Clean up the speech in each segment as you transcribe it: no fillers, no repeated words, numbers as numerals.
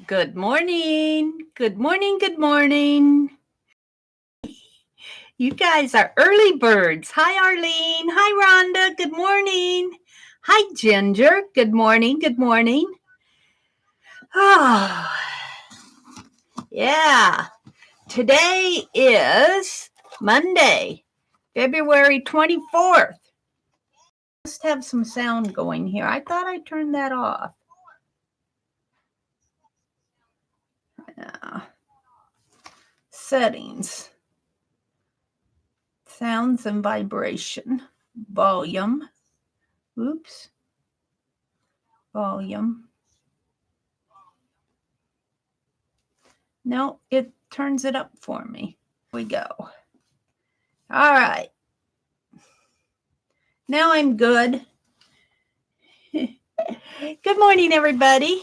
Good morning. Good morning. Good morning. You guys are early birds. Hi, Arlene. Hi, Rhonda. Good morning. Hi, Ginger. Good morning. Good morning. Oh, yeah. Today is Monday, February 24th. Must have some sound going here. I thought I turned that off. Yeah. Settings. Sounds and vibration. Volume. Oops. Volume. No, it turns it up for me. Here we go. All right. Now I'm good. Good morning, everybody.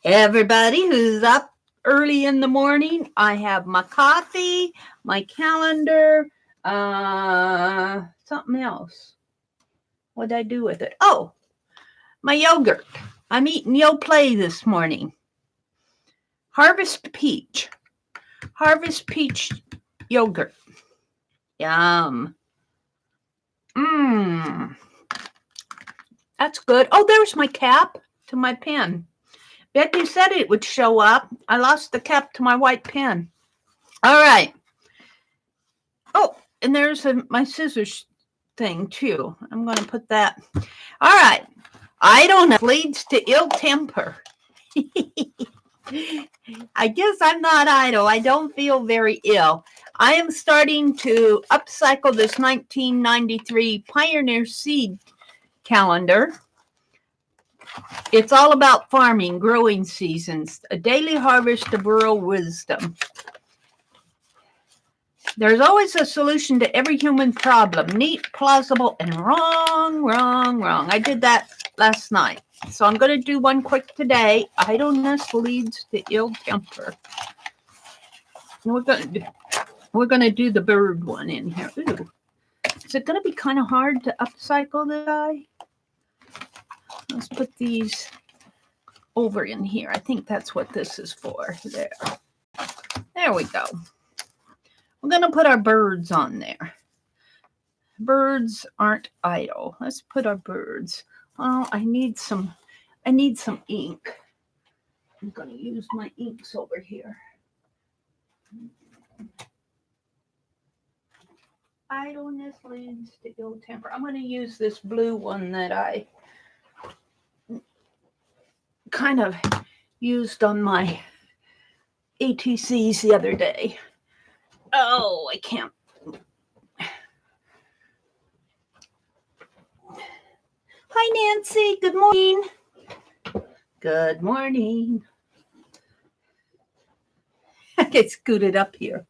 Everybody who's up early in the morning, I have my coffee, my calendar, something else. What did I do with it? Oh, my yogurt. I'm eating Yoplait this morning. Harvest peach yogurt. Yum. That's good. Oh, there's my cap to my pen. Becky said it would show up. I lost the cap to my white pen. All right. Oh, and there's my scissors thing too. I'm going to put that. All right. Idleness leads to ill temper. I guess I'm not idle. I don't feel very ill. I am starting to upcycle this 1993 Pioneer Seed calendar. It's all about farming, growing seasons, a daily harvest of rural wisdom. There's always a solution to every human problem. Neat, plausible, and wrong, wrong, wrong. I did that last night. So I'm going to do one quick today. Idleness leads to ill temper. We're going to do the bird one in here. Ooh. Is it going to be kind of hard to upcycle the guy? Let's put these over in here. I think that's what this is for. There we go. We're going to put our birds on there. Birds aren't idle. Let's put our birds. Oh, I need some ink. I'm going to use my inks over here. Idleness leads to ill temper. I'm going to use this blue one that I kind of used on my ATCs the other day. Oh, I can't. Hi, Nancy. Good morning. Good morning. I get scooted up here.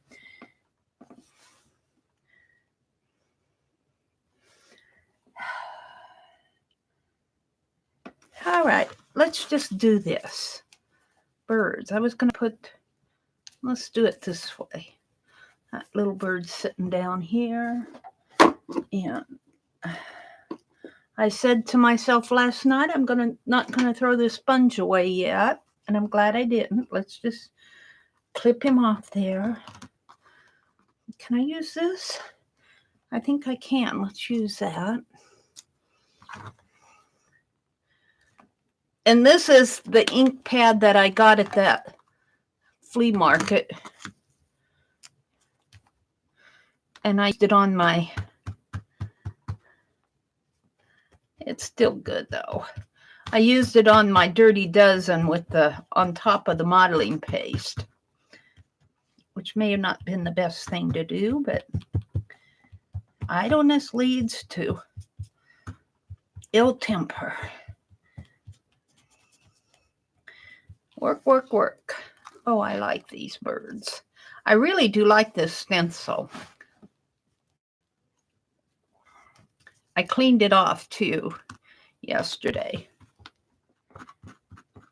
All right, let's just do this. Birds. I was going to put, let's do it this way. That little bird sitting down here. And I said to myself last night, I'm not going to throw this sponge away yet. And I'm glad I didn't. Let's just clip him off there. Can I use this? I think I can. Let's use that. And this is the ink pad that I got at that flea market. And I used it on my, it's still good though. I used it on my Dirty Dozen with on top of the modeling paste, which may have not been the best thing to do, but idleness leads to ill temper. Work, work, work. Oh, I like these birds. I really do like this stencil. I cleaned it off too yesterday.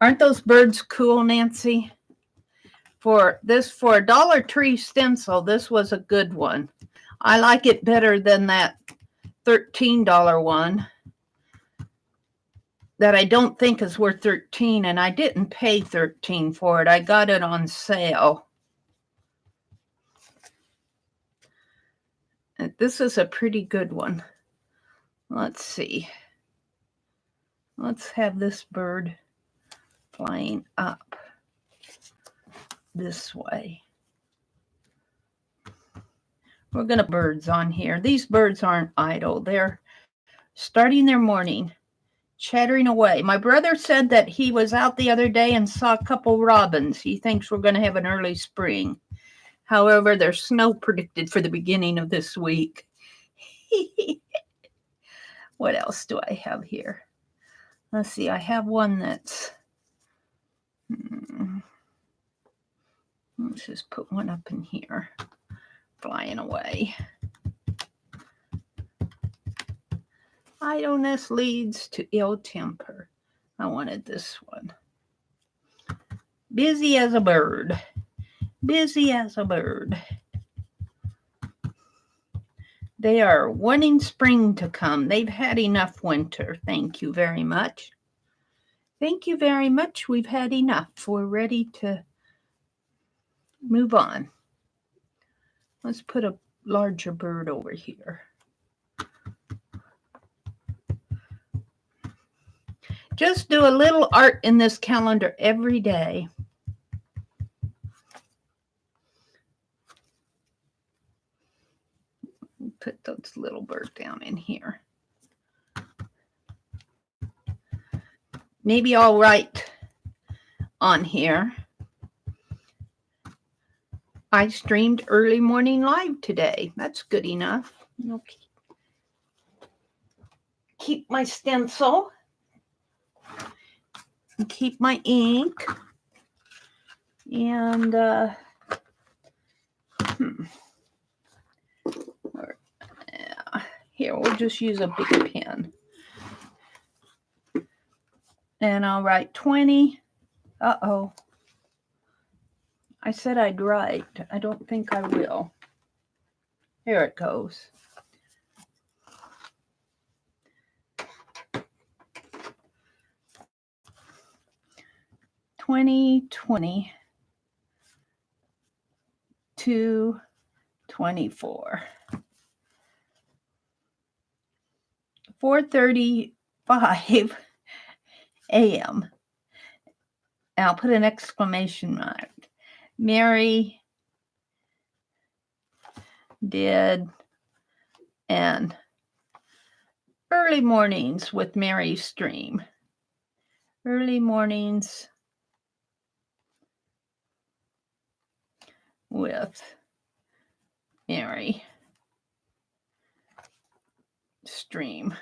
Aren't those birds cool, Nancy? For a Dollar Tree stencil, this was a good one. I like it better than that $13 one. that I don't think is worth 13, and I didn't pay 13 for it. I got it on sale. And this is a pretty good one. Let's see. Let's have this bird flying up this way. We're going to birds on here. These birds aren't idle. They're starting their morning, chattering away. My brother said that he was out the other day and saw a couple robins. He thinks we're going to have an early spring. However, there's snow predicted for the beginning of this week. What else do I have here? Let's see. I have one that's... Let's just put one up in here. Flying away. Idleness leads to ill temper. I wanted this one. Busy as a bird. Busy as a bird. They are wanting spring to come. They've had enough winter. Thank you very much. Thank you very much. We've had enough. We're ready to move on. Let's put a larger bird over here. Just do a little art in this calendar every day. Put those little birds down in here. Maybe I'll write on here. I streamed early morning live today. That's good enough. Okay. Keep my stencil. And keep my ink. And here, we'll just use a big pen. And I'll write 20. Uh-oh. I said I'd write. I don't think I will. Here it goes. $20, 22, 24. 4:35 a.m. And I'll put an exclamation mark. Mary did an early mornings with Mary stream. Early mornings with Mary stream.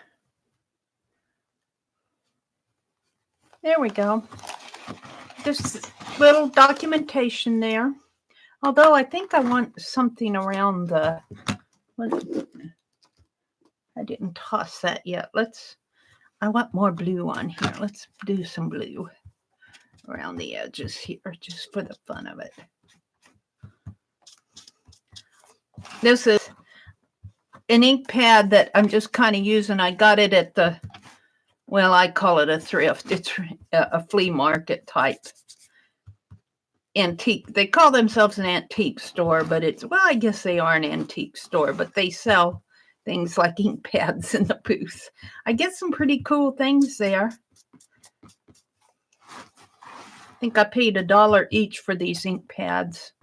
There we go. Just little documentation there. Although I think I want something around the... I didn't toss that yet. I want more blue on here. Let's do some blue around the edges here, just for the fun of it. This is an ink pad that I'm just kind of using. I got it at the, well, I call it a thrift. It's a flea market type antique. They call themselves an antique store, but it's, well, I guess they are an antique store, but they sell things like ink pads in the booth. I get some pretty cool things there. I think I paid $1 each for these ink pads.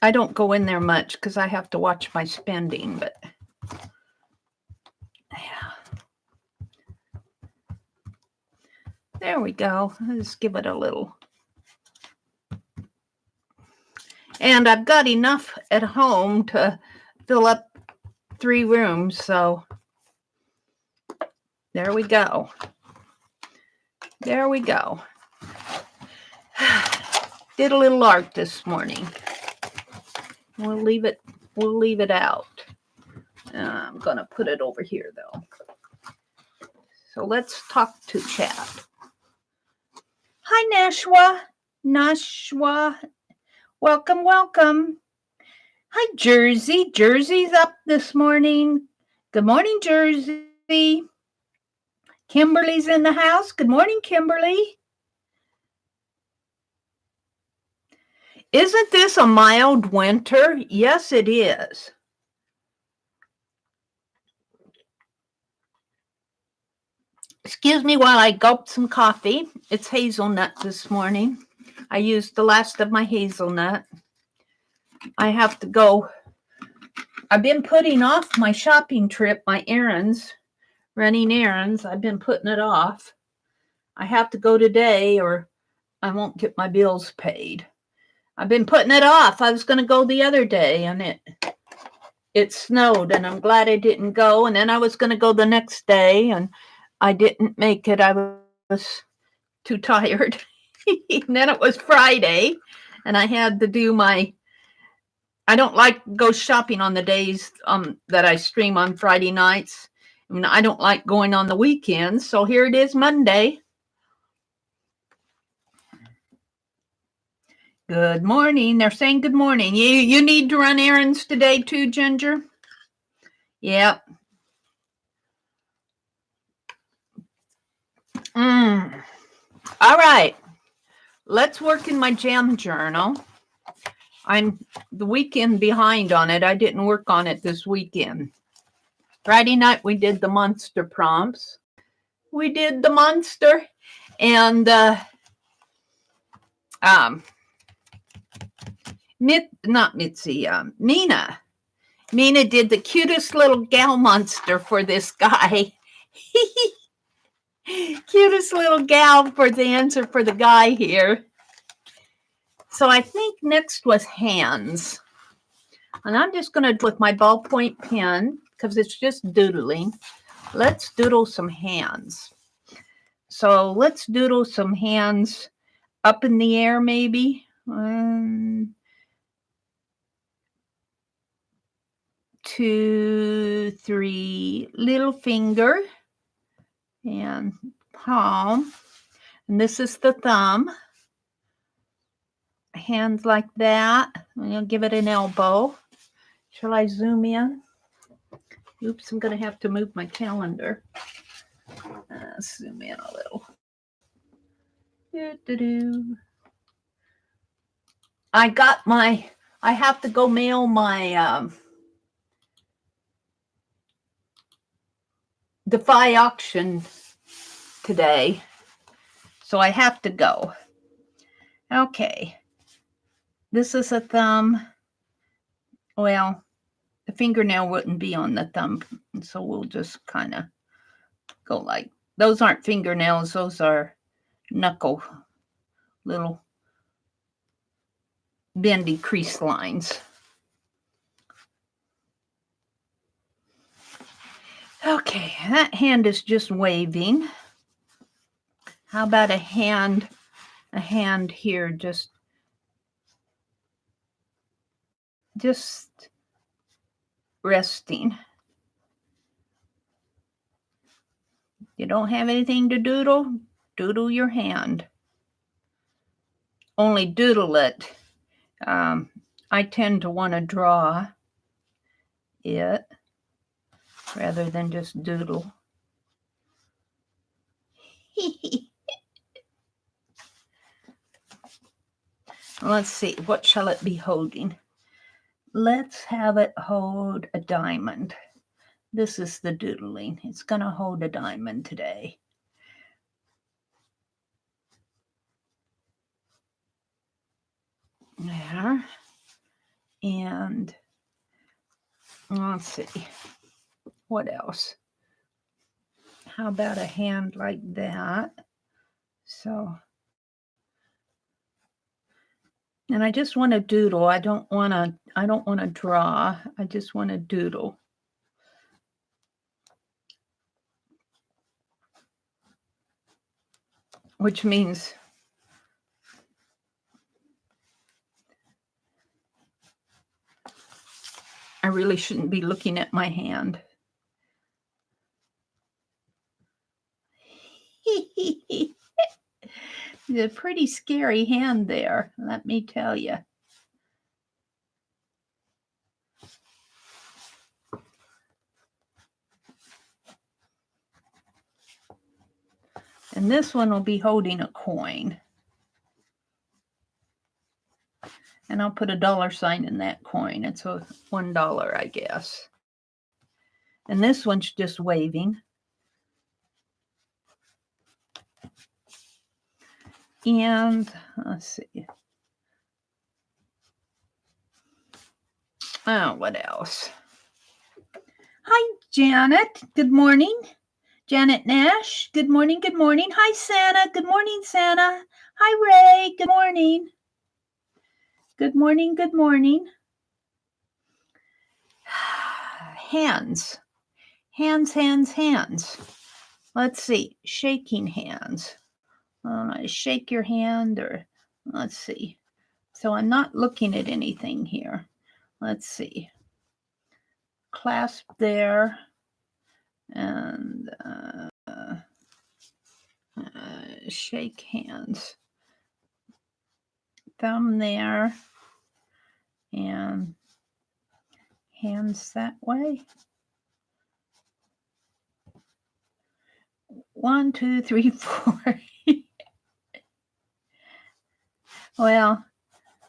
I don't go in there much because I have to watch my spending, but yeah. There we go. Let's give it a little. And I've got enough at home to fill up 3 rooms, so there we go. There we go. Did a little art this morning. We'll leave it out. I'm gonna put it over here though. So let's talk to chat. Hi Nashwa. Welcome, welcome. Hi, Jersey. Jersey's up this morning. Good morning, Jersey. Kimberly's in the house. Good morning, Kimberly. Isn't this a mild winter? Yes, it is. Excuse me while I gulp some coffee. It's hazelnut this morning. I used the last of my hazelnut. I have to go. I've been putting off my shopping trip, my errands, running errands. I've been putting it off. I have to go today or I won't get my bills paid. I've been putting it off. I was going to go the other day and it snowed and I'm glad I didn't go. And then I was going to go the next day and I didn't make it. I was too tired. And then it was Friday and I had to do I don't like go shopping on the days that I stream on Friday nights. I mean, I don't like going on the weekends. So here it is Monday. Good morning. They're saying good morning. You need to run errands today too, Ginger? Yep. All right. Let's work in my jam journal. I'm the weekend behind on it. I didn't work on it this weekend. Friday night we did the monster prompts. We did the monster and not Mitzi, Mina. Mina did the cutest little gal monster for this guy. Cutest little gal for the answer for the guy here. So I think next was hands. And I'm just going to do with my ballpoint pen because it's just doodling. Let's doodle some hands. So let's doodle some hands up in the air maybe. 1, 2, 3, little finger and palm. And this is the thumb. Hands like that. I'm going to give it an elbow. Shall I zoom in? Oops, I'm going to have to move my calendar. Zoom in a little. I have to go mail my Defy auction today. So I have to go. Okay. This is a thumb. Well, the fingernail wouldn't be on the thumb. So we'll just kind of go like, those aren't fingernails. Those are knuckle, little bendy crease lines. Okay, that hand is just waving. How about a hand here, just resting. You don't have anything to doodle? Doodle your hand. Only doodle it. I tend to want to draw it rather than just doodle. Let's see, what shall it be holding? Let's have it hold a diamond. This is the doodling. It's going to hold a diamond today. There. And let's see. What else? How about a hand like that? So, and I just want to doodle. I don't want to draw. I just want to doodle. Which means I really shouldn't be looking at my hand. It's a pretty scary hand there, let me tell you. And this one will be holding a coin. And I'll put a $sign in that coin. It's a $1, I guess. And this one's just waving. And let's see. Oh, what else? Hi, Janet. Good morning. Janet Nash. Good morning. Good morning. Hi, Santa. Good morning, Santa. Hi, Ray. Good morning. Good morning. Good morning. Hands. Hands, hands, hands. Let's see. Shaking hands. Shake your hand, or let's see. So I'm not looking at anything here. Let's see. Clasp there, and shake hands. Thumb there, and hands that way. 1, 2, 3, 4. Well,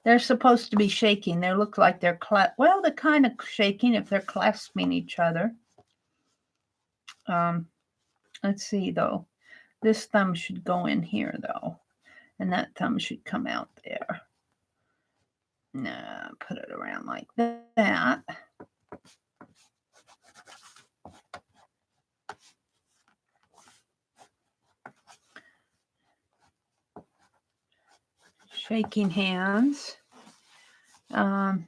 they're supposed to be shaking. They look like they're well, they're kind of shaking if they're clasping each other. Let's see though. This thumb should go in here though, and that thumb should come out there. Nah, put it around like that. Shaking hands. Let's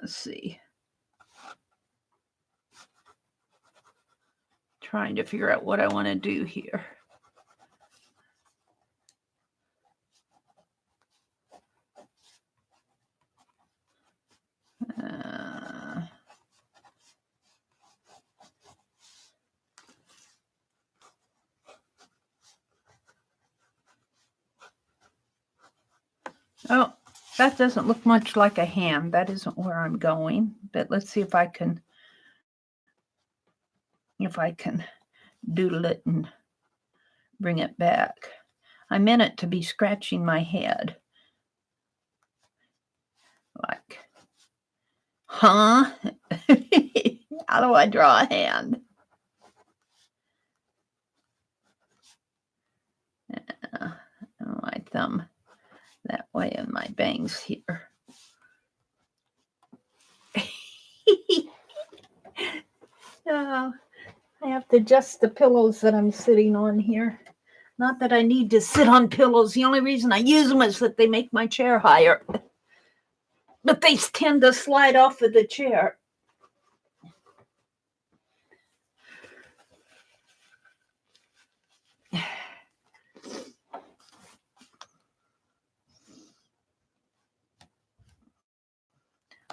see. Trying to figure out what I want to do here. Oh, that doesn't look much like a hand. That isn't where I'm going. But let's see if I can doodle it and bring it back. I meant it to be scratching my head. Like, huh? How do I draw a hand? My thumb that way and my bangs here. I have to adjust the pillows that I'm sitting on here. Not that I need to sit on pillows. The only reason I use them is that they make my chair higher. But they tend to slide off of the chair.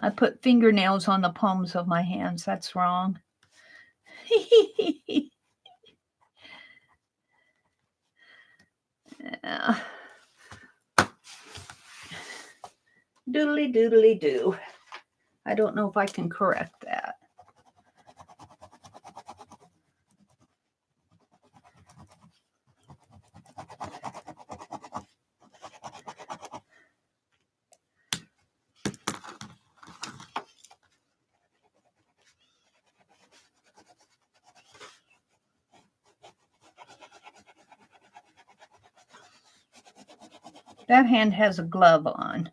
I put fingernails on the palms of my hands. That's wrong. Yeah. Doodly doodly do. I don't know if I can correct that. That hand has a glove on.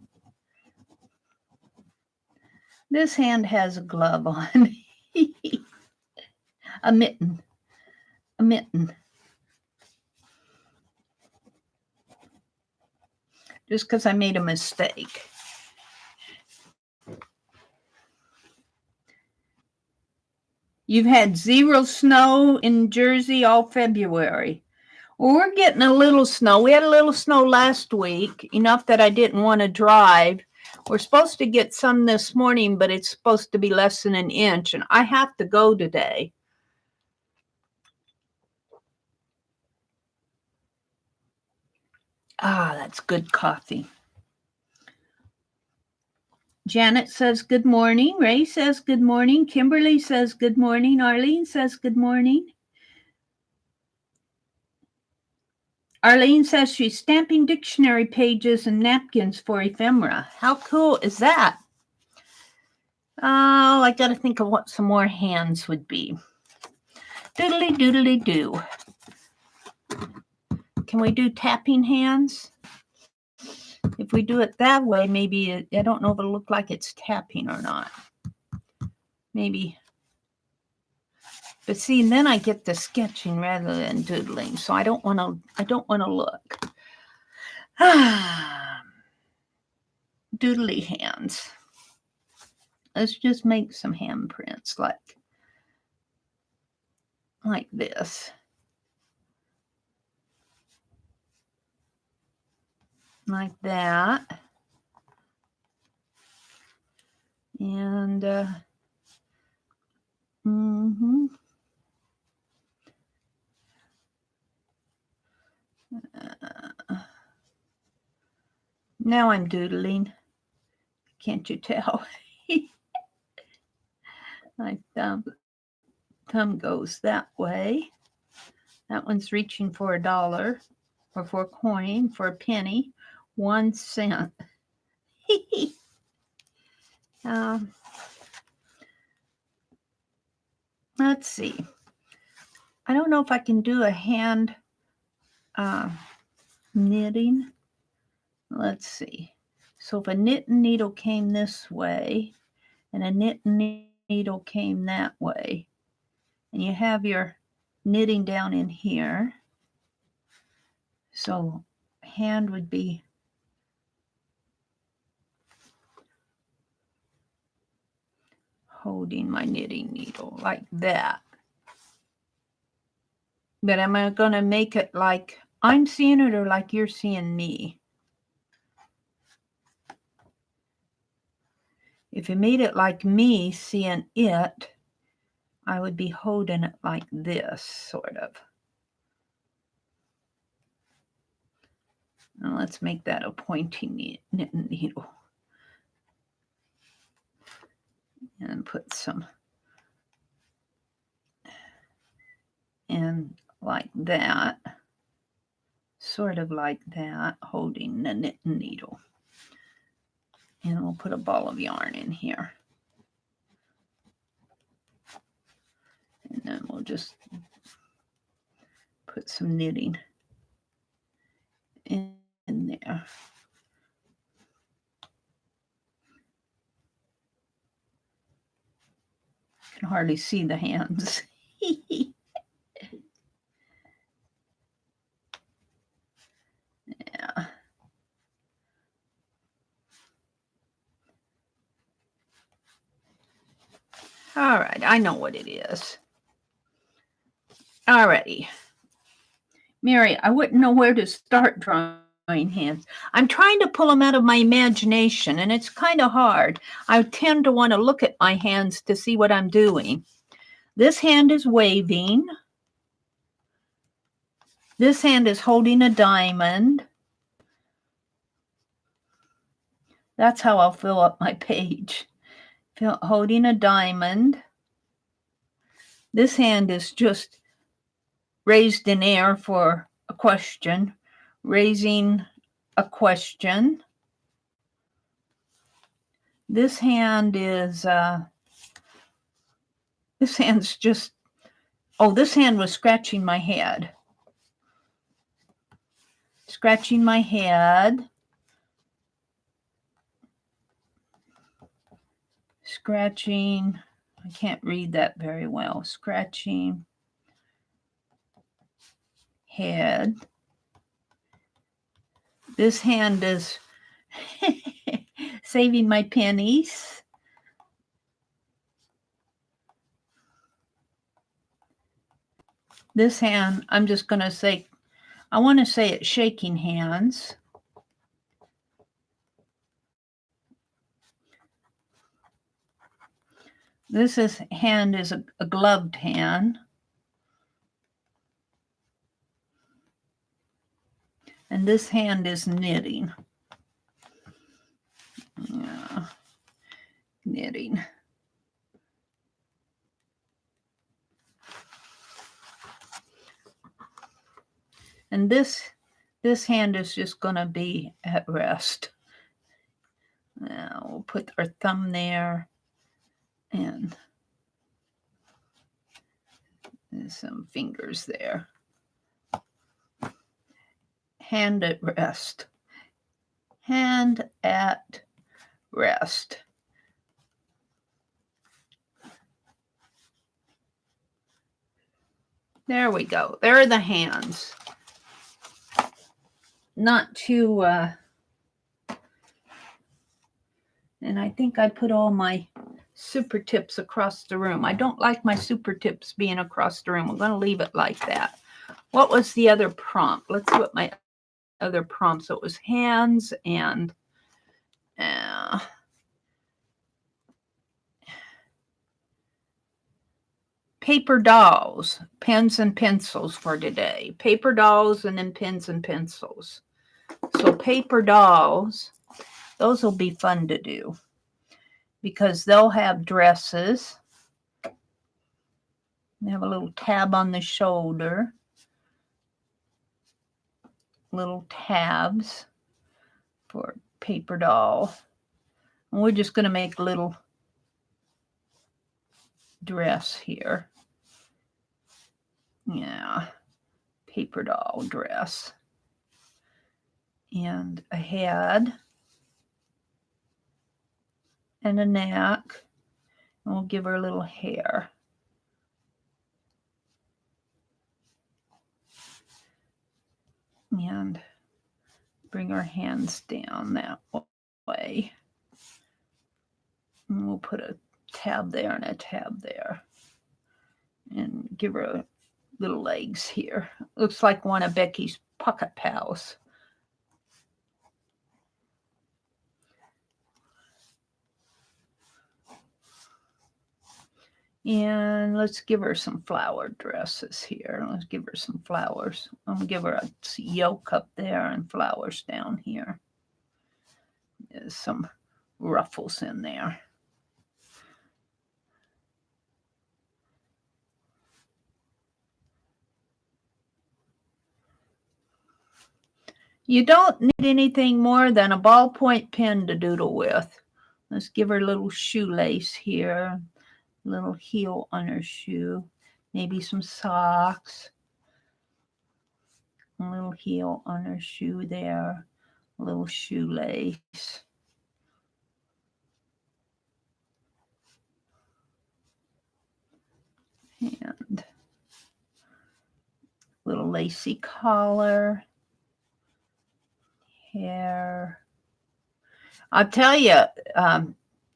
This hand has a glove on. A mitten. A mitten. Just because I made a mistake. You've had 0 snow in Jersey all February. Well, we're getting a little snow. We had a little snow last week, enough that I didn't want to drive. We're supposed to get some this morning, but it's supposed to be less than an inch, and I have to go today. Ah, that's good coffee. Janet says good morning. Ray says good morning. Kimberly says good morning. Arlene says good morning. Arlene says she's stamping dictionary pages and napkins for ephemera. How cool is that? Oh, I got to think of what some more hands would be. Doodly doodly do. Can we do tapping hands? If we do it that way, maybe I don't know if it'll look like it's tapping or not. Maybe. But see, and then I get the sketching rather than doodling, so I don't want to look. Doodly hands. Let's just make some handprints like this. Like that. And now I'm doodling. Can't you tell? My thumb goes that way. That one's reaching for $1 or for a coin, for a penny, 1 cent. Let's see. I don't know if I can do a hand knitting. Let's see. So if a knitting needle came this way and a knitting needle came that way, and you have your knitting down in here, so hand would be holding my knitting needle like that. But am I going to make it like I'm seeing it or like you're seeing me? If you made it like me seeing it, I would be holding it like this, sort of. Now let's make that a pointy knitting needle. And put some in like that, sort of like that, holding the knitting needle. And we'll put a ball of yarn in here. And then we'll just put some knitting in there. Can hardly see the hands. Yeah. All right, I know what it is. Alrighty. Mary, I wouldn't know where to start drawing hands. I'm trying to pull them out of my imagination, and it's kind of hard. I tend to want to look at my hands to see what I'm doing. This hand is waving. This hand is holding a diamond. That's how I'll fill up my page. Holding a diamond. This hand is just raised in air for a question. Raising a question. This hand is, this hand's just, oh, this hand was scratching my head. Scratching my head. Scratching, I can't read that very well. Scratching head. This hand is saving my pennies. This hand, I'm just going to say, I want to say it's shaking hands. This hand is a gloved hand. And this hand is knitting. Yeah. knitting. And this hand is just going to be at rest. Now we'll put our thumb there and some fingers there. Hand at rest. Hand at rest. There we go. There are the hands. Not too, and I think I put all my super tips across the room. I don't like my super tips being across the room. I'm going to leave it like that. What was the other prompt? Let's see what my other prompt. So it was hands and paper dolls, pens and pencils for today. Paper dolls and then pens and pencils. So paper dolls, those will be fun to do because they'll have dresses. They have a little tab on the shoulder. Little tabs for paper doll. And we're just going to make a little dress here. Yeah, paper doll dress. And a head and a neck. And we'll give her a little hair. And bring our hands down that way. And we'll put a tab there and a tab there. And give her little legs here. Looks like one of Becky's pocket pals. And let's give her some flower dresses here. Let's give her some flowers. I'm going to give her a yoke up there and flowers down here. There's some ruffles in there. You don't need anything more than a ballpoint pen to doodle with. Let's give her a little shoelace here. Little heel on her shoe, maybe some socks, a little heel on her shoe there, a little shoelace. And little lacy collar, hair. I'll tell you,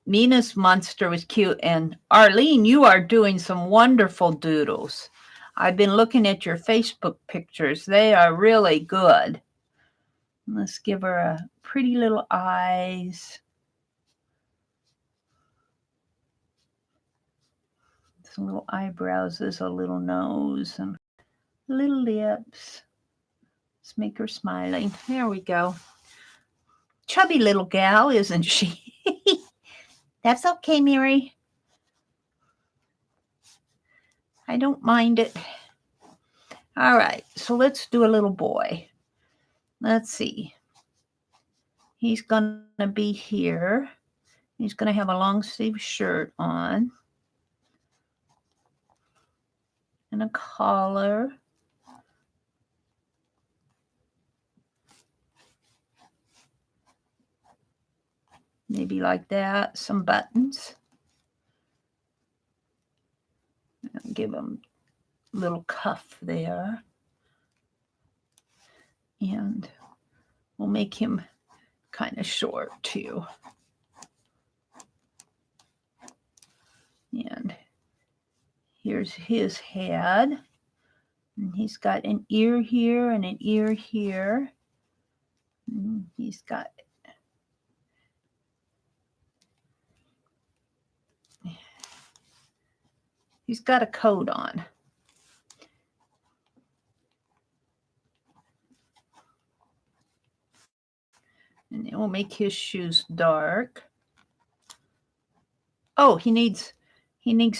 Mina's monster was cute. And Arlene, you are doing some wonderful doodles. I've been looking at your Facebook pictures. They are really good. Let's give her a pretty little eyes. Some little eyebrows, there's a little nose and little lips. Let's make her smiling. There we go. Chubby little gal, isn't she? That's okay, Mary. I don't mind it. All right, so let's do a little boy. Let's see. He's going to be here. He's going to have a long sleeve shirt on. And a collar. Maybe like that. Some buttons. And give him a little cuff there. And we'll make him kind of short too. And here's his head. And he's got an ear here and an ear here. And he's got a coat on. And then we'll make his shoes dark. Oh, he needs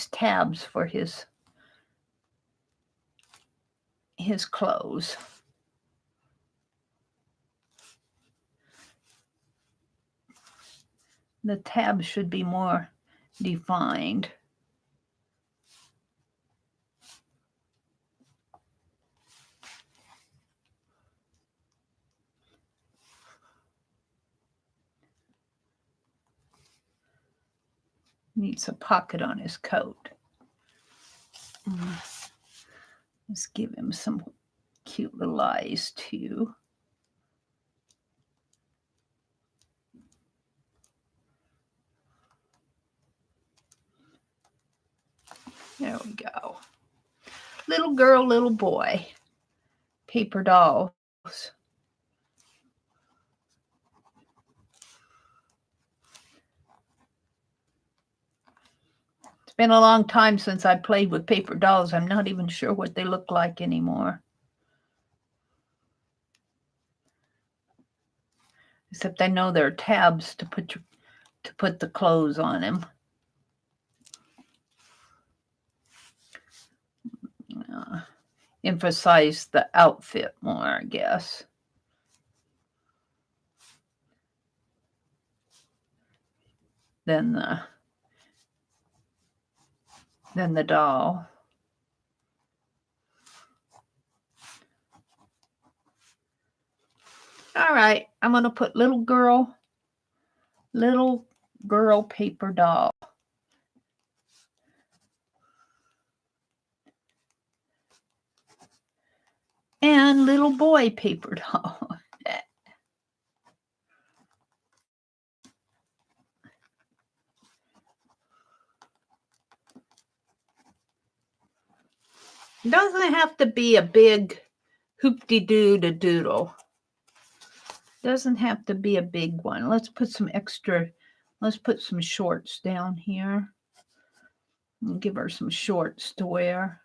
tabs for his clothes. The tabs should be more defined. Needs a pocket on his coat. Let's give him some cute little eyes too. There we go. Little girl, little boy. Paper dolls. It's been a long time since I played with paper dolls. I'm not even sure what they look like anymore. Except I know there are tabs to put the clothes on him. Emphasize the outfit more, I guess. Than the doll. All right, I'm going to put little girl paper doll. And little boy paper doll. It doesn't have to be a big hoop-de-doo to doodle. Doesn't have to be a big one. Let's put some shorts down here. And give her some shorts to wear.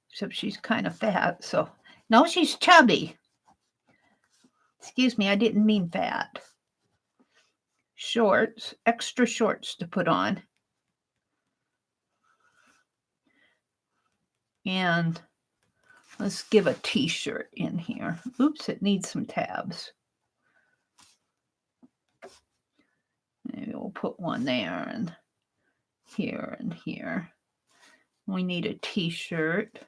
Except she's kind of fat, so. No, she's chubby. Excuse me, I didn't mean fat. Shorts, extra shorts to put on. And let's give a t-shirt in here. Oops, it needs some tabs. Maybe we'll put one there and here and here. We need a t-shirt.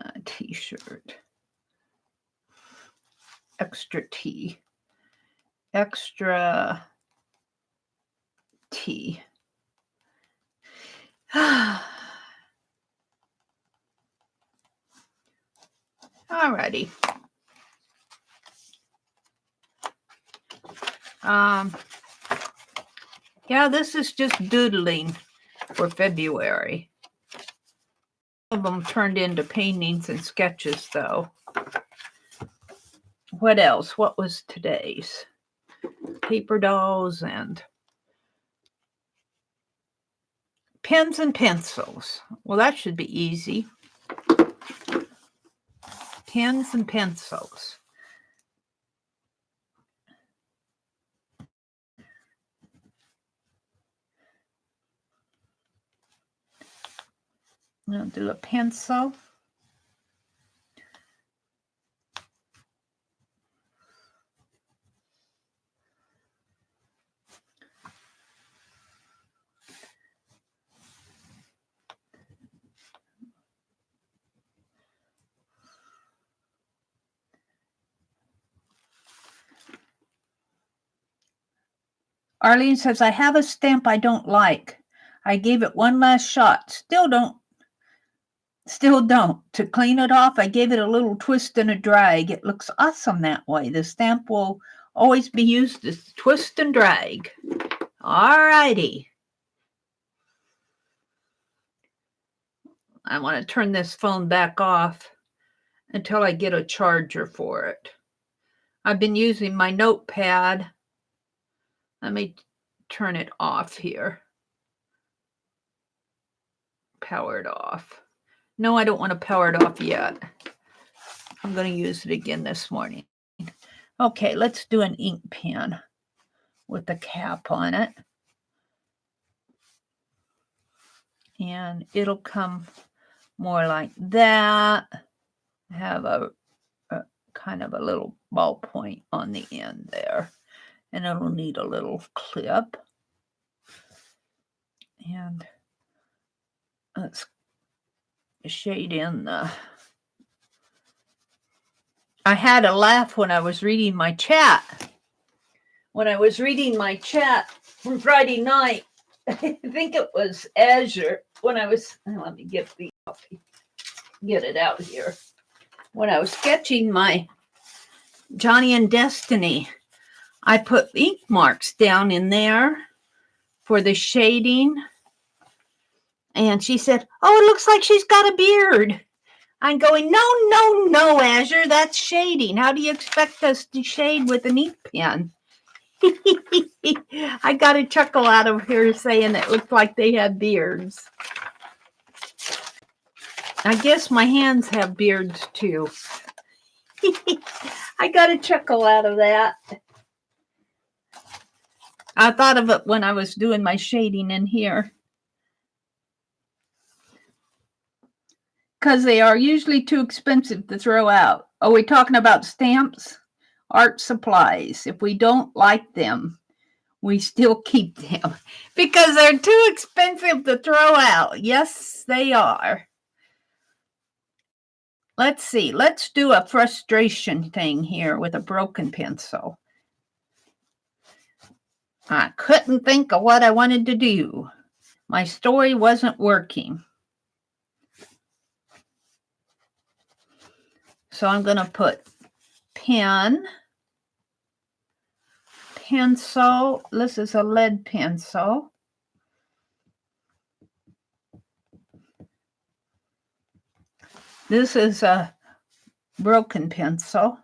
A t-shirt. Extra T. Extra T. Alrighty. Yeah, this is just doodling for February. Some of them turned into paintings and sketches, though. What else? What was today's? Paper dolls and pens and pencils. Well, that should be easy. Pens and pencils. I'll do a pencil. Arlene says, I have a stamp I don't like. I gave it one last shot. Still don't. To clean it off, I gave it a little twist and a drag. It looks awesome that way. The stamp will always be used as twist and drag. All righty. I want to turn this phone back off until I get a charger for it. I've been using my notepad. Let me turn it off here. Power it off. No, I don't want to power it off yet. I'm going to use it again this morning. Okay, let's do an ink pen with the cap on it. And it'll come more like that. Have a kind of a little ballpoint on the end there. And it'll need a little clip. And let's shade in the... I had a laugh when I was reading my chat. When I was reading my chat from Friday night, I think it was Azure, when I was, let me get it out here. When I was sketching my Johnny and Destiny, I put ink marks down in there for the shading. And she said, oh, it looks like she's got a beard. I'm going, no, Azure, that's shading. How do you expect us to shade with an ink pen? I got a chuckle out of her saying it looked like they had beards. I guess my hands have beards too. I got a chuckle out of that. I thought of it when I was doing my shading in here. Because they are usually too expensive to throw out. Are we talking about stamps? Art supplies. If we don't like them, we still keep them because they're too expensive to throw out. Yes, they are. Let's see. Let's do a frustration thing here with a broken pencil. I couldn't think of what I wanted to do. My story wasn't working. So I'm going to put pen, pencil. This is a lead pencil. This is a broken pencil.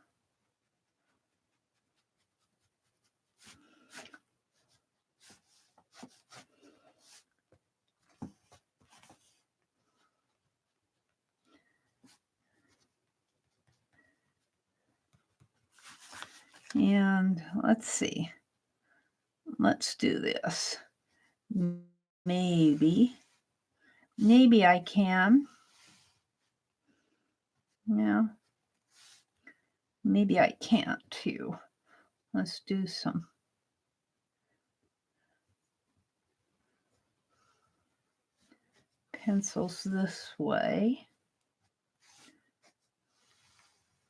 And let's see. Let's do this. Maybe I can. Yeah. Maybe I can't too. Let's do some. Pencils this way.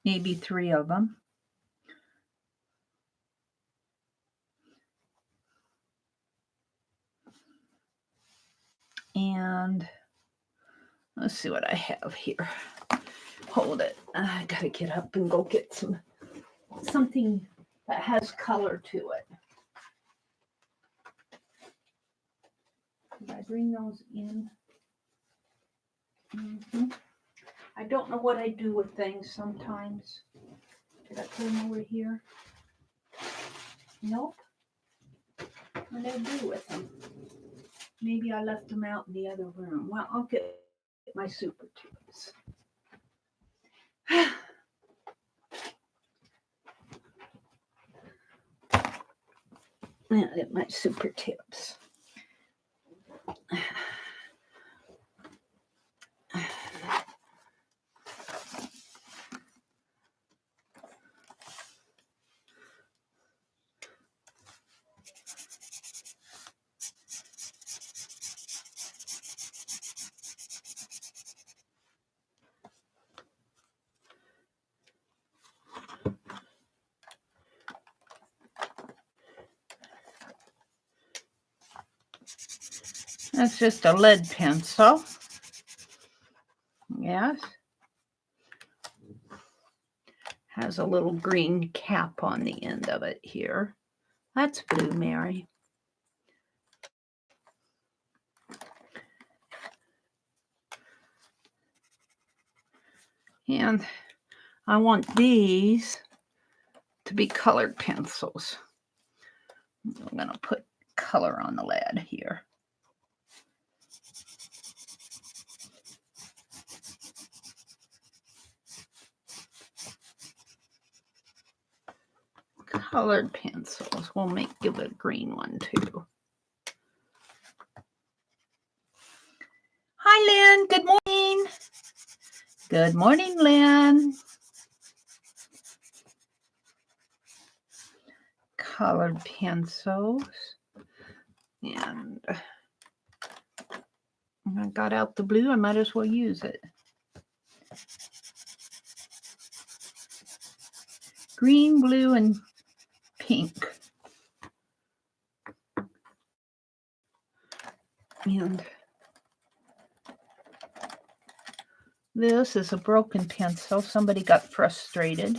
Maybe 3 of them. And let's see what I have here. Hold it. I gotta get up and go get something that has color to it. Did I bring those in? I don't know what I do with things sometimes. Did I put them over here? Nope. What did I do with them? Maybe I left them out in the other room. Well, I'll get my super tubes. Get my super tips. That's just a lead pencil. Yes. Has a little green cap on the end of it here. That's blue, Mary. And I want these to be colored pencils. I'm going to put color on the lead here. Colored pencils. We'll give it a green one too. Hi, Lynn. Good morning. Good morning, Lynn. Colored pencils. And I got out the blue. I might as well use it. Green, blue, and pink. And this is a broken pencil. Somebody got frustrated.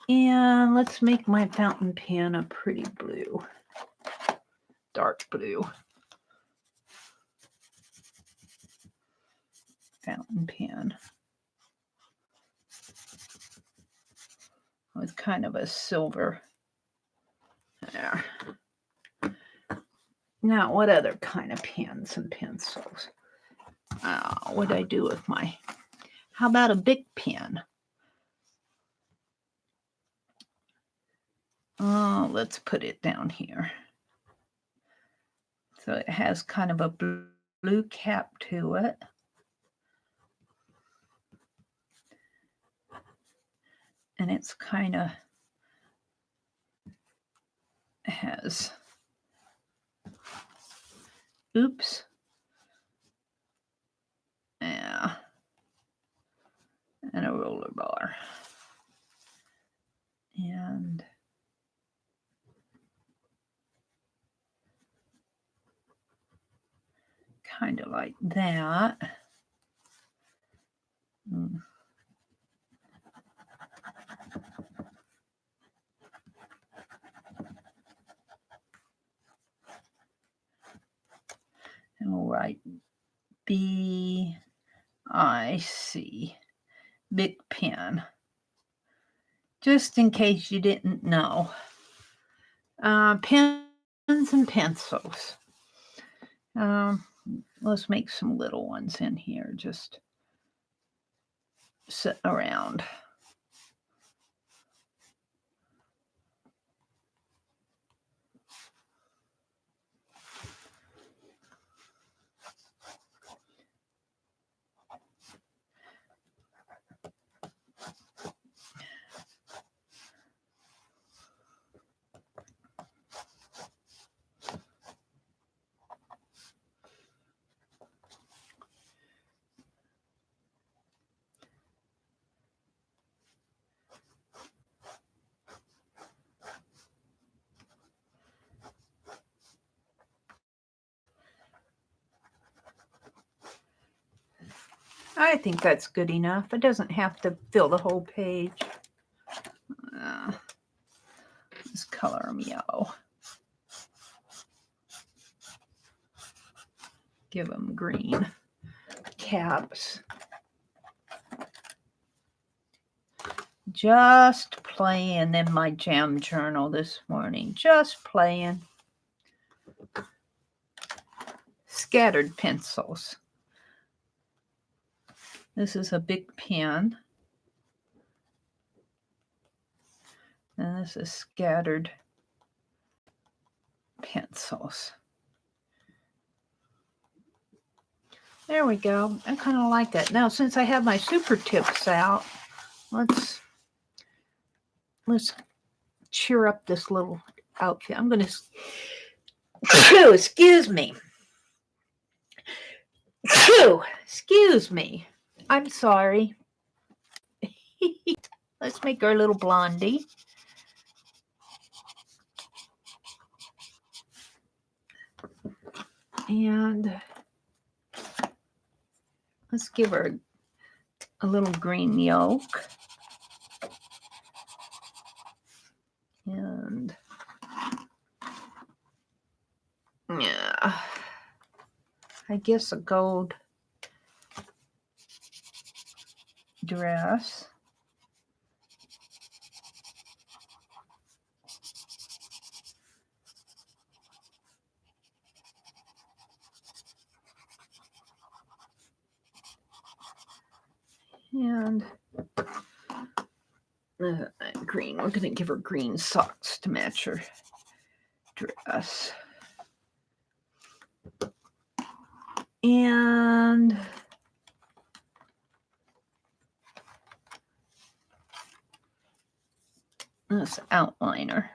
And let's make my fountain pen a pretty blue. Dark blue. Fountain pen. With kind of a silver. There. Now, what other kind of pens and pencils? What did I do with my... How about a big pen? Let's put it down here. So it has kind of a blue cap to it. And it's kind of has, oops. Yeah. And a roller bar. And kind of like that. And we'll write BIC, big pen. Just in case you didn't know. Pens and pencils. Let's make some little ones in here. Just sit around. I think that's good enough. It doesn't have to fill the whole page. Let's color them yellow. Give them green caps. Just playing in my jam journal this morning. Just playing. Scattered pencils. This is a big pen. And this is scattered pencils. There we go. I kind of like that. Now, since I have my super tips out, let's cheer up this little outfit. I'm going to... excuse me. Excuse me. I'm sorry. Let's make our little blondie. And let's give her a little green yolk. And yeah. I guess, a gold dress. And green. We're going to give her green socks to match her dress. And this outliner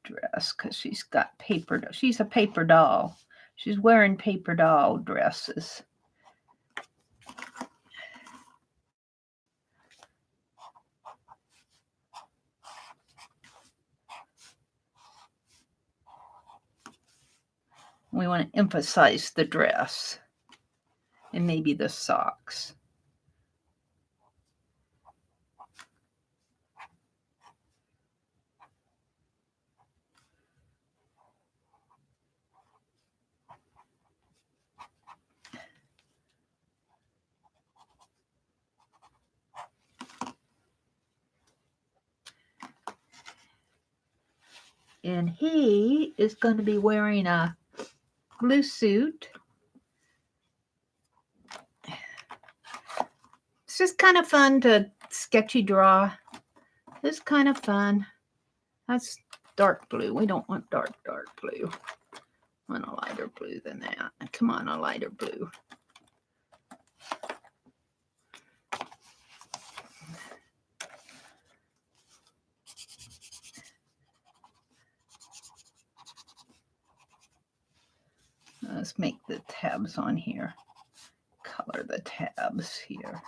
dress, because she's got paper. She's a paper doll. She's wearing paper doll dresses. We want to emphasize the dress and maybe the socks. And he is going to be wearing a blue suit. It's just kind of fun to sketchy draw. It's kind of fun. That's dark blue. We don't want dark blue. I want a lighter blue than that. Come on, a lighter blue. Let's make the tabs on here. Color the tabs here.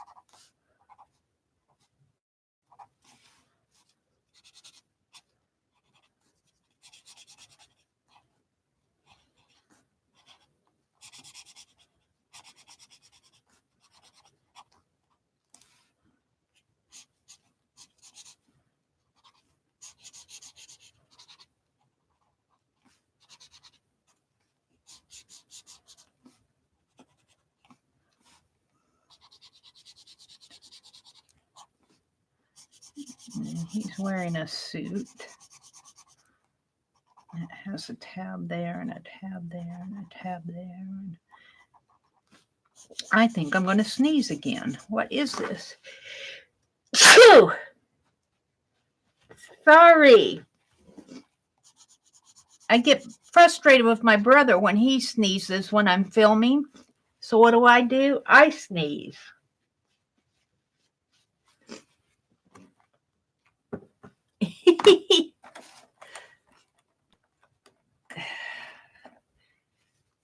And he's wearing a suit. It has a tab there and a tab there and a tab there. I think I'm going to sneeze again. What is this? Phew! Sorry. I get frustrated with my brother when he sneezes when I'm filming. So what do? I sneeze.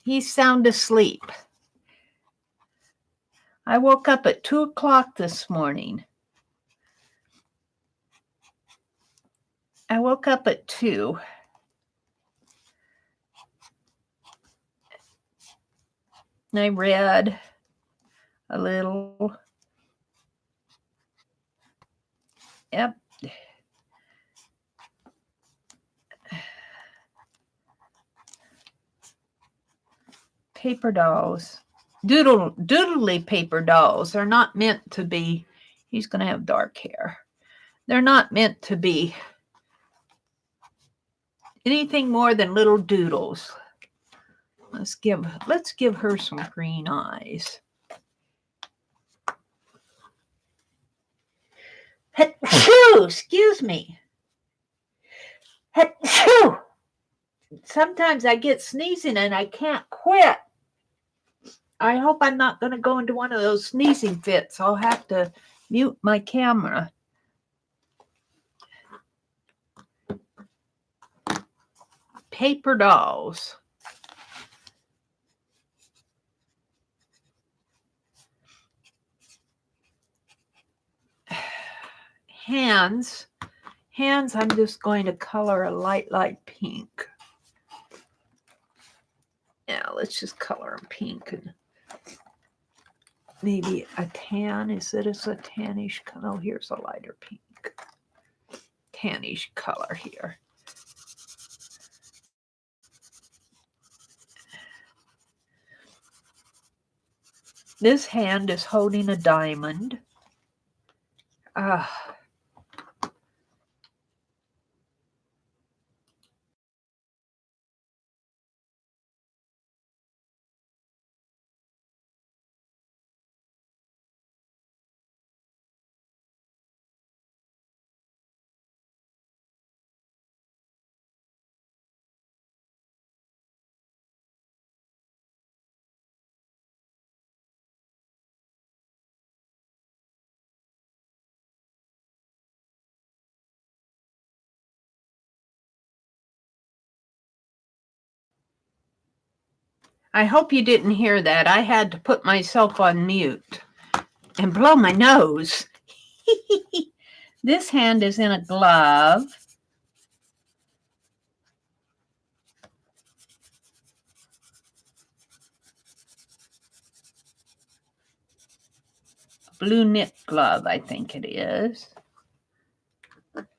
He's sound asleep. I woke up at 2 o'clock this morning. I woke up at 2. And I read a little. Yep. Paper dolls. Doodly paper dolls are not meant to be, he's going to have dark hair. They're not meant to be anything more than little doodles. Let's give her some green eyes. Excuse me. Sometimes I get sneezing and I can't quit. I hope I'm not going to go into one of those sneezing fits. I'll have to mute my camera. Paper dolls. Hands, I'm just going to color a light pink. Yeah, let's just color them pink and maybe a tan. Is it a tannish color? Oh, here's a lighter pink. Tannish color here. This hand is holding a diamond. I hope you didn't hear that. I had to put myself on mute and blow my nose. This hand is in a glove. Blue knit glove, I think it is.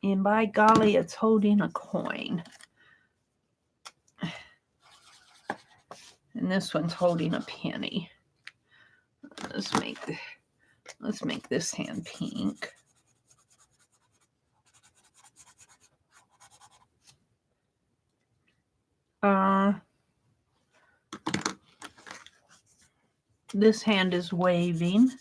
And by golly, it's holding a coin. And this one's holding a penny. Let's make this hand pink. This hand is waving.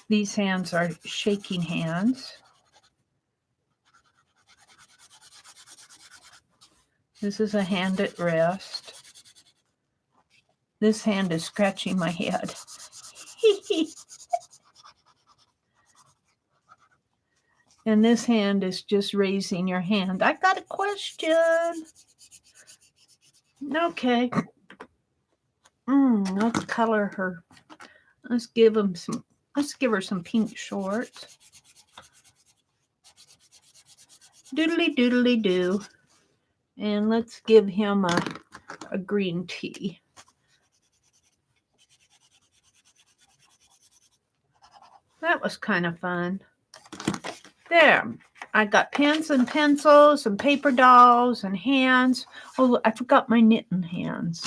These hands are shaking hands. This is a hand at rest. This hand is scratching my head. And this hand is just raising your hand. I got a question. Okay. Let's color her. Let's give her some pink shorts. Doodly doodly do. And let's give him a green tea. That was kind of fun. There. I got pens and pencils and paper dolls and hands. Oh, I forgot my knitting hands.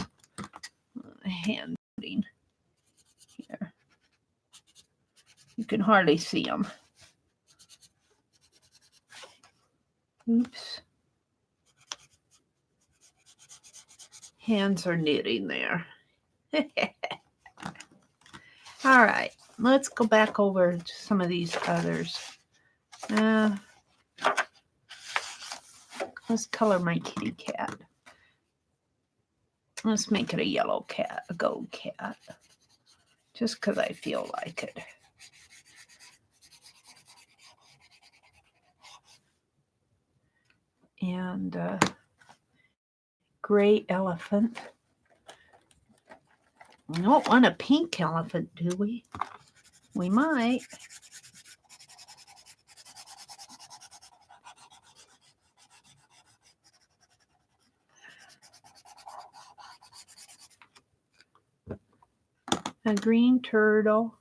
Hand knitting. Here. You can hardly see them. Oops. Hands are knitting there. All right. Let's go back over to some of these others. Let's color my kitty cat. Let's make it a yellow cat, a gold cat, just because I feel like it. And gray elephant. We don't want a pink elephant, do we? We might. A green turtle.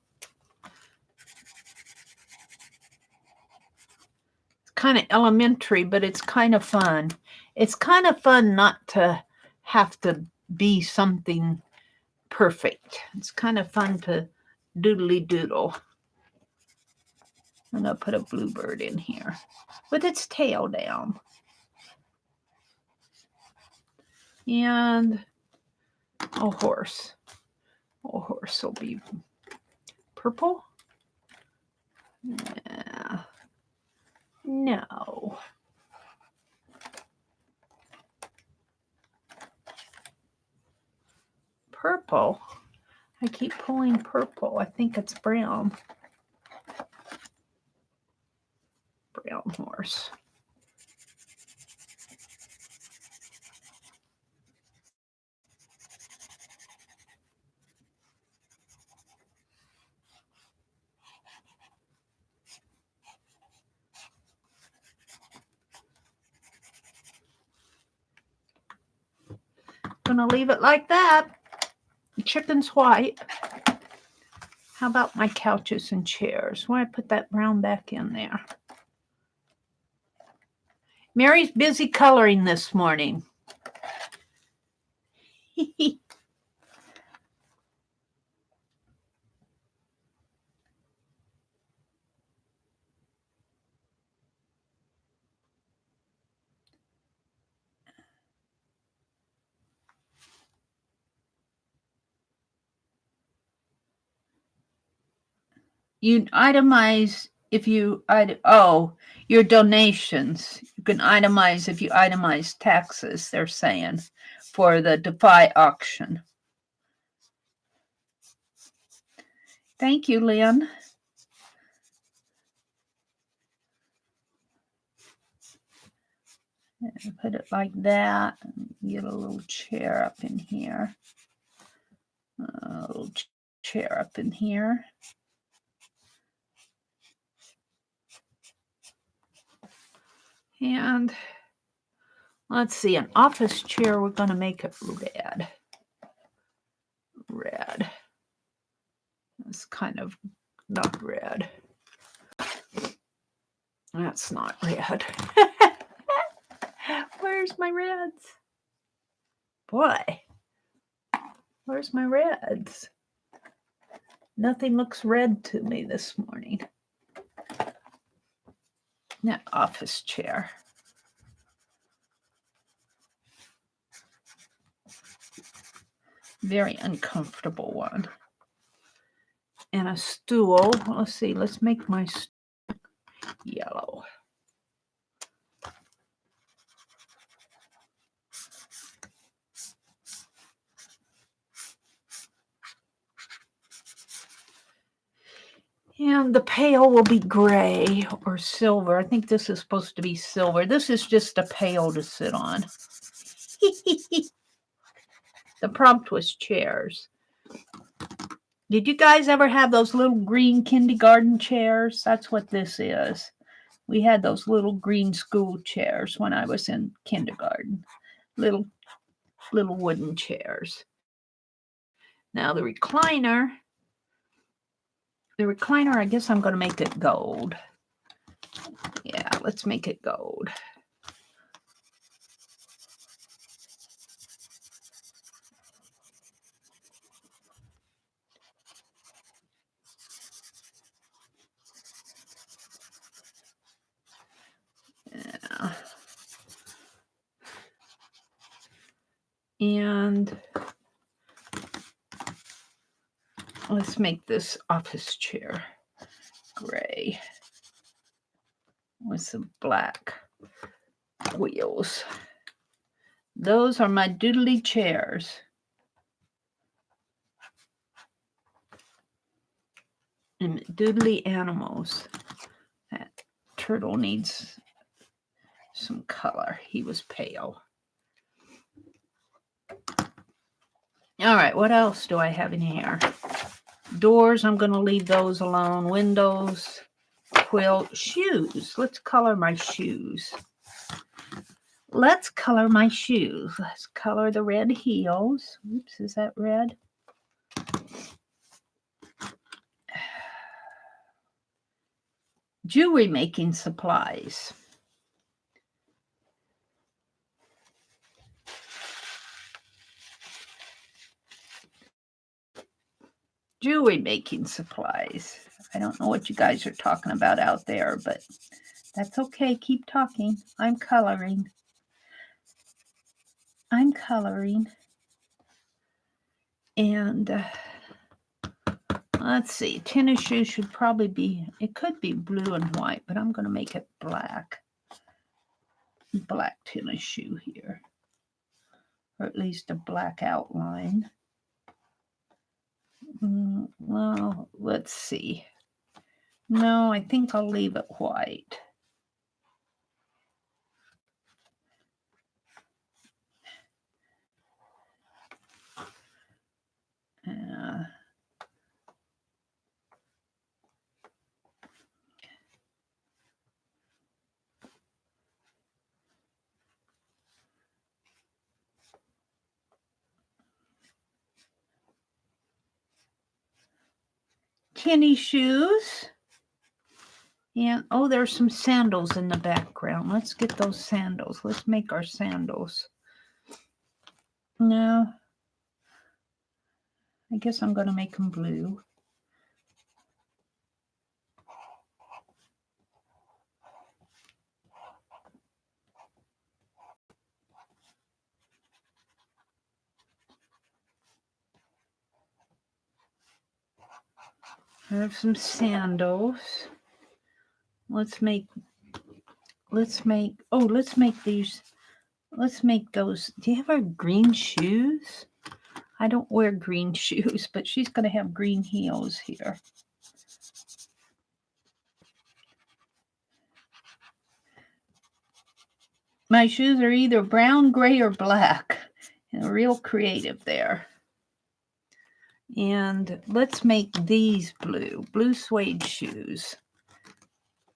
It's kind of elementary, but it's kind of fun. It's kind of fun not to have to be something perfect. It's kind of fun to doodly doodle. I'm going to put a bluebird in here with its tail down. And a horse. A horse will be purple. Yeah. No. Purple. I keep pulling purple. I think it's brown. Brown horse. Gonna leave it like that. The chicken's white. How about my couches and chairs? Why I put that brown back in there? Mary's busy coloring this morning. You itemize if you, your donations. You can itemize if you itemize taxes, they're saying, for the Defy auction. Thank you, Lynn. Put it like that. Get a little chair up in here. A little chair up in here. And let's see, an office chair, we're going to make it red. Red. It's kind of not red. That's not red. Where's my reds? Boy, where's my reds? Nothing looks red to me this morning. That office chair. Very uncomfortable one. And a stool. Let's see, let's make my yellow. And the pail will be gray or silver. I think this is supposed to be silver. This is just a pail to sit on. The prompt was chairs. Did you guys ever have those little green kindergarten chairs? That's what this is. We had those little green school chairs when I was in kindergarten. Little wooden chairs. Now the recliner, I guess I'm going to make it gold. Yeah, let's make it gold. Yeah. And let's make this office chair gray with some black wheels. Those are my doodly chairs. And doodly animals. That turtle needs some color. He was pale. All right, what else do I have in here? Doors, I'm going to leave those alone. Windows, quilt, shoes. Let's color my shoes. Let's color my shoes. Let's color the red heels. Oops, is that red? Jewelry making supplies. Jewelry making supplies. I don't know what you guys are talking about out there, but that's okay. Keep talking. I'm coloring. I'm coloring. And let's see. Tennis shoes should probably be, it could be blue and white, but I'm going to make it black. Black tennis shoe here. Or at least a black outline. Well, let's see. No, I think I'll leave it white. Tennis shoes. And oh, there's some sandals in the background. Let's get those sandals. Let's make our sandals. No, I guess I'm going to make them blue. I have some sandals. Let's make these. Let's make those. Do you have our green shoes? I don't wear green shoes, but she's going to have green heels here. My shoes are either brown, gray, or black. And real creative there. And let's make these blue suede shoes.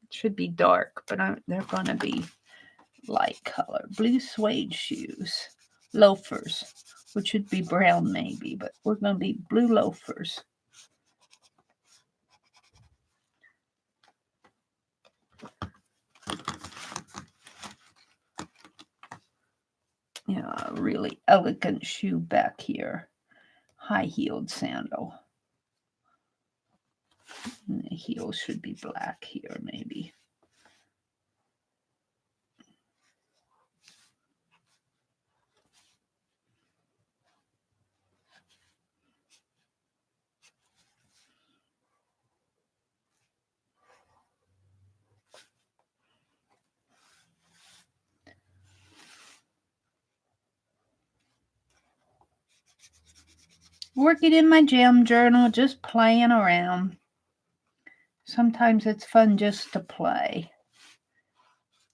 It should be dark, but they're going to be light color. Blue suede shoes. Loafers, which should be brown maybe, but we're going to be blue loafers. Yeah, a really elegant shoe back here. High-heeled sandal. And the heel should be black here maybe. Working in my gem journal, just playing around. Sometimes it's fun just to play,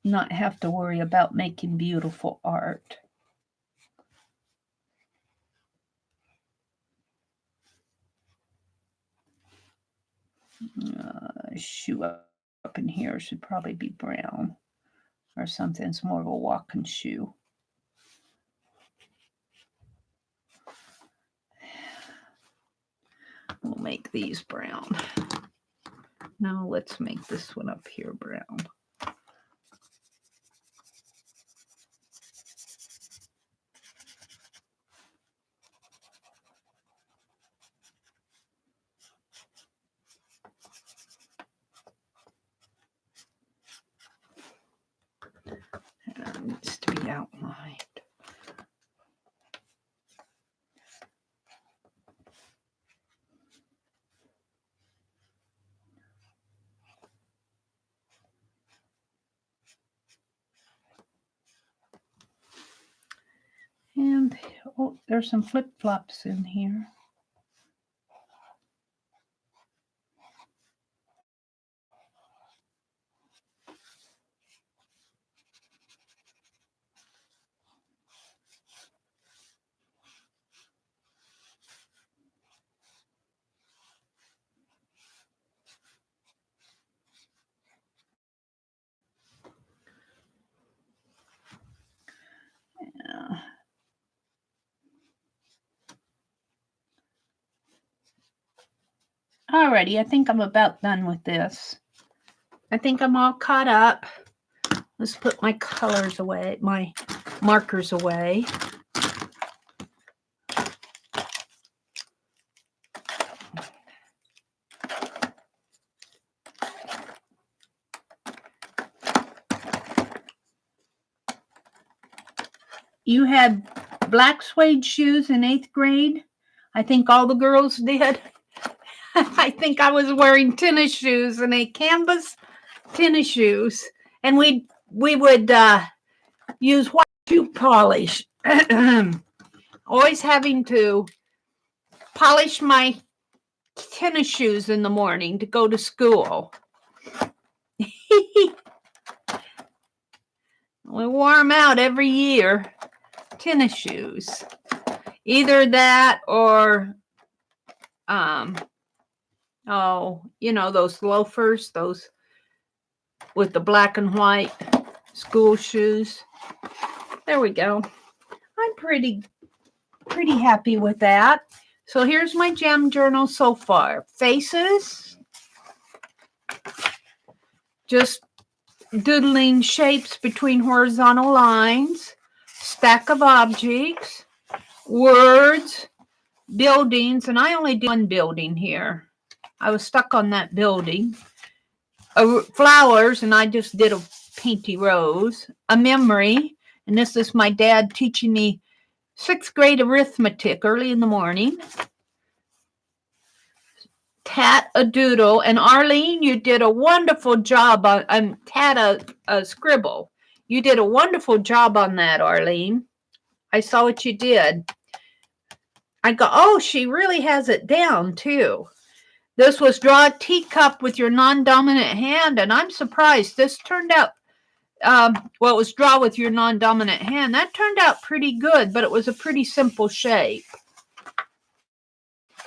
not have to worry about making beautiful art. Shoe up in here should probably be brown or something. It's more of a walking shoe. We'll make these brown. Now let's make this one up here brown. It needs to be outlined. And oh, there's some flip-flops in here. Yeah. Alrighty, I think I'm about done with this. I think I'm all caught up. Let's put my colors away, my markers away. You had black suede shoes in 8th grade. I think all the girls did. I think I was wearing tennis shoes and a canvas tennis shoes. And we would use white shoe polish. Always having to polish my tennis shoes in the morning to go to school. We wore them out every year. Tennis shoes. Either that or you know, those loafers, those with the black and white school shoes. There we go. I'm pretty happy with that. So here's my gem journal so far. Faces. Just doodling shapes between horizontal lines. Stack of objects. Words. buildings, and I only did one building here. I was stuck on that building. Flowers, and I just did a painty rose. A memory, and this is my dad teaching me 6th grade arithmetic early in the morning. Tat a doodle, and Arlene, you did a wonderful job on tat a scribble. You did a wonderful job on that, Arlene. I saw what you did. I go, oh, she really has it down too. This was draw a teacup with your non-dominant hand, and I'm surprised. This turned out, well, it was draw with your non-dominant hand. That turned out pretty good, but it was a pretty simple shape.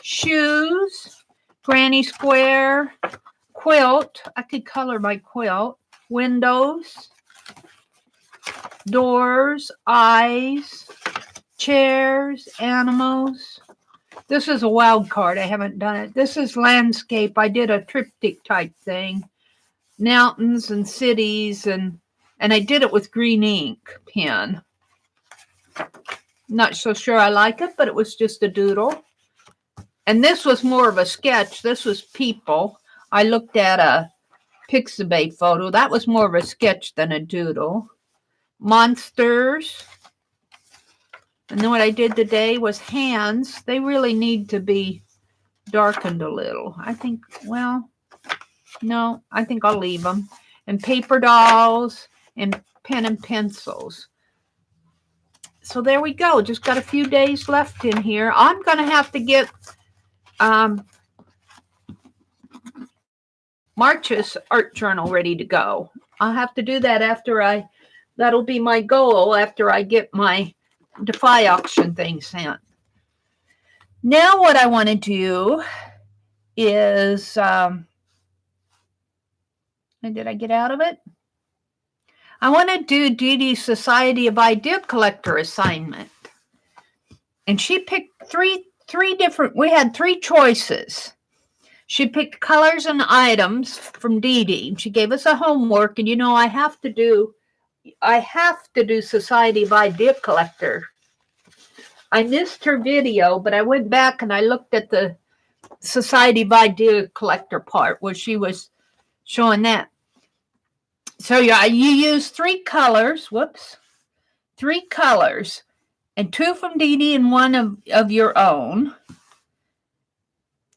Shoes, granny square, quilt. I could color my quilt. Windows, doors, eyes, chairs, animals. This is a wild card. I haven't done it. This is landscape. I did a triptych type thing. Mountains and cities, and I did it with green ink pen. Not so sure I like it, but it was just a doodle. And this was more of a sketch. This was people. I looked at a Pixabay photo. That was more of a sketch than a doodle. Monsters. And then what I did today was hands. They really need to be darkened a little. I think, well, no, I think I'll leave them. And paper dolls and pen and pencils. So there we go. Just got a few days left in here. I'm going to have to get March's art journal ready to go. I'll have to do that after that'll be my goal after I get my Defy auction thing sent. Now what I want to do is, did I get out of it? I want to do Dee Dee's Society of Idea Collector assignment. And she picked three different, we had 3 choices. She picked colors and items from Dee Dee. She gave us a homework, and you know, I have to do Society of Idea Collector. I missed her video, but I went back and I looked at the Society of Idea Collector part where she was showing that. So yeah, you use 3 colors, 3 colors, and 2 from Dee Dee and 1 of your own.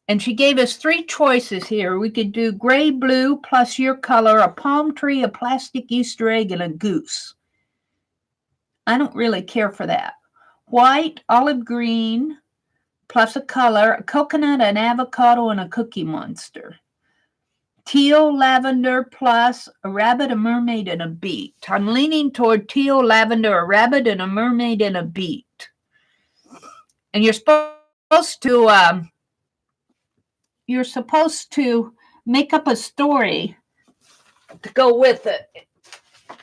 And she gave us 3 choices here. We could do gray, blue, plus your color, a palm tree, a plastic Easter egg, and a goose. I don't really care for that. White, olive green, plus a color, a coconut, an avocado, and a cookie monster. Teal, lavender, plus a rabbit, a mermaid, and a beet. I'm leaning toward teal, lavender, a rabbit, and a mermaid, and a beet. And you're supposed to make up a story to go with it.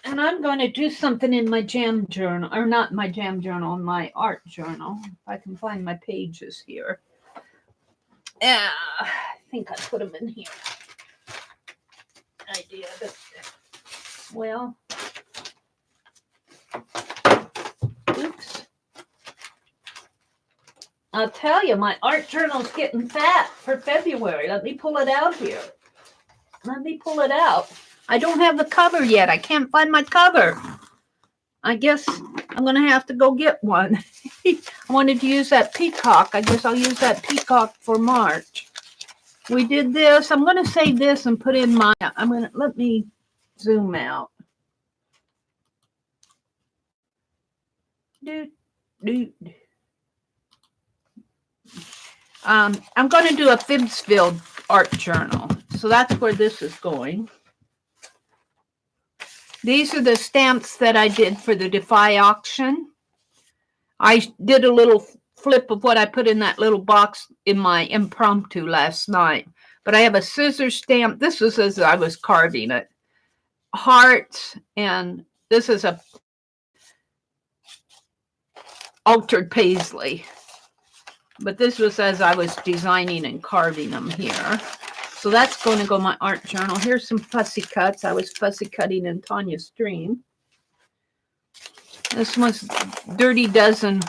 And I'm going to do something in my jam journal, or not my jam journal, my art journal. If I can find my pages here. Yeah, I think I put them in here. Idea, but well, oops. I'll tell you, my art journal's getting fat for February. Let me pull it out here. Let me pull it out. I don't have the cover yet. I can't find my cover. I guess I'm going to have to go get one. I wanted to use that peacock. I guess I'll use that peacock for March. We did this. I'm going to save this and put in my, let me zoom out. I'm going to do a Fibsville art journal. So that's where this is going. These are the stamps that I did for the Defy auction. I did a little flip of what I put in that little box in my impromptu last night. But I have a scissor stamp. This was as I was carving it. Hearts, and this is a altered paisley. But this was as I was designing and carving them here. So that's going to go in my art journal. Here's some fussy cuts. I was fussy cutting in Tanya's stream. This was Dirty Dozen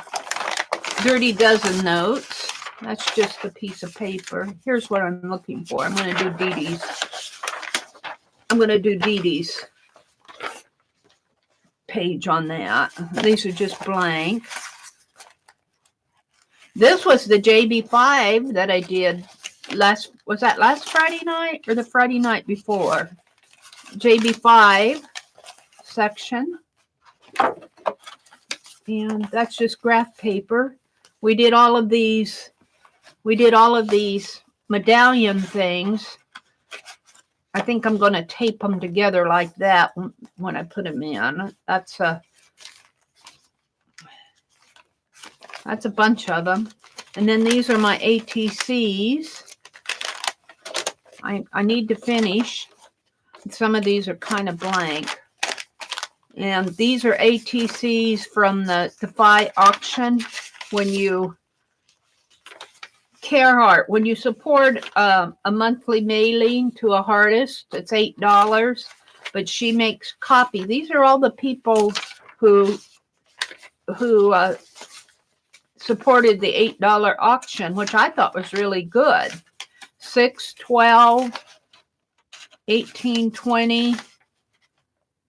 notes. That's just a piece of paper. Here's what I'm looking for. I'm going to do Dee Dee's. I'm going to do Dee Dee's page on that. These are just blank. This was the JB5 that I did was that last Friday night or the Friday night before? JB5 section. And that's just graph paper. We did all of these medallion things. I think I'm going to tape them together like that when I put them in. That's a bunch of them. And then these are my ATCs. I need to finish. Some of these are kind of blank. And these are ATCs from the Defy auction. When you Carhartt, when you support a monthly mailing to a artist, it's $8, but she makes copy. These are all the people who supported the $8 auction, which I thought was really good. 6, 12, 18, 20,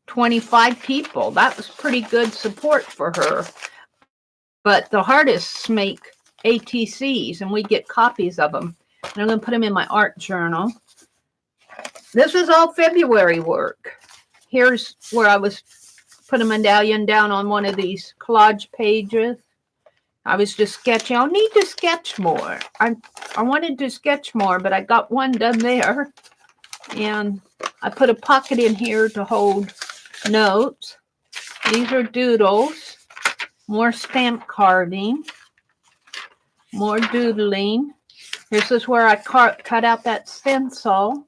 25 people. That was pretty good support for her. But the artists make ATCs, and we get copies of them. And I'm going to put them in my art journal. This is all February work. Here's where I was put a medallion down on one of these collage pages. I was just sketching. I'll need to sketch more. I wanted to sketch more, but I got one done there. And I put a pocket in here to hold notes. These are doodles. More stamp carving. More doodling. This is where I cut out that stencil.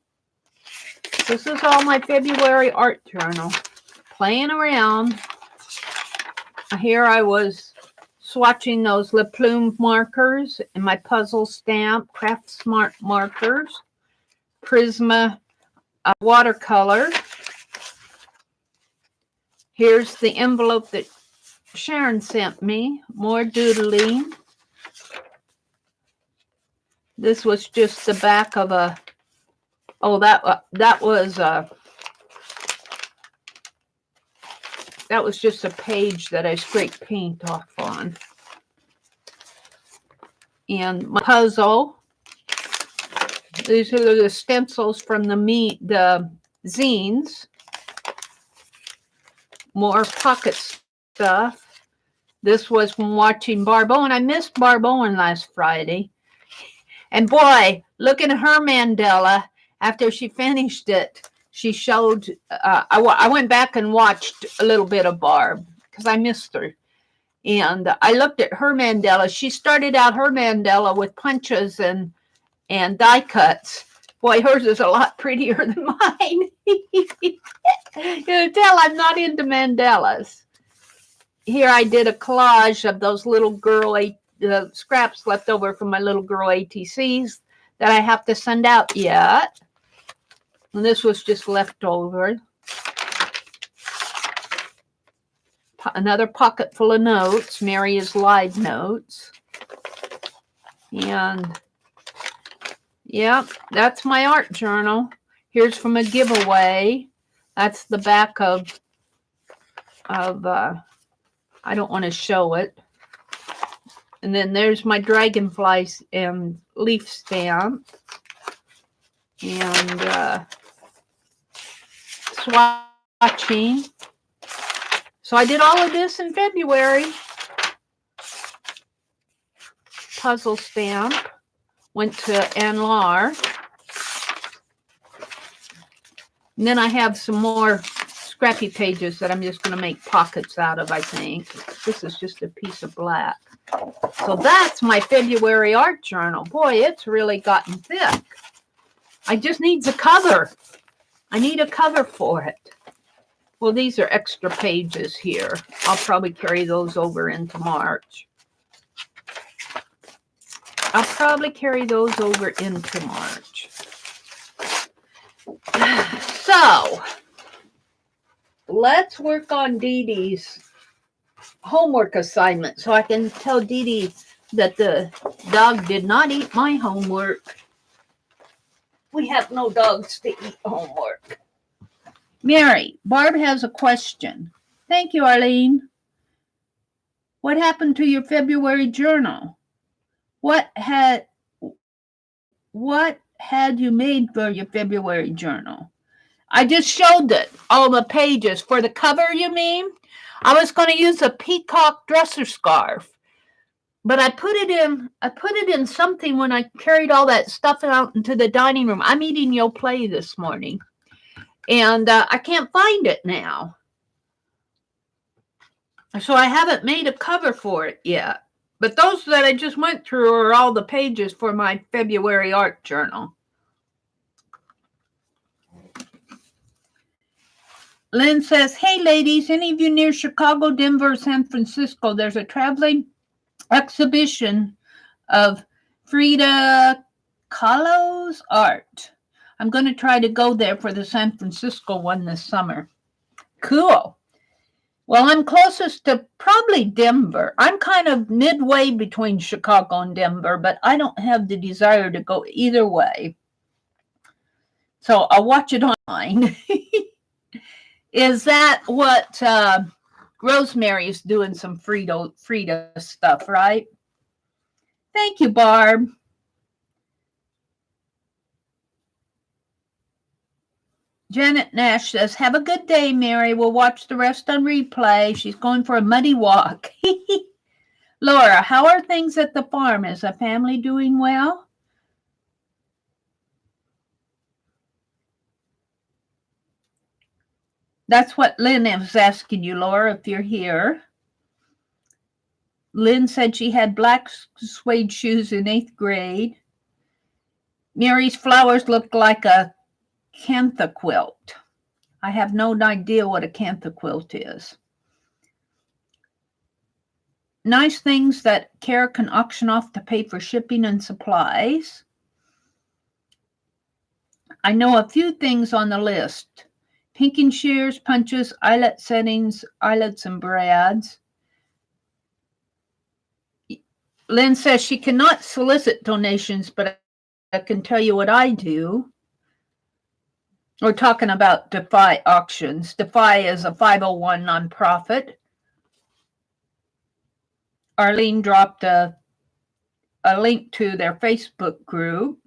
This is all my February art journal. Playing around. Here I was swatching those Le Plume markers and my puzzle stamp, Craft Smart markers, Prisma watercolor. Here's the envelope that Sharon sent me. More doodling. This was just the back of a. Oh, that was just a page that I scraped paint off on. And my puzzle. These are the stencils from the zines. More pocket stuff. This was from watching Barb Owen. I missed Barb Owen last Friday. And boy, looking at her mandala, after she finished it, she showed, I went back and watched a little bit of Barb because I missed her. And I looked at her mandala. She started out her mandala with punches and die cuts. Boy, hers is a lot prettier than mine. You can tell I'm not into mandalas. Here I did a collage of those little girl scraps left over from my little girl ATCs that I have to send out yet. And this was just left over. Another pocket full of notes. Mary is live notes. And yeah, that's my art journal. Here's from a giveaway. That's the back of I don't want to show it. And then there's my dragonflies and leaf stamp. And swatching. So I did all of this in February. Puzzle stamp. Went to Anlar. And then I have some more scrappy pages that I'm just going to make pockets out of, I think. This is just a piece of black. So that's my February art journal. Boy, it's really gotten thick. I just need a cover. I need a cover for it. Well, these are extra pages here. I'll probably carry those over into March. I'll probably carry those over into March. So, let's work on Dee Dee's homework assignment so I can tell Dee Dee that the dog did not eat my homework. We have no dogs to eat homework. Mary, Barb has a question. Thank you, Arlene. What happened to your February journal? What had you made for your February journal? I just showed it, all the pages. For the cover, you mean? I was going to use a peacock dresser scarf, but I put it in something when I carried all that stuff out into the dining room. I'm eating Yo Play this morning, and I can't find it now. So I haven't made a cover for it yet. But those that I just went through are all the pages for my February art journal. Lynn says, hey, ladies, any of you near Chicago, Denver, San Francisco, there's a traveling exhibition of Frida Kahlo's art. I'm going to try to go there for the San Francisco one this summer. Cool. Well, I'm closest to probably Denver. I'm kind of midway between Chicago and Denver, but I don't have the desire to go either way. So I'll watch it online. Is that what Rosemary's doing, some Frida stuff, right? Thank you, Barb. Janet Nash says, have a good day, Mary. We'll watch the rest on replay. She's going for a muddy walk. Laura, how are things at the farm? Is the family doing well? That's what Lynn was asking you, Laura, if you're here. Lynn said she had black suede shoes in 8th grade. Mary's flowers look like a cantha quilt. I have no idea what a cantha quilt is. Nice things that Kara can auction off to pay for shipping and supplies. I know a few things on the list. Pinking shears, punches, eyelet settings, eyelets and brads. Lynn says she cannot solicit donations, but I can tell you what I do. We're talking about Defy Auctions. Defy is a 501 nonprofit. Arlene dropped a link to their Facebook group.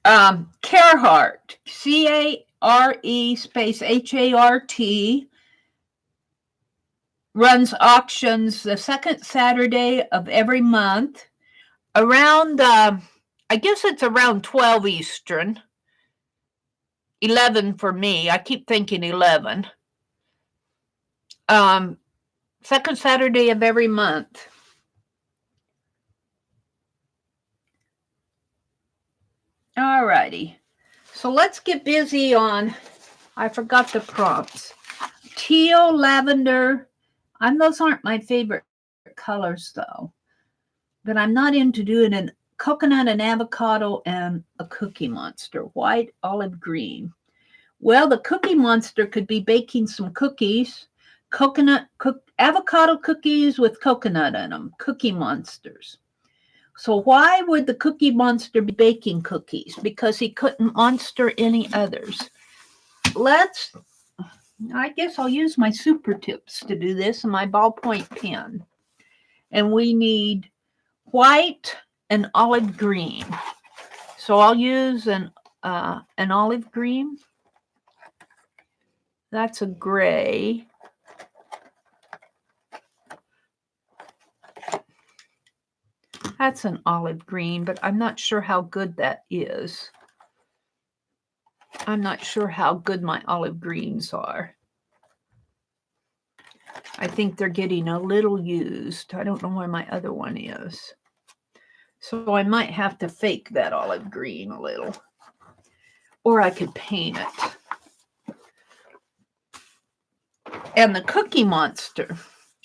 Carehart, C-A-R-E space H-A-R-T, runs auctions the second Saturday of every month around, I guess it's around 12 Eastern, 11 for me. I keep thinking 11. Second Saturday of every month. All righty. So let's get busy on, I forgot the prompts. Teal, lavender. Those aren't my favorite colors, though. But I'm not into doing a coconut and avocado and a Cookie Monster. White, olive green. Well, the Cookie Monster could be baking some cookies. Avocado cookies with coconut in them. Cookie Monsters. So why would the Cookie Monster be baking cookies? Because he couldn't monster any others. I guess I'll use my super tips to do this and my ballpoint pen. And we need white and olive green. So I'll use an olive green. That's a gray. That's an olive green, but I'm not sure how good that is. I'm not sure how good my olive greens are. I think they're getting a little used. I don't know where my other one is. So I might have to fake that olive green a little. Or I could paint it. And the Cookie Monster.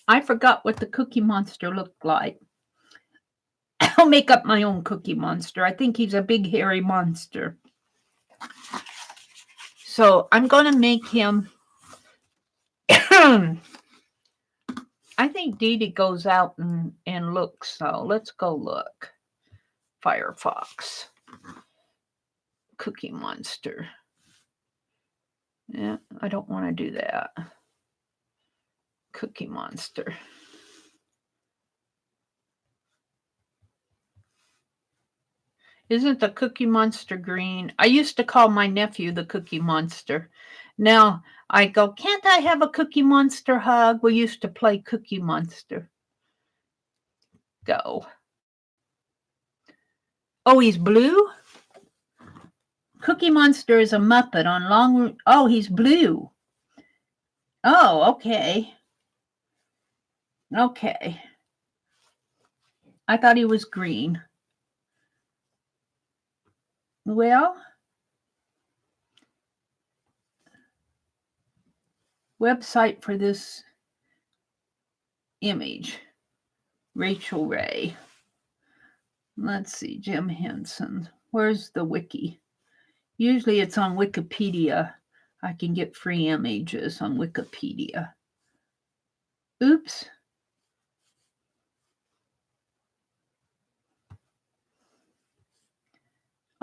I forgot what the Cookie Monster looked like. I'll make up my own Cookie Monster. I think he's a big hairy monster. So I'm going to make him I think Dee Dee goes out and looks, so let's go look. Firefox. Cookie Monster. Yeah, I don't want to do that. Cookie Monster. Isn't the Cookie Monster green? I used to call my nephew the Cookie Monster. Now I go, can't I have a Cookie Monster hug? We used to play Cookie Monster. Go. Oh, he's blue? Cookie Monster is a Muppet on long... Oh, he's blue. Oh, okay. Okay. I thought he was green. Well, website for this image. Rachel Ray. Let's see, Jim Henson. Where's the wiki? Usually it's on Wikipedia. I can get free images on Wikipedia. Oops.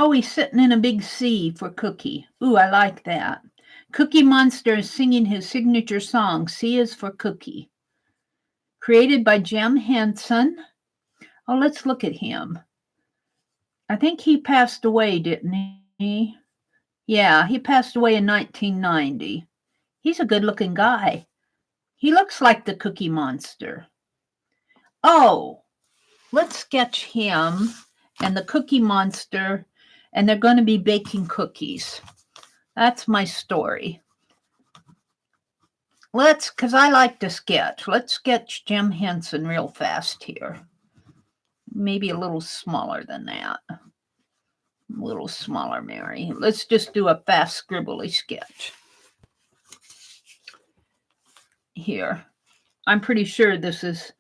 Oh, he's sitting in a big C for Cookie. Ooh, I like that. Cookie Monster is singing his signature song, C is for Cookie. Created by Jim Henson. Oh, let's look at him. I think he passed away, didn't he? Yeah, he passed away in 1990. He's a good-looking guy. He looks like the Cookie Monster. Oh, let's sketch him and the Cookie Monster, and they're going to be baking cookies. That's my story. Because I like to sketch. Let's sketch Jim Henson real fast here. Maybe a little smaller than that. A little smaller, Mary. Let's just do a fast scribbly sketch. Here. I'm pretty sure this is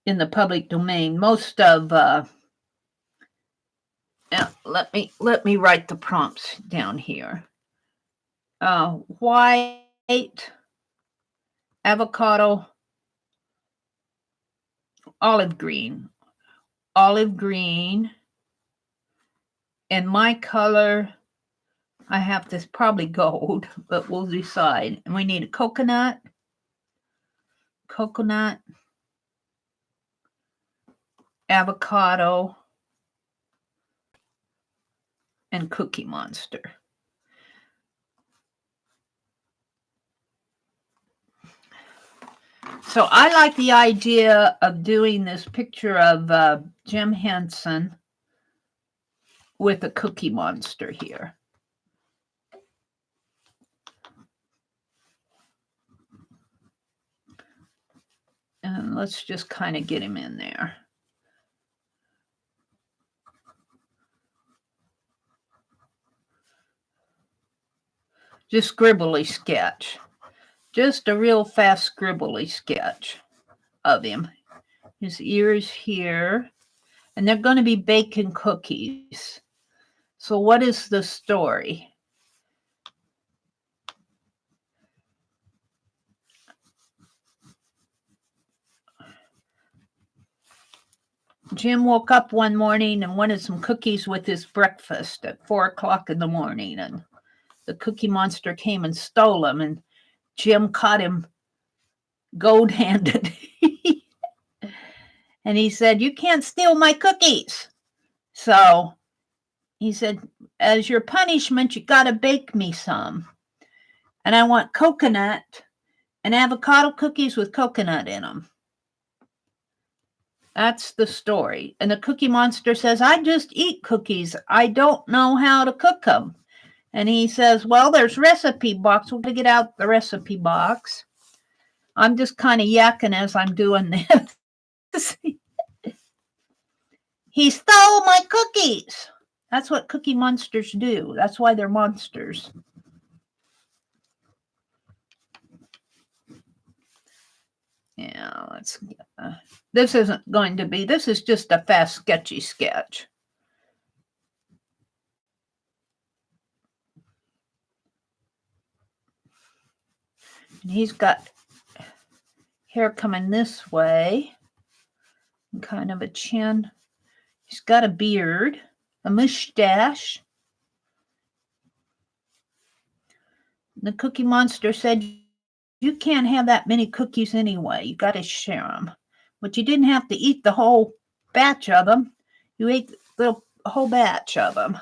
in the public domain. Most of let me write the prompts down here. White, avocado, olive green, and my color, I have this probably gold, but we'll decide. And we need a coconut, avocado, and Cookie Monster. So I like the idea of doing this picture of Jim Henson with a Cookie Monster here. And let's just kind of get him in there. Just scribbly sketch. Just a real fast scribbly sketch of him. His ears here. And they're going to be baking cookies. So what is the story? Jim woke up one morning and wanted some cookies with his breakfast at 4 o'clock in the morning. And the Cookie Monster came and stole them. And Jim caught him gold-handed. And he said, "You can't steal my cookies." So he said, "As your punishment, you got to bake me some. And I want coconut and avocado cookies with coconut in them." That's the story. And the Cookie Monster says, "I just eat cookies. I don't know how to cook them." And he says, "Well, there's recipe box. We'll get out the recipe box." I'm just kind of yakking as I'm doing this. He stole my cookies. That's what Cookie Monsters do. That's why they're monsters. Yeah, let's. This isn't going to be. This is just a fast, sketchy sketch. And he's got hair coming this way, and kind of a chin. He's got a beard, a mustache. The Cookie Monster said, you can't have that many cookies anyway. You got to share them. But you didn't have to eat the whole batch of them. You ate the whole batch of them.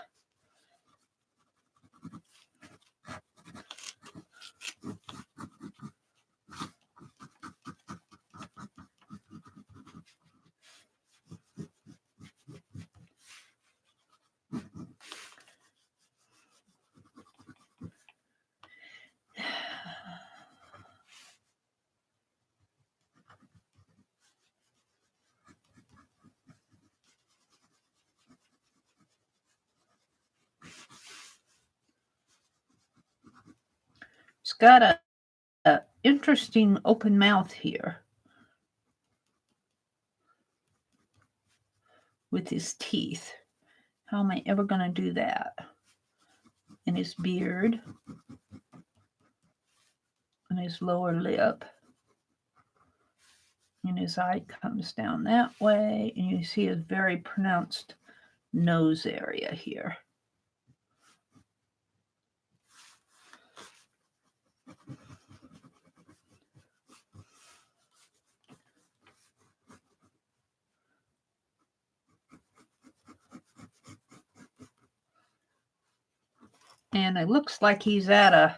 He's got a interesting open mouth here with his teeth. How am I ever going to do that? And his beard and his lower lip. And his eye comes down that way, and you see a very pronounced nose area here. And it looks like he's got a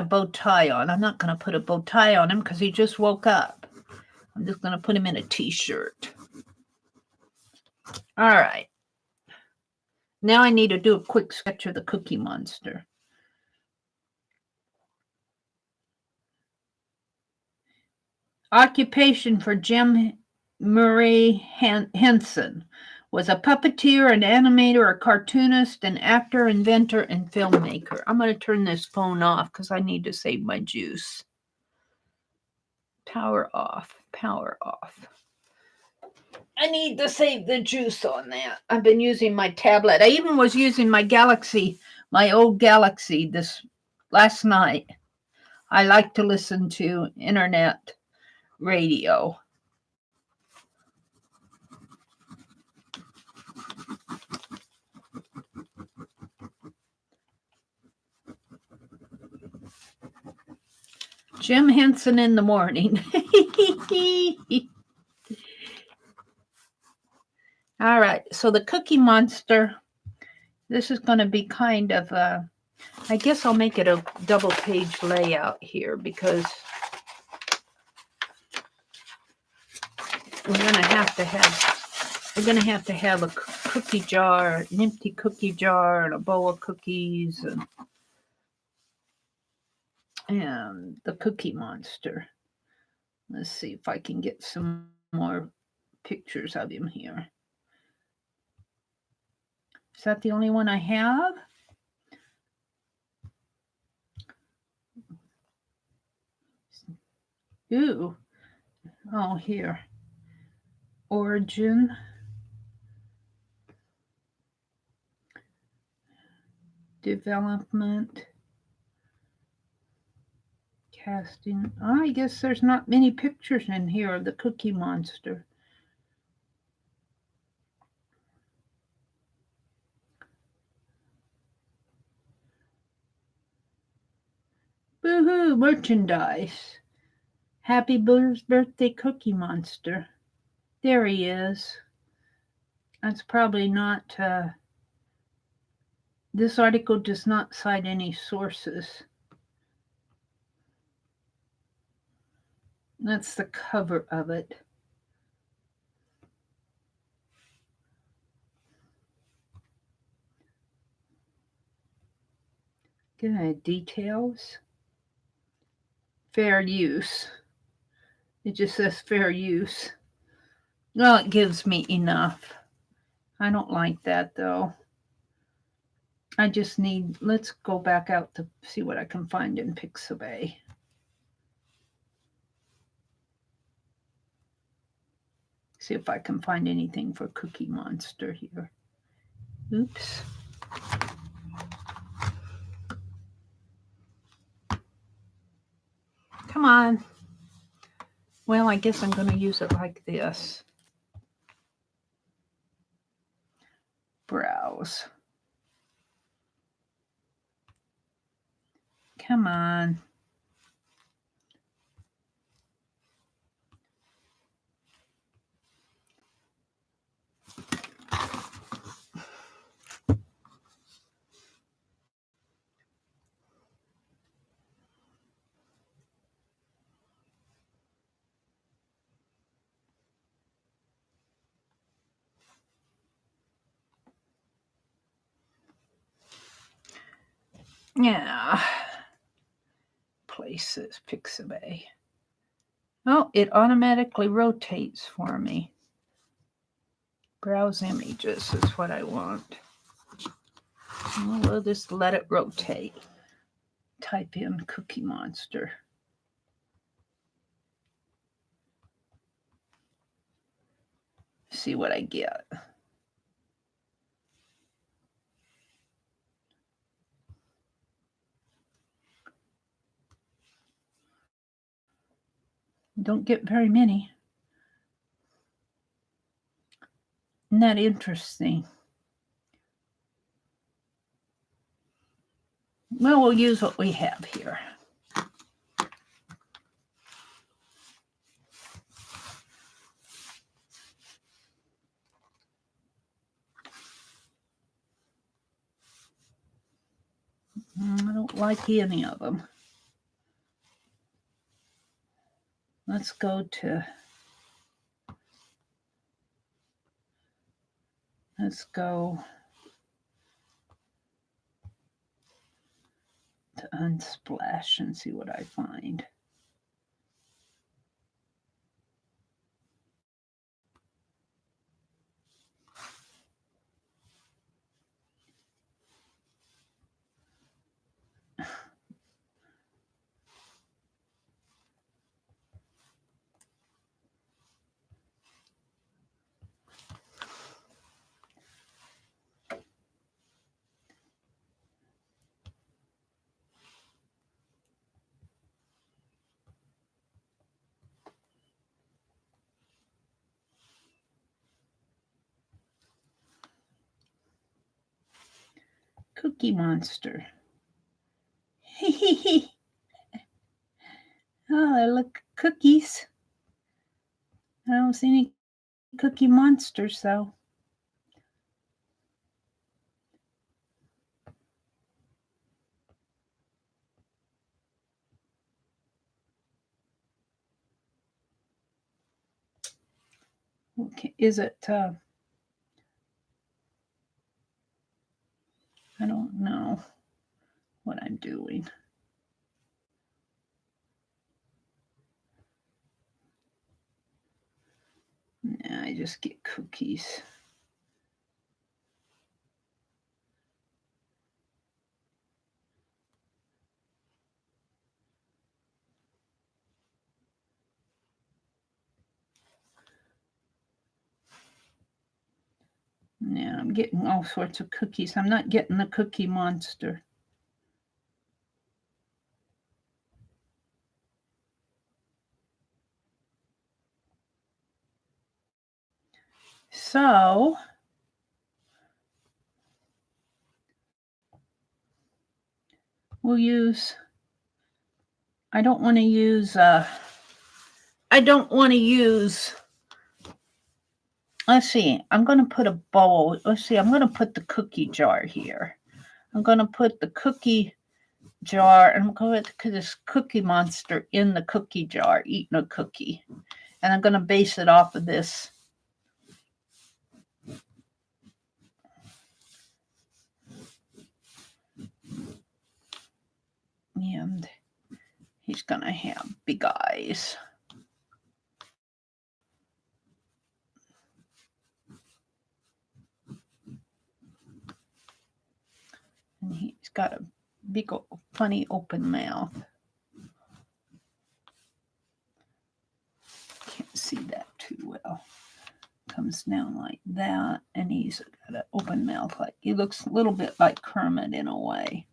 bow tie on. I'm not going to put a bow tie on him because he just woke up. I'm just going to put him in a t-shirt. All right. Now I need to do a quick sketch of the Cookie Monster. Occupation for Jim Murray Henson was a puppeteer, an animator, a cartoonist, an actor, inventor, and filmmaker. I'm going to turn this phone off because I need to save my juice. Power off. Power off. I need to save the juice on that. I've been using my tablet. I even was using my Galaxy, my old Galaxy, this last night. I like to listen to internet radio. Jim Henson in the morning. All right, so the Cookie Monster, this is going to be kind of I guess I'll make it a double page layout here because we're going to have to have a cookie jar, an empty cookie jar, and a bowl of cookies, and the Cookie Monster. Let's see if I can get some more pictures of him here. Is that the only one I have? Ooh. Oh, here. Origin. Development. Casting. Oh, I guess there's not many pictures in here of the Cookie Monster. Boo-hoo, merchandise. Happy birthday, Cookie Monster. There he is. That's probably not... this article does not cite any sources. That's the cover of it. Good details. Fair use. It just says fair use. Well, it gives me enough. I don't like that though. I just need, let's go back out to see what I can find in Pixabay. See if I can find anything for Cookie Monster here. Oops. Come on. Well, I guess I'm going to use it like this. Brows. Come on. Yeah. Places, Pixabay. Oh, it automatically rotates for me. Browse images is what I want. We'll just let it rotate. Type in Cookie Monster. See what I get. Don't get very many. Isn't that interesting? Well, we'll use what we have here. I don't like any of them. Let's go to Unsplash and see what I find. Cookie Monster. Oh, I look cookies. I don't see any Cookie Monsters though. Okay, is it? I don't know what I'm doing. Nah, I just get cookies. Yeah, I'm getting all sorts of cookies. I'm not getting the Cookie Monster. So we'll use, I don't want to use, let's see, I'm going to put a bowl. Let's see, I'm going to put the cookie jar here. I'm going to put the cookie jar, and I'm going to put this Cookie Monster in the cookie jar, eating a cookie. And I'm going to base it off of this. And he's going to have big eyes. And he's got a big, funny open mouth. Can't see that too well. Comes down like that, and he's got an open mouth. Like he looks a little bit like Kermit in a way.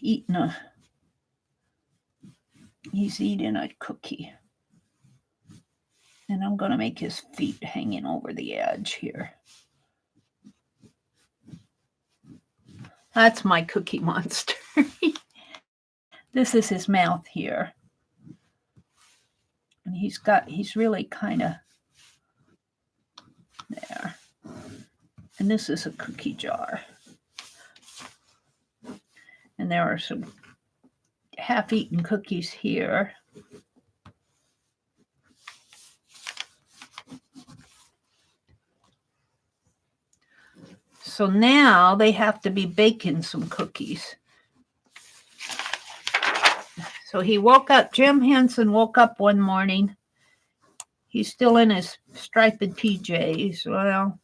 he's eating a cookie. And I'm going to make his feet hanging over the edge here. That's my Cookie Monster. This is his mouth here. And he's really kind of there. And this is a cookie jar. And there are some half-eaten cookies here. So now they have to be baking some cookies. So he woke up, Jim Henson woke up one morning. He's still in his striped PJs. Well,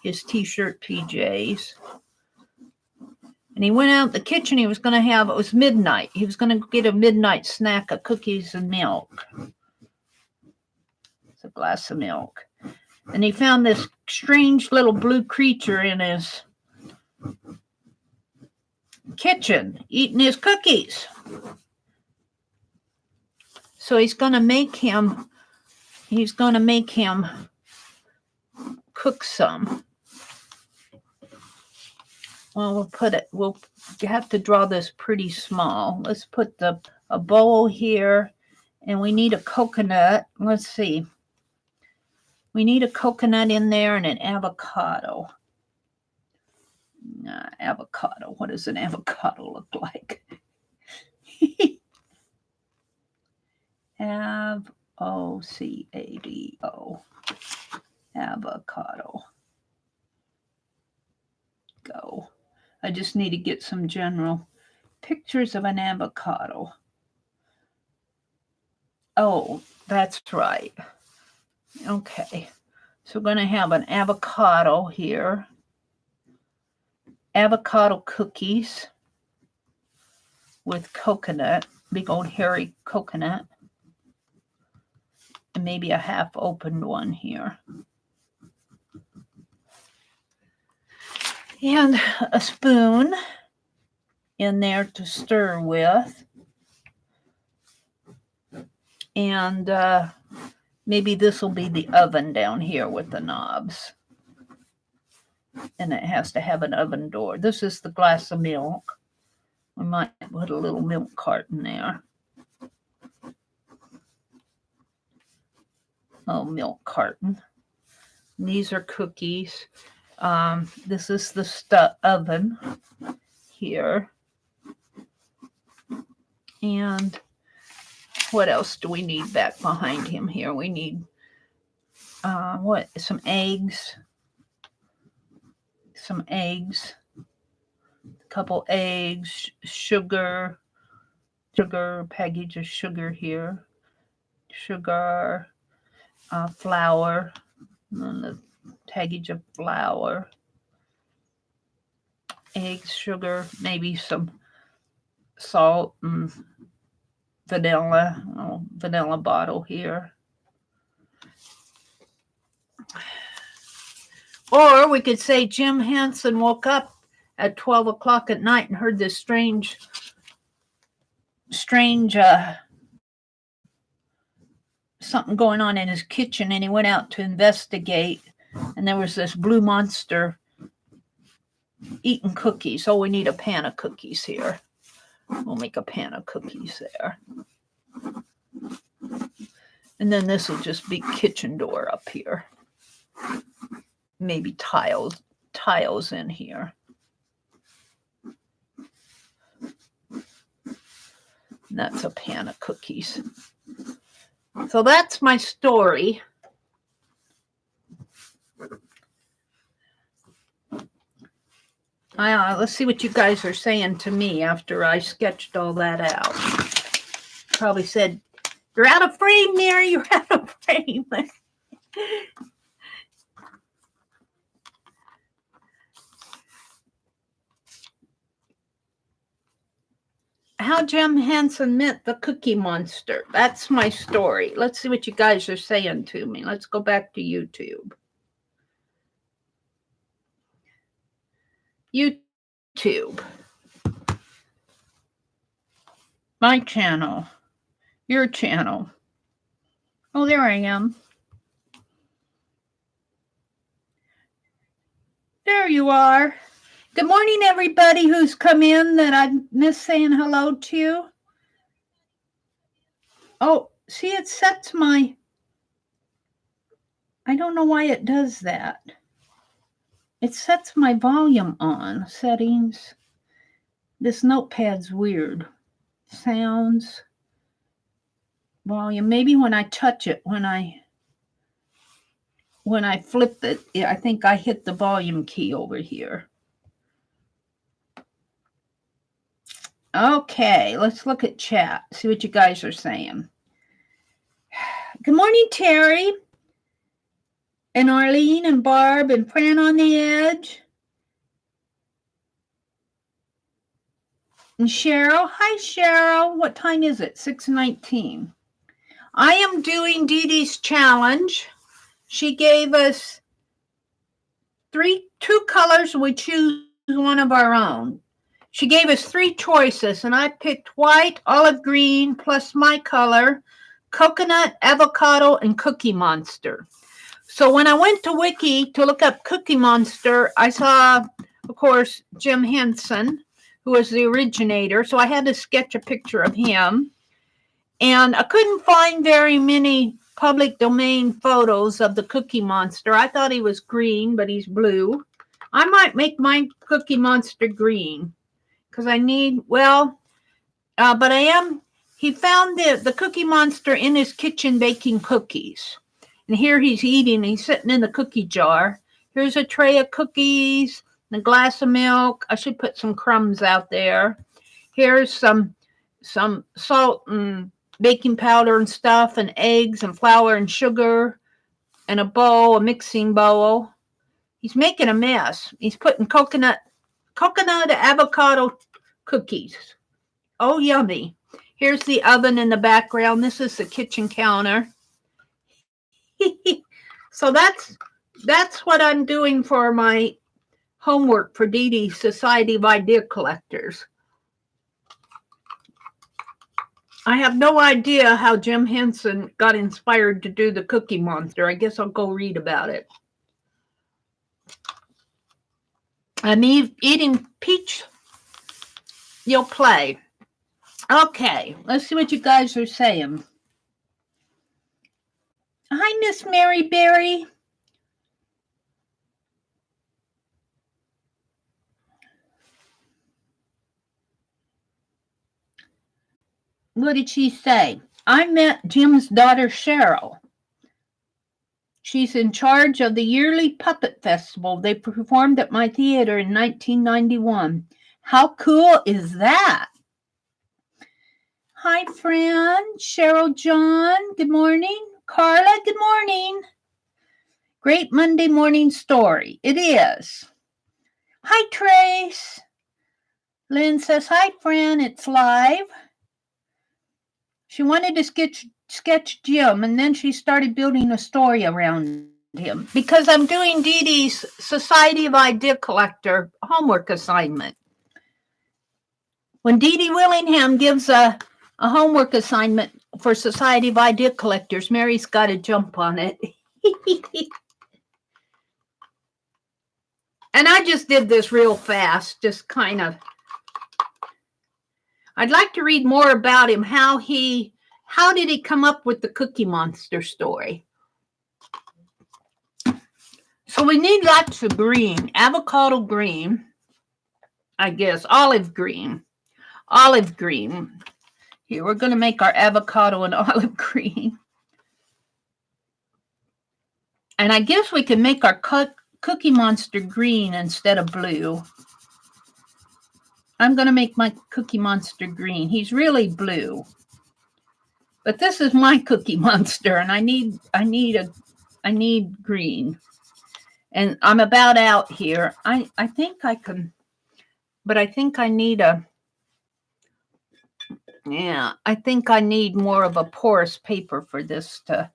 his t-shirt PJs. And he went out in the kitchen. He was going to have, it was midnight. He was going to get a midnight snack of cookies and milk. It's a glass of milk. And he found this strange little blue creature in his kitchen eating his cookies. So he's going to make him cook some. Well, we'll have to draw this pretty small. Let's put a bowl here, and we need a coconut. Let's see. We need a coconut in there and an avocado. Avocado. What does an avocado look like? Avocado. Avocado. Go. I just need to get some general pictures of an avocado. Oh, that's right. Okay. So we're going to have an avocado here. Avocado cookies with coconut, big old hairy coconut. And maybe a half opened one here. And a spoon in there to stir with. And maybe this will be the oven down here with the knobs. And it has to have an oven door. This is the glass of milk. We might put a little milk carton there. Oh, milk carton. And these are cookies. This is the oven here. And what else do we need back behind him here? We need some eggs. Some eggs. A couple eggs, sugar, package of sugar here. Sugar, flour, and the package of flour, eggs, sugar, maybe some salt and vanilla bottle here. Or we could say Jim Henson woke up at 12 o'clock at night and heard this strange something going on in his kitchen, and he went out to investigate, and there was this blue monster eating cookies. Oh, we need a pan of cookies here. We'll make a pan of cookies there. And then this will just be kitchen door up here. Maybe tiles in here. And that's a pan of cookies. So that's my story. Let's see what you guys are saying to me after I sketched all that out. Probably said, "You're out of frame, Mary. You're out of frame." How Jim Henson met the Cookie Monster. That's my story. Let's see what you guys are saying to me. Let's go back to YouTube. YouTube. My channel. Your channel. Oh, there I am. There you are. Good morning, everybody who's come in that I missed saying hello to. Oh, see, it sets my... I don't know why it does that. It sets my volume on. Settings. This notepad's weird. Sounds. Volume. Maybe when I touch it, when I flip it, I think I hit the volume key over here. Okay, let's look at chat. See what you guys are saying. Good morning, Terry. And Arlene and Barb and Fran on the Edge. And Cheryl. Hi, Cheryl. What time is it? 6:19. I am doing Dee Dee's challenge. She gave us two colors. We choose one of our own. She gave us 3 choices, and I picked white, olive green, plus my color, coconut, avocado, and Cookie Monster. So when I went to Wiki to look up Cookie Monster, I saw, of course, Jim Henson, who was the originator. So I had to sketch a picture of him. And I couldn't find very many public domain photos of the Cookie Monster. I thought he was green, but he's blue. I might make my Cookie Monster green because I need, he found the Cookie Monster in his kitchen baking cookies. And here he's eating, he's sitting in the cookie jar. Here's a tray of cookies, and a glass of milk. I should put some crumbs out there. Here's some salt and baking powder and stuff, and eggs and flour and sugar, and a mixing bowl. He's making a mess. He's putting coconut avocado cookies. Oh, yummy. Here's the oven in the background. This is the kitchen counter. So that's what I'm doing for my homework for Dee Dee Society of Idea Collectors. I have no idea how Jim Henson got inspired to do the Cookie Monster. I guess I'll go read about it. I'm eating peach. You'll play. Okay, let's see what you guys are saying. Hi, Miss Mary Berry. What did she say? I met Jim's daughter, Cheryl. She's in charge of the yearly puppet festival. They performed at my theater in 1991. How cool is that? Hi, Fran. Cheryl John, good morning. Carla, good morning. Great Monday morning story. It is. Hi, Trace. Lynn says, hi, Fran. It's live. She wanted to sketch Jim, and then she started building a story around him because I'm doing Dee Dee's Society of Idea Collector homework assignment. When Dee Dee Willingham gives a homework assignment for Society of Idea Collectors, Mary's got to jump on it. And I just did this real fast, just kind of. I'd like to read more about him, how did he come up with the Cookie Monster story? So we need lots of green, avocado green, I guess, olive green. Here, we're going to make our avocado and olive green. And I guess we can make our Cookie Monster green instead of blue. I'm going to make my Cookie Monster green. He's really blue. But this is my Cookie Monster, and I need green. And I'm about out here. I think I can, but I think I need I think I need more of a porous paper for this to,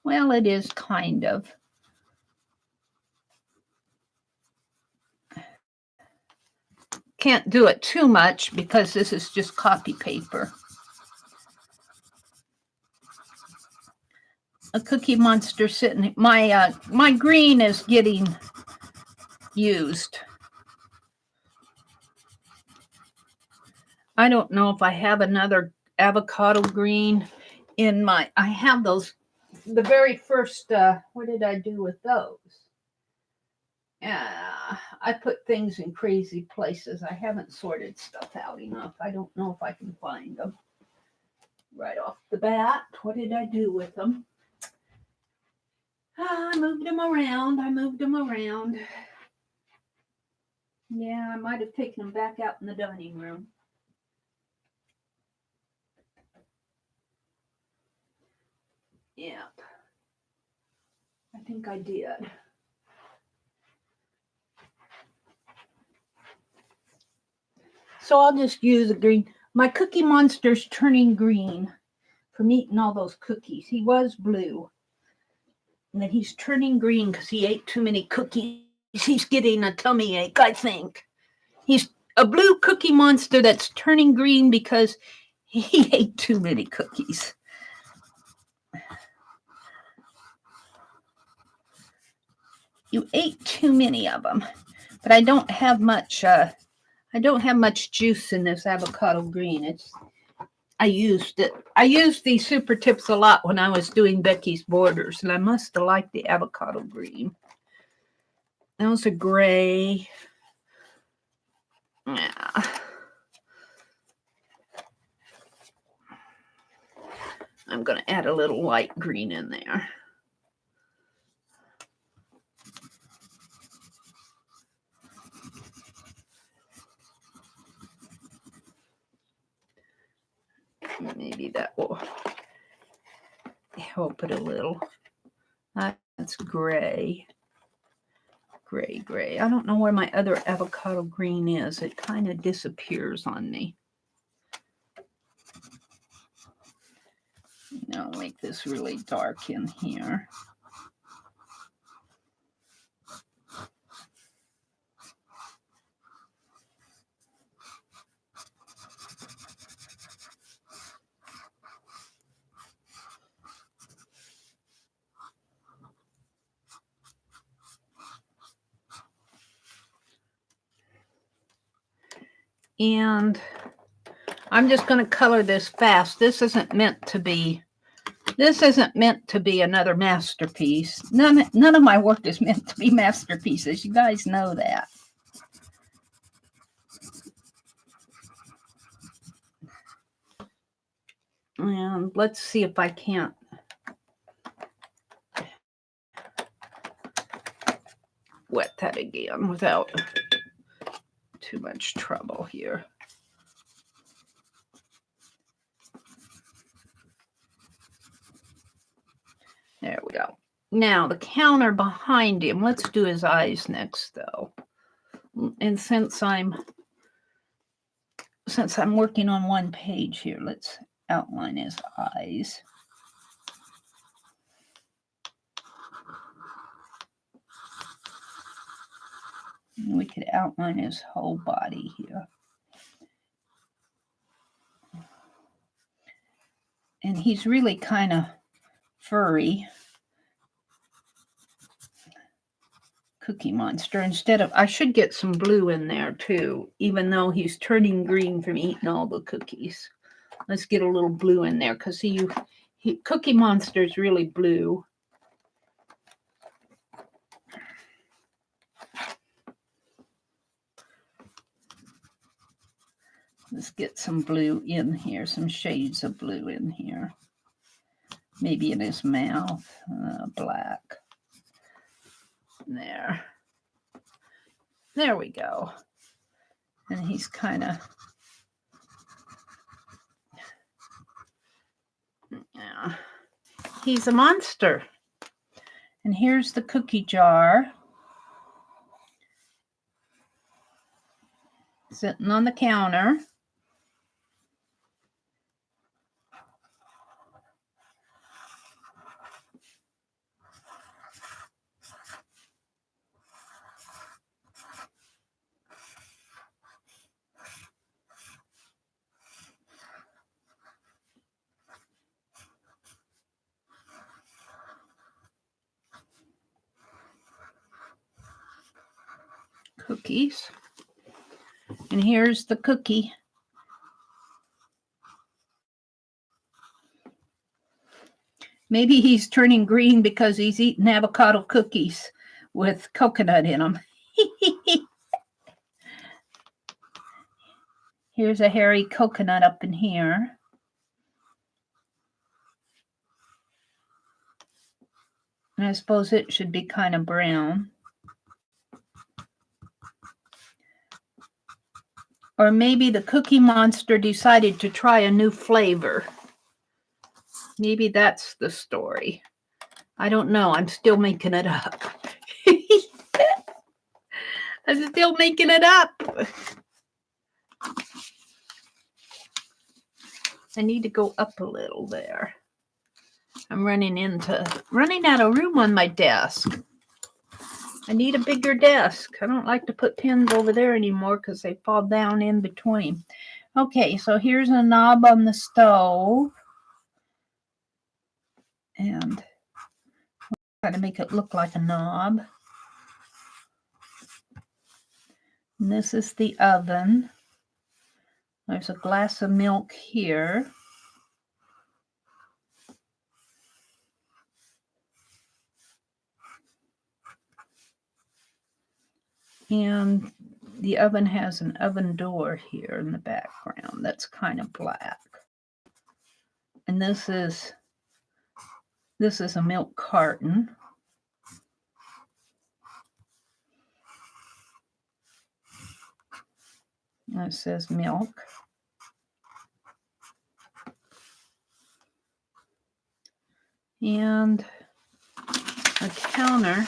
well, it is kind of. Can't do it too much because this is just copy paper. a Cookie Monster sitting. My green is getting used. I don't know if I have another avocado green in my. I have those. The very first. What did I do with those? I put things in crazy places. I haven't sorted stuff out enough. I don't know if I can find them right off the bat. What did I do with them? I moved them around. Yeah, I might have taken them back out in the dining room. Yep. I think I did. So I'll just use a green. My Cookie Monster's turning green from eating all those cookies. He was blue. And then he's turning green because he ate too many cookies. He's getting a tummy ache, I think. He's a blue Cookie Monster that's turning green because he ate too many cookies. You ate too many of them. But I don't have much juice in this avocado green. I used it. I used these super tips a lot when I was doing Becky's borders, and I must have liked the avocado green. Those are gray. Yeah. I'm going to add a little light green in there. Maybe that will help it a little. That's gray. Gray. I don't know where my other avocado green is. It kind of disappears on me. I'll make this really dark in here. And I'm just going to color this fast. This isn't meant to be another masterpiece. None of my work is meant to be masterpieces. You guys know that. And let's see if I can't wet that again without too much trouble here. There we go. Now the counter behind him. Let's do his eyes next, though. And since I'm working on one page here, let's outline his eyes. And we could outline his whole body here. And he's really kind of furry. Cookie Monster. I should get some blue in there too, even though he's turning green from eating all the cookies. Let's get a little blue in there because Cookie Monster is really blue. Let's get some blue in here, some shades of blue in here. Maybe in his mouth, black. There we go. And he's kind of, yeah, he's a monster. And here's the cookie jar sitting on the counter. cookies. And here's the cookie. Maybe he's turning green because he's eating avocado cookies with coconut in them. Here's a hairy coconut up in here. And I suppose it should be kind of brown. Or maybe the Cookie Monster decided to try a new flavor. Maybe that's the story. I don't know. I'm still making it up. I'm still making it up. I need to go up a little there. I'm running out of room on my desk. I need a bigger desk. I don't like to put pins over there anymore because they fall down in between. Okay, so here's a knob on the stove. And try to make it look like a knob. And this is the oven. There's a glass of milk here. And the oven has an oven door here in the background that's kind of black. And this is a milk carton. And it says milk. And a counter.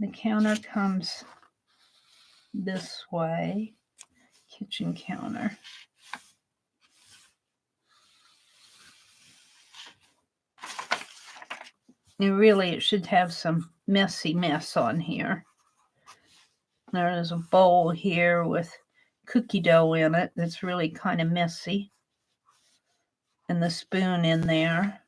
The counter comes this way. Kitchen counter. And really, it should have some mess on here. There's a bowl here with cookie dough in it that's really kind of messy. And the spoon in there.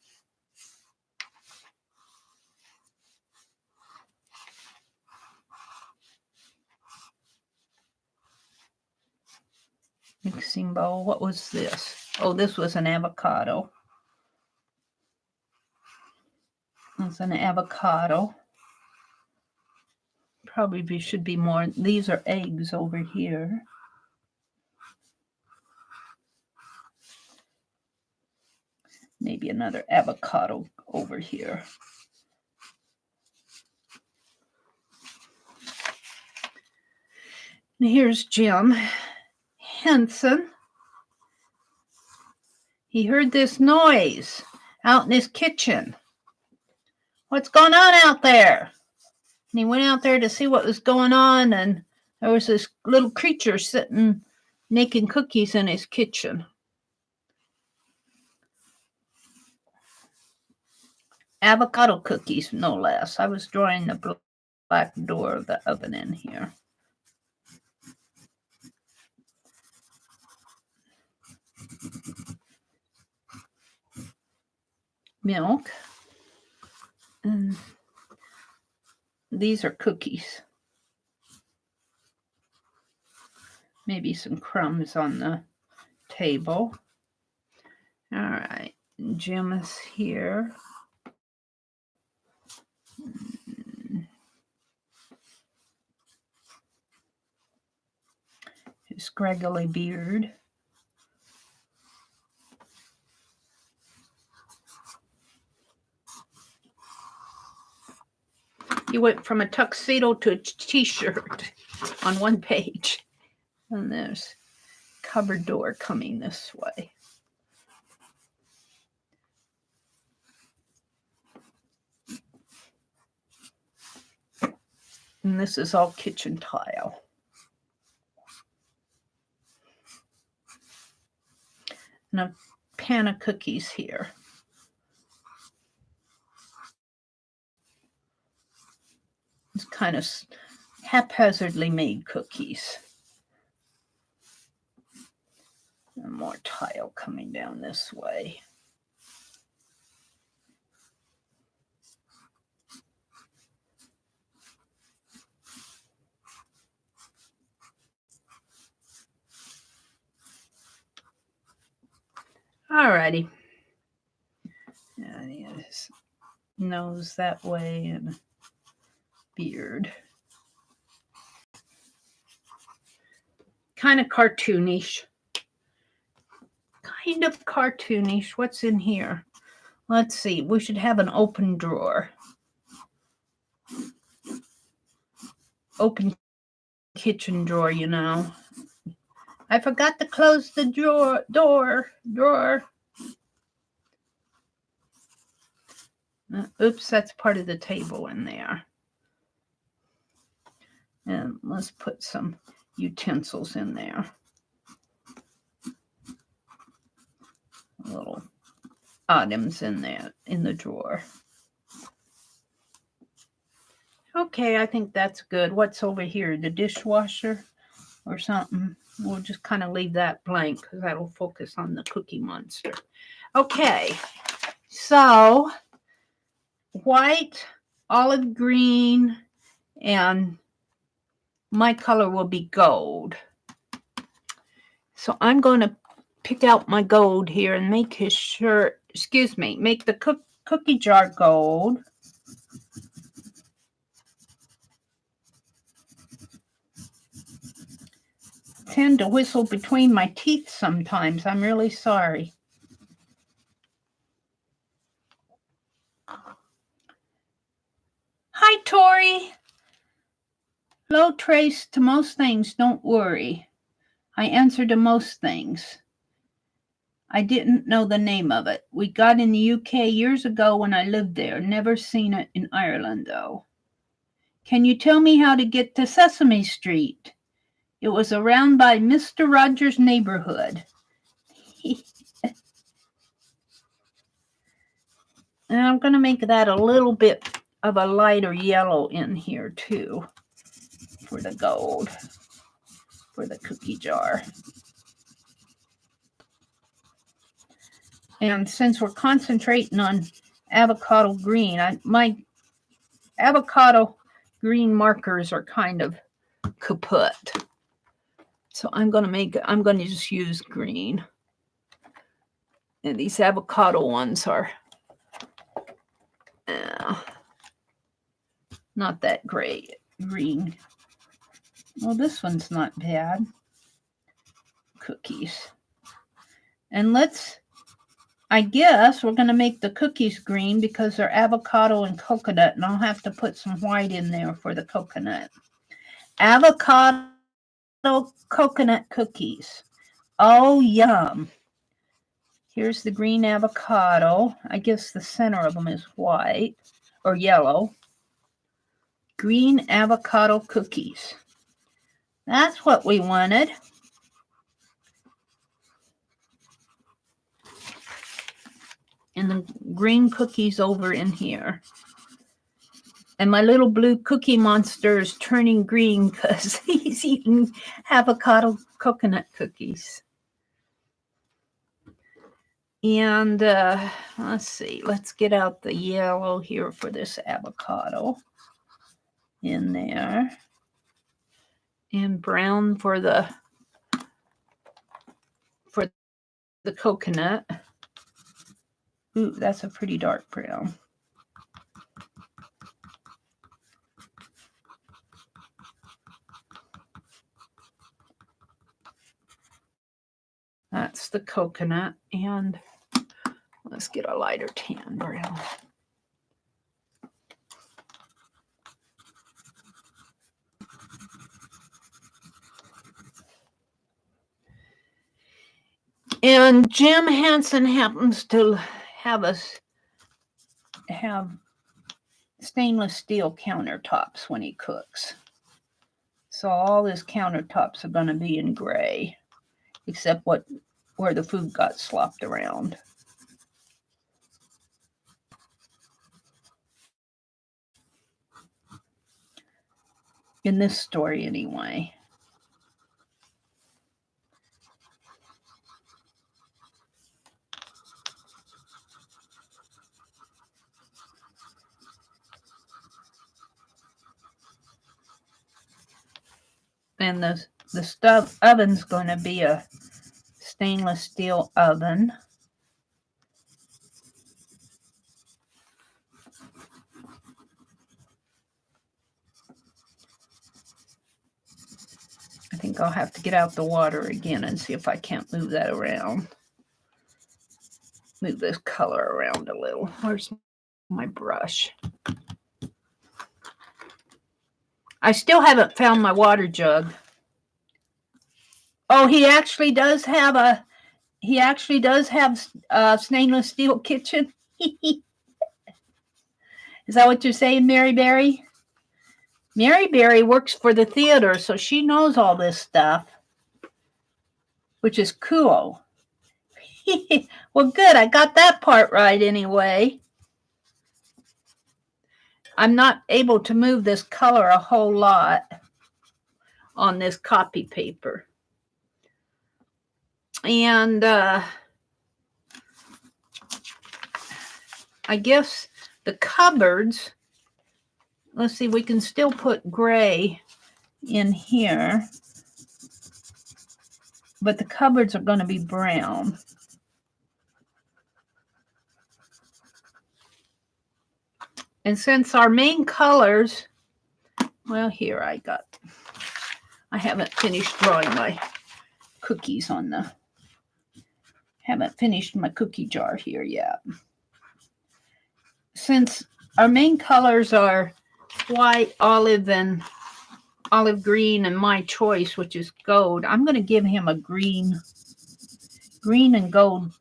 Mixing bowl. What was this? Oh, this was an avocado. That's an avocado. Probably should be more. These are eggs over here. Maybe another avocado over here. And here's Jim Henson. He heard this noise out in his kitchen. What's going on out there? And he went out there to see what was going on, and there was this little creature sitting making cookies in his kitchen. Avocado cookies, no less. I was drawing the black door of the oven in here. Milk. And these are cookies. Maybe some crumbs on the table. All right. Jim is here. His scraggly beard. He went from a tuxedo to a t-shirt on one page. And there's cupboard door coming this way. And this is all kitchen tile. And a pan of cookies here. It's kind of haphazardly made cookies. And more tile coming down this way. Alrighty. And his nose that way and beard. Kind of cartoonish. Kind of cartoonish. What's in here? Let's see. We should have an open drawer. Open kitchen drawer, you know. I forgot to close the drawer. Oops, that's part of the table in there. And let's put some utensils in there. Little items in there in the drawer. Okay, I think that's good. What's over here? The dishwasher or something? We'll just kind of leave that blank because that'll focus on the Cookie Monster. Okay, so white, olive green, and my color will be gold. So I'm going to pick out my gold here and make his shirt, make the cookie jar gold. Tend to whistle between my teeth sometimes. I'm really sorry. Hi, Tori. Low trace to most things, don't worry. I answer to most things. I didn't know the name of it. We got in the UK years ago when I lived there. Never seen it in Ireland, though. Can you tell me how to get to Sesame Street? It was around by Mr. Rogers' neighborhood. And I'm going to make that a little bit of a lighter yellow in here, too, for the gold, for the cookie jar. And since we're concentrating on avocado green, my avocado green markers are kind of kaput. So I'm going to just use green. And these avocado ones are not that great green. Well, this one's not bad. Cookies. And I guess we're going to make the cookies green because they're avocado and coconut, and I'll have to put some white in there for the coconut. Avocado coconut cookies. Oh, yum. Here's the green avocado. I guess the center of them is white or yellow. Green avocado cookies. That's what we wanted. And the green cookies over in here. And my little blue Cookie Monster is turning green because he's eating avocado coconut cookies. And let's see. Let's get out the yellow here for this avocado in there. And brown for the coconut. Ooh, that's a pretty dark brown. That's the coconut, and let's get a lighter tan brown. And Jim Hansen happens to have stainless steel countertops when he cooks. So all his countertops are going to be in gray, except where the food got slopped around. In this story, anyway. And the oven's going to be a stainless steel oven. think I'll have to get out the water again and see if I can't move that around. Move this color around a little. Where's my brush? I still haven't found my water jug. Oh, he actually does have a stainless steel kitchen. Is that what you're saying, Mary Berry? Mary Berry works for the theater, so she knows all this stuff, which is cool. Well, good. I got that part right anyway. I'm not able to move this color a whole lot on this copy paper. And I guess the cupboards, let's see, we can still put gray in here, but the cupboards are going to be brown. And since our main colors, well, here I haven't finished drawing my cookies on haven't finished my cookie jar here yet. Since our main colors are white, olive, and olive green, and my choice, which is gold, I'm going to give him a green and gold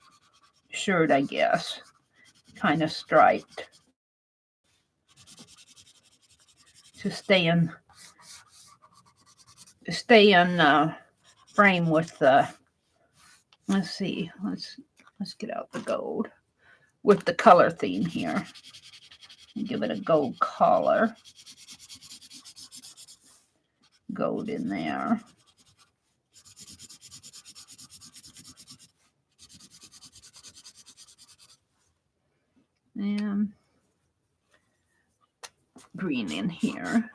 shirt, I guess, kind of striped, to stay in frame with the. Let's see. Let's get out the gold with the color theme here and give it a gold collar. Gold in there. And green in here.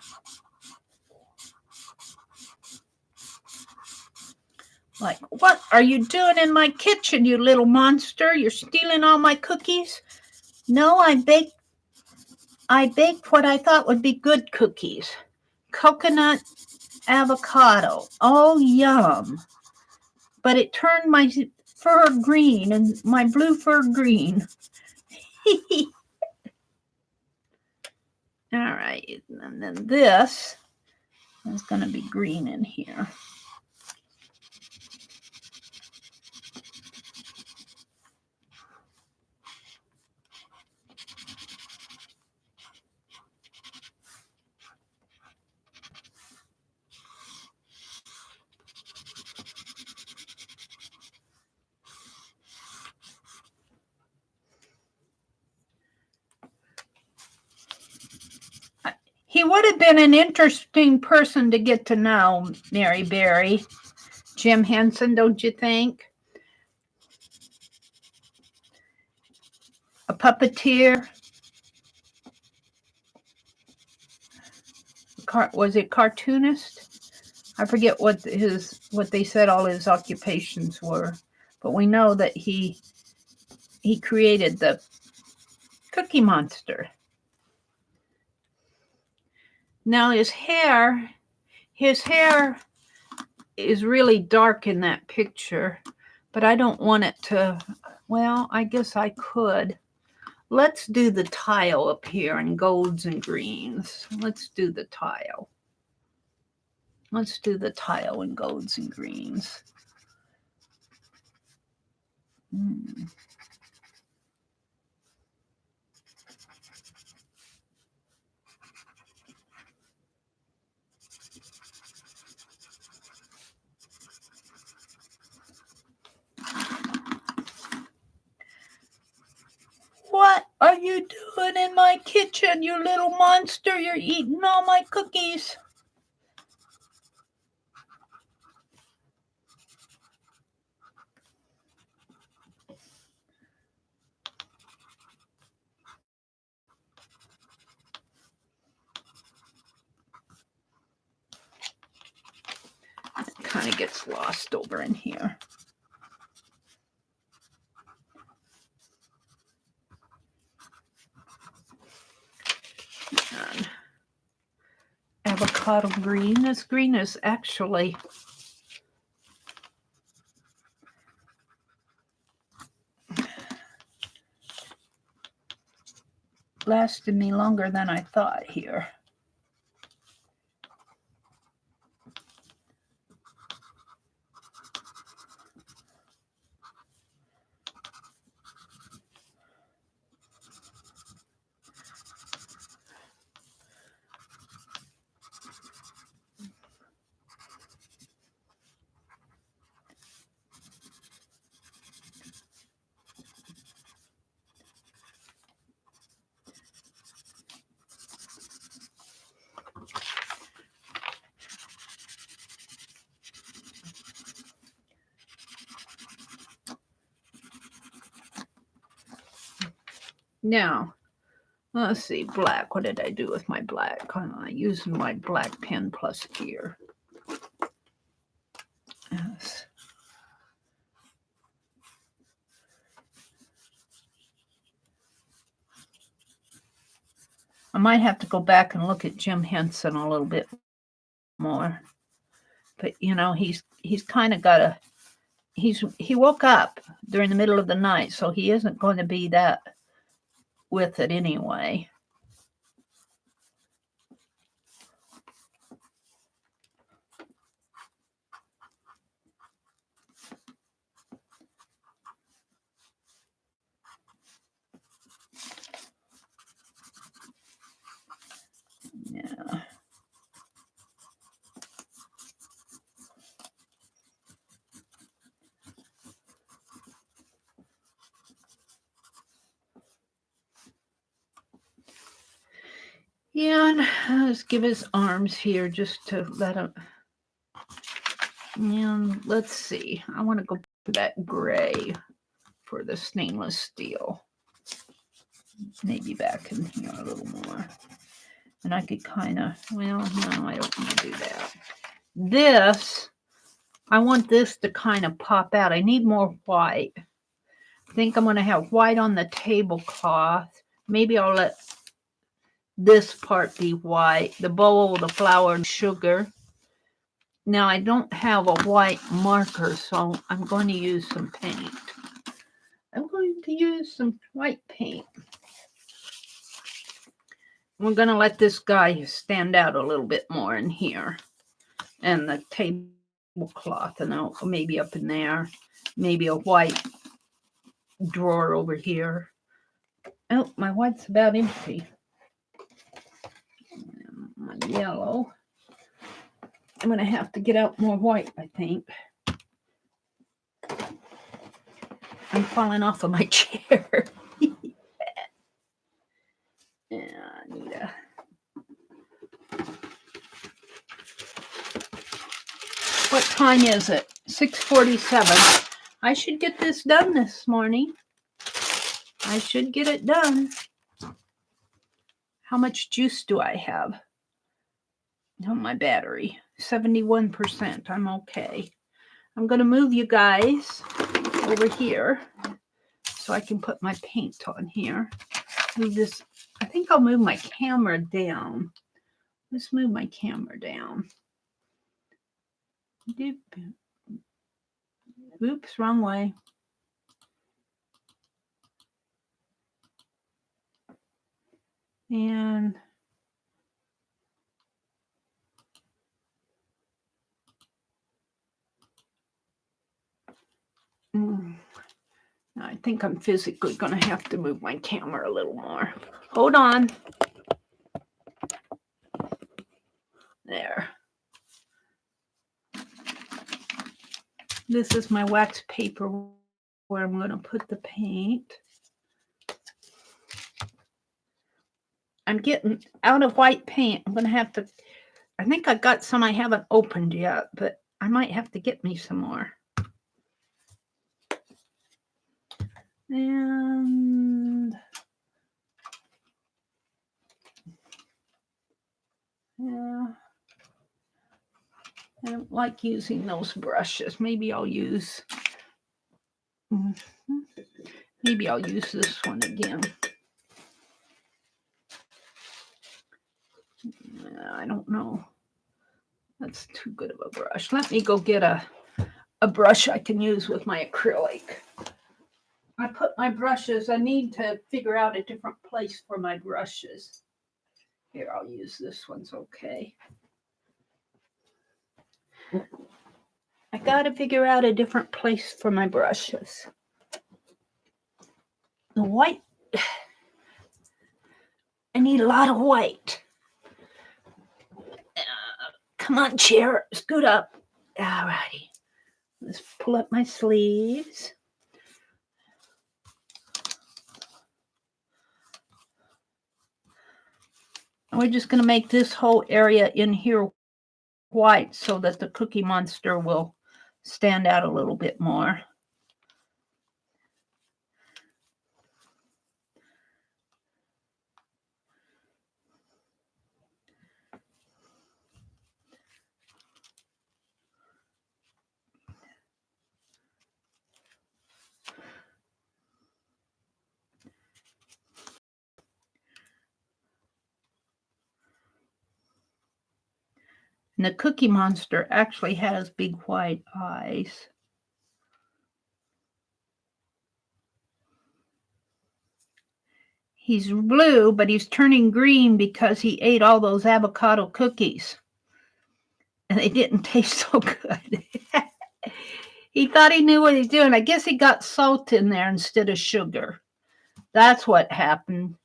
Like, what are you doing in my kitchen, you little monster? You're stealing all my cookies? No, I baked what I thought would be good cookies. Coconut avocado. Oh, yum. But it turned my fur green and my blue fur green. All right, and then this is going to be green in here. He would have been an interesting person to get to know, Mary Berry. Jim Henson, don't you think? A puppeteer. Was it cartoonist? I forget what they said all his occupations were, but we know that he created the Cookie Monster. Now his hair is really dark in that picture, but I don't want it to, well, I guess I could. Let's do the tile up here in golds and greens. Let's do the tile. Let's do the tile in golds and greens. What are you doing in my kitchen, you little monster? You're eating all my cookies. It kind of gets lost over in here. And avocado green. This green is actually lasted me longer than I thought here. Now, let's see, black. What did I do with my black? I'm using my black pen plus here. Yes. I might have to go back and look at Jim Henson a little bit more. But you know, he's kind of got a he woke up during the middle of the night, so he isn't going to be that with it anyway. Yeah. Yeah, and let's give his arms here just to let him. And let's see. I want to go for that gray for the stainless steel. Maybe back in here a little more. And I could kind of, well, no, I don't want to do that. This, I want this to kind of pop out. I need more white. I think I'm going to have white on the tablecloth. Maybe I'll let this part be white. The bowl, the flour, and sugar. Now, I don't have a white marker, so I'm going to use some paint. I'm going to use some white paint. We're going to let this guy stand out a little bit more in here. And the tablecloth, and I'll maybe up in there. Maybe a white drawer over here. Oh, my white's about empty. My yellow. I'm going to have to get out more white, I think. I'm falling off of my chair. Yeah, I need a... What time is it? 6:47. I should get this done this morning. I should get it done. How much juice do I have on my battery? 71%. I'm okay. I'm going to move you guys over here so I can put my paint on here. Move this. I think I'll move my camera down. Let's move my camera down. Oops, wrong way. And I think I'm physically going to have to move my camera a little more. Hold on. There. This is my wax paper where I'm going to put the paint. I'm getting out of white paint. I'm going to have to, I think I got some I haven't opened yet, but I might have to get me some more. And yeah, I don't like using those brushes. Maybe I'll use, maybe I'll use this one again. I don't know. That's too good of a brush. Let me go get a brush I can use with my acrylic. I put my brushes. I need to figure out a different place for my brushes. Here, I'll use this one's okay. I got to figure out a different place for my brushes. The white, I need a lot of white. Come on, chair, scoot up. Alrighty, let's pull up my sleeves. And we're just going to make this whole area in here white so that the Cookie Monster will stand out a little bit more. And the Cookie Monster actually has big white eyes. He's blue, but he's turning green because he ate all those avocado cookies. And they didn't taste so good. He thought he knew what he's doing. I guess he got salt in there instead of sugar. That's what happened.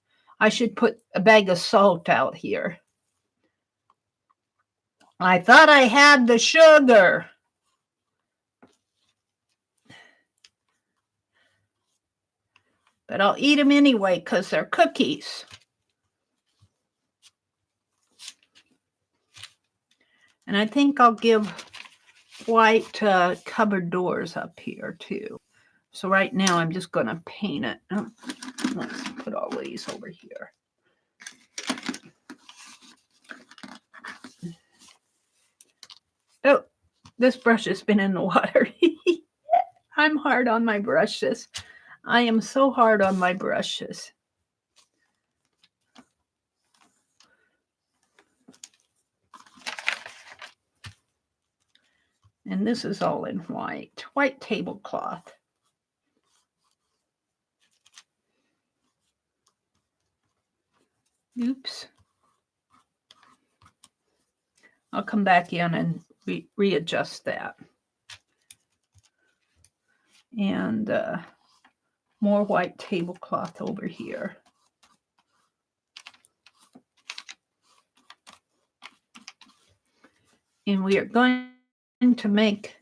I should put a bag of salt out here. I thought I had the sugar. But I'll eat them anyway because they're cookies. And I think I'll give white cupboard doors up here too. So right now I'm just going to paint it. Let's put all these over here. Oh, this brush has been in the water. I'm hard on my brushes. I am so hard on my brushes. And this is all in white tablecloth. Oops. I'll come back in and readjust that. And more white tablecloth over here. And we are going to make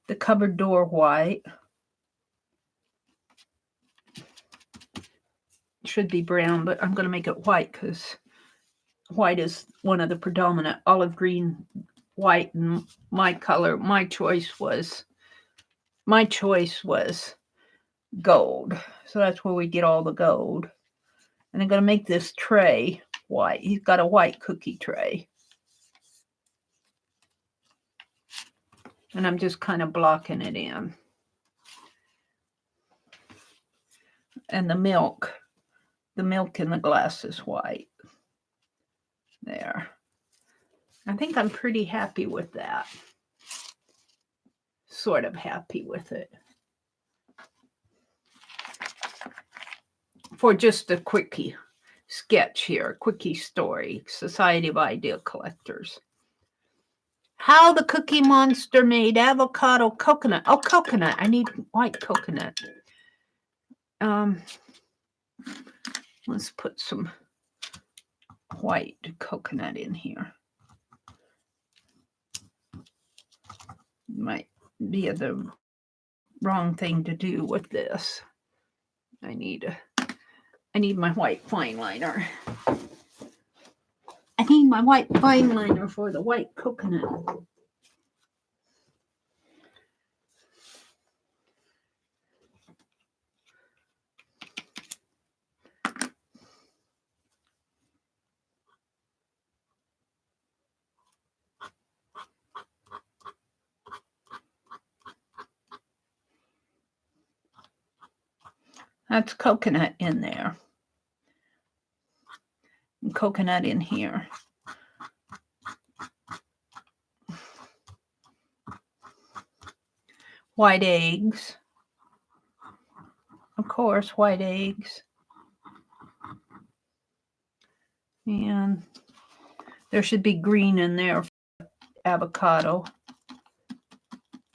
the cupboard door white. It should be brown, but I'm going to make it white because white is one of the predominant. Olive green, white, and my color. My choice was gold. So that's where we get all the gold. And I'm going to make this tray white. He's got a white cookie tray. And I'm just kind of blocking it in. And the milk in the glass is white. There. I think I'm pretty happy with that. Sort of happy with it. For just a quickie sketch here, quickie story, Society of Idea Collectors. How the Cookie Monster made avocado coconut. Oh, coconut. I need white coconut. Let's put some white coconut in here. Might be the wrong thing to do with this. I need my white fine liner. I need my white fine liner for the white coconut. That's coconut in there. And coconut in here. White eggs. Of course, white eggs. And there should be green in there for avocado.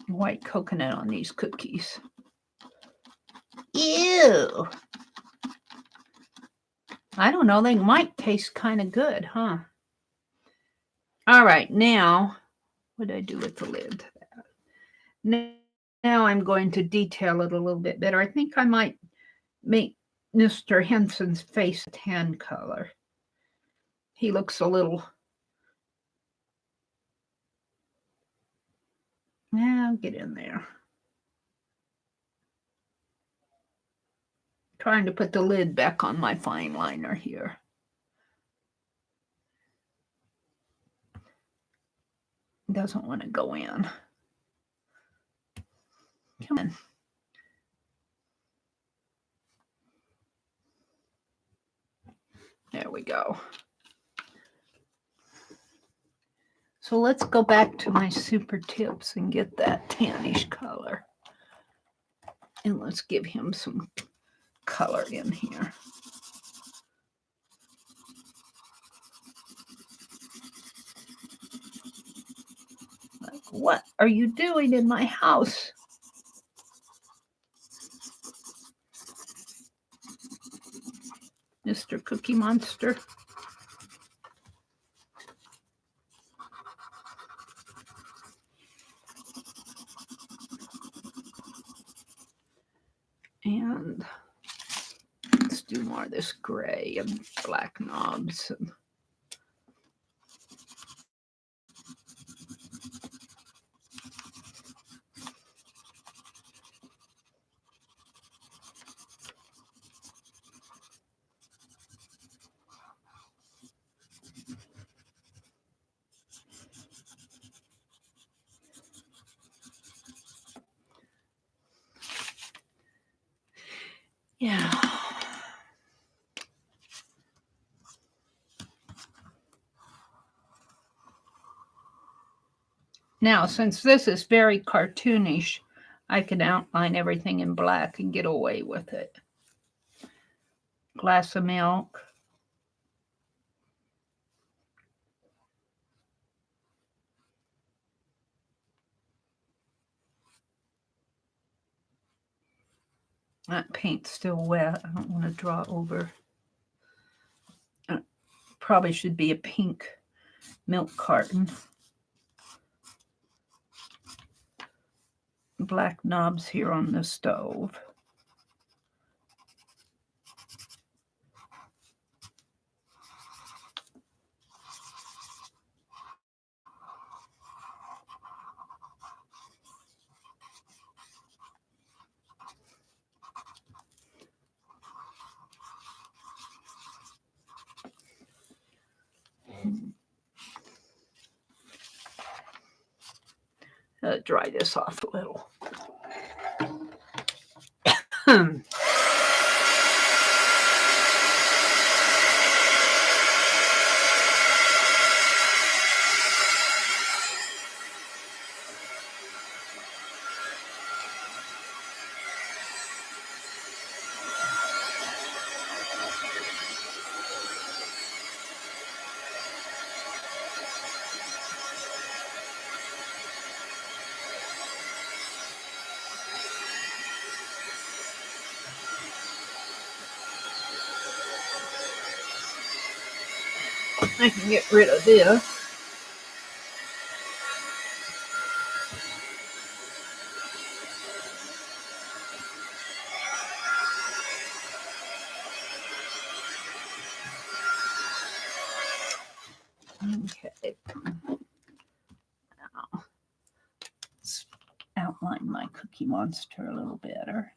White coconut on these cookies. Ew. I don't know. They might taste kind of good, huh? All right. Now, what did I do with the lid? Now I'm going to detail it a little bit better. I think I might make Mr. Henson's face a tan color. He looks a little... Now get in there. Trying to put the lid back on my fine liner here. Doesn't want to go in. Come on. There we go. So let's go back to my super tips and get that tannish color. And let's give him some color in here. Like, what are you doing in my house? Mr. Cookie Monster. And let's do more of this gray and black knobs. And yeah. Now, since this is very cartoonish, I can outline everything in black and get away with it. Glass of milk. That paint's still wet. I don't want to draw over. Probably should be a pink milk carton. Black knobs here on the stove. Dry this off a little. I can get rid of this. Okay. Now, let's outline my Cookie Monster a little better.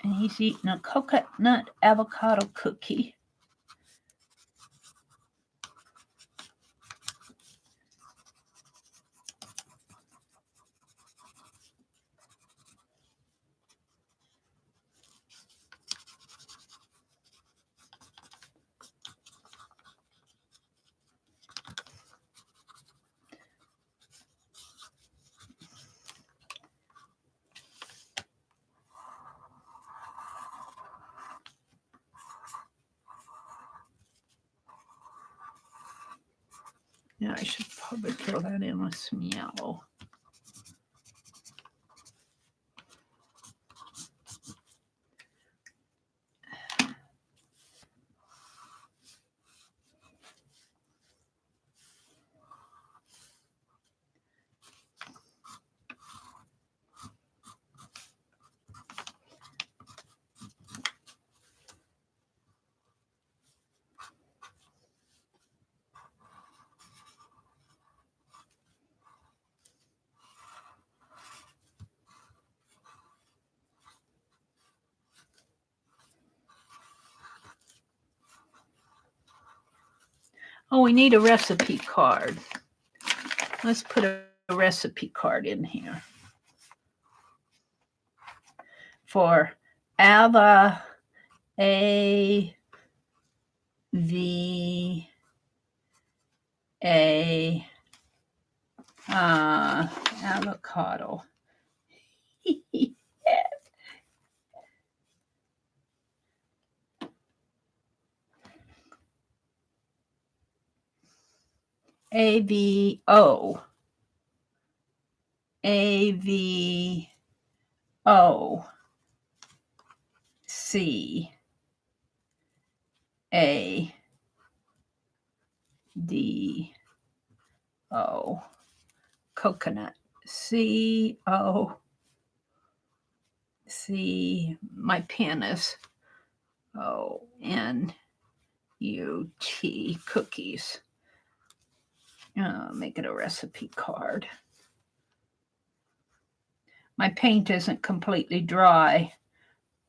And he's eating a coconut avocado cookie. Yeah, I should probably fill that in with some yellow. Oh, we need a recipe card. Let's put a recipe card in here for Ava A V A avocado. AVO. AVO. C. A. D. O. Coconut. C. O. C. My pen is ONUT. Cookies. Make it a recipe card. My paint isn't completely dry.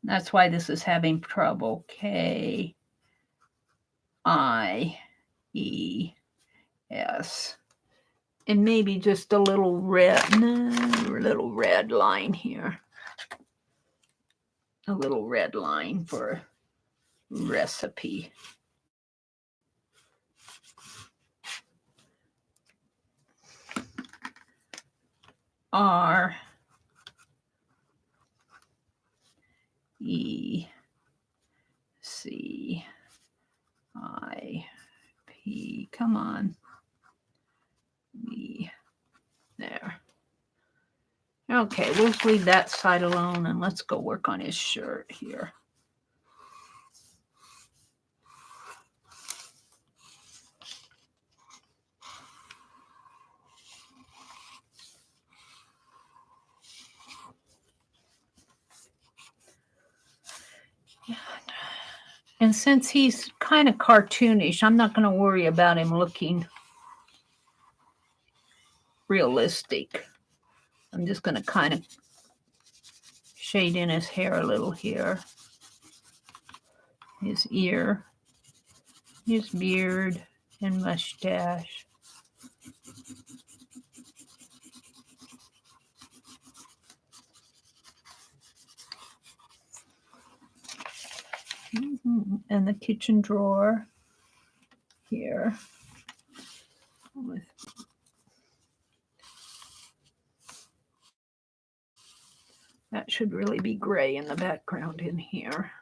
That's why this is having trouble. KIES. And maybe just a little red line here. A little red line for recipe. R E C I P. Come on. E. There. Okay, we'll leave that side alone and let's go work on his shirt here. And since he's kind of cartoonish, I'm not going to worry about him looking realistic. I'm just going to kind of shade in his hair a little here. His ear, his beard, and mustache. And the kitchen drawer here. That should really be gray in the background in here.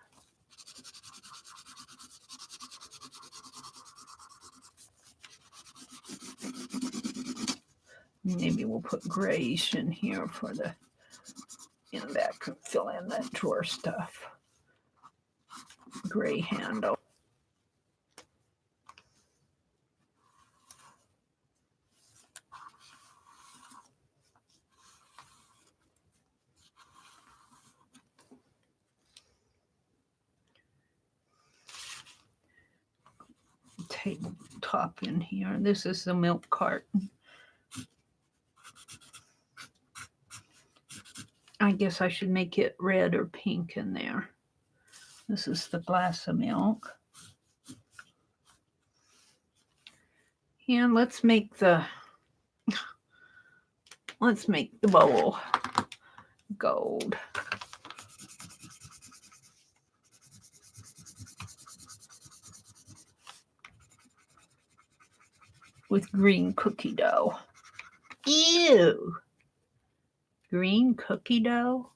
Maybe we'll put grayish in here for the in the back, fill in that drawer stuff. Gray handle. Tabletop in here. This is the milk carton. I guess I should make it red or pink in there. This is the glass of milk. And let's make the bowl gold. With green cookie dough. Ew. Green cookie dough?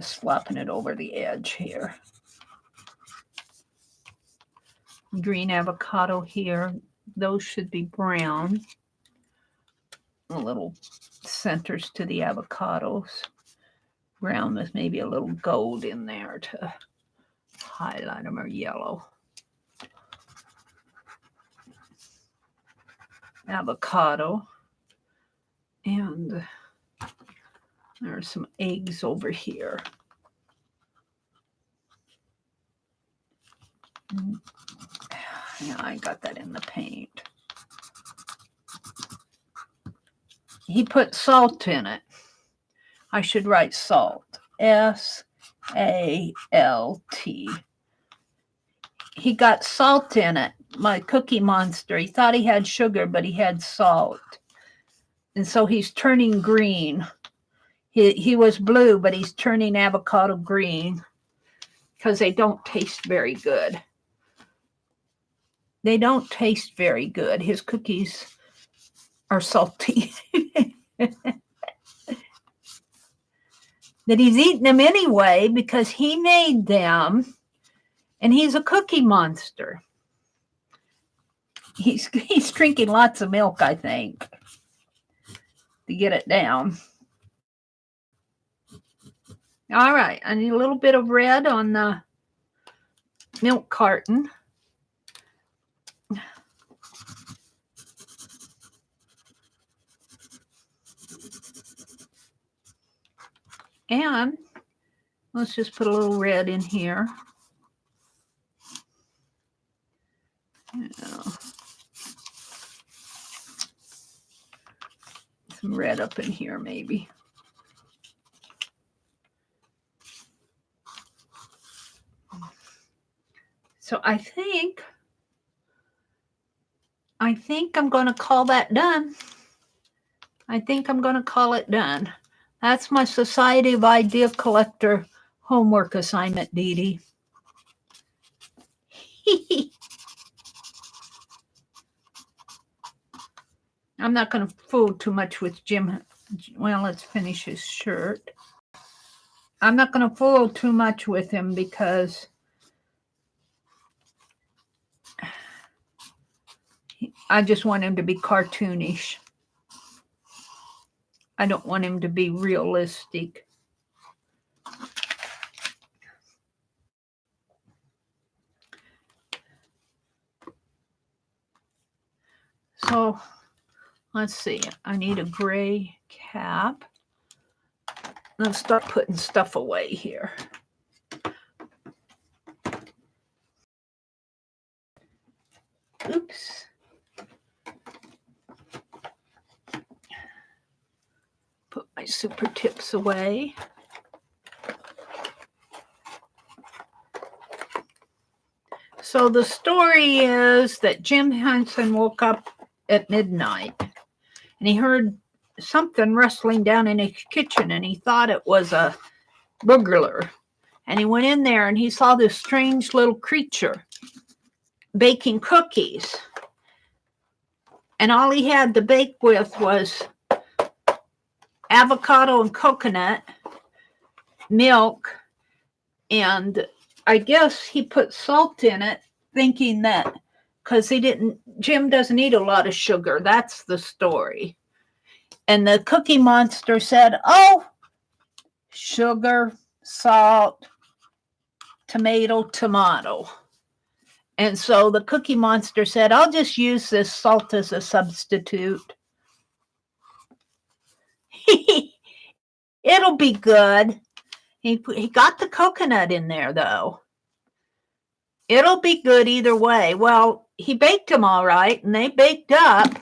Swapping it over the edge here. Green avocado here. Those should be brown. A little centers to the avocados. Brown with maybe a little gold in there to highlight them, or yellow. Avocado. And there's some eggs over here. Yeah, I got that in the paint. He put salt in it. I should write salt. S-A-L-T. He got salt in it, my Cookie Monster. He thought he had sugar, but he had salt. And so he's turning green. He was blue, but he's turning avocado green because they don't taste very good. They don't taste very good. His cookies are salty. That he's eating them anyway because he made them, and he's a Cookie Monster. He's drinking lots of milk, I think, to get it down. All right, I need a little bit of red on the milk carton. And let's just put a little red in here. Yeah. Some red up in here, maybe. So I think I'm going to call that done. I think I'm going to call it done. That's my Society of Idea Collector homework assignment, Dee Dee. I'm not going to fool too much with Jim. Well, let's finish his shirt. I'm not going to fool too much with him because I just want him to be cartoonish. I don't want him to be realistic. So let's see. I need a gray cap. Let's start putting stuff away here. Oops. Put my super tips away. So the story is that Jim Henson woke up at midnight and he heard something rustling down in his kitchen and he thought it was a burglar. And he went in there and he saw this strange little creature baking cookies. And all he had to bake with was avocado and coconut, milk, and I guess he put salt in it, thinking that because Jim doesn't eat a lot of sugar. That's the story. And the Cookie Monster said, oh, sugar, salt, tomato. And so the Cookie Monster said, I'll just use this salt as a substitute. It'll be good. He got the coconut in there, though. It'll be good either way. Well, he baked them all right, and they baked up,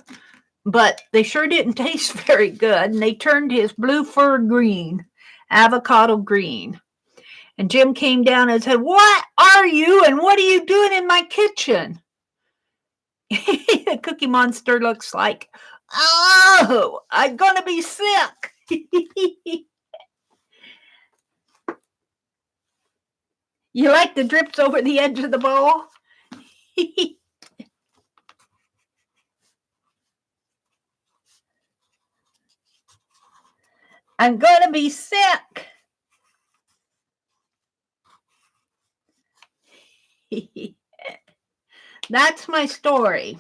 but they sure didn't taste very good, and they turned his blue fur green, avocado green. And Jim came down and said, what are you, and what are you doing in my kitchen? The Cookie Monster looks like, oh, I'm going to be sick. You like the drips over the edge of the bowl? I'm going to be sick. That's my story.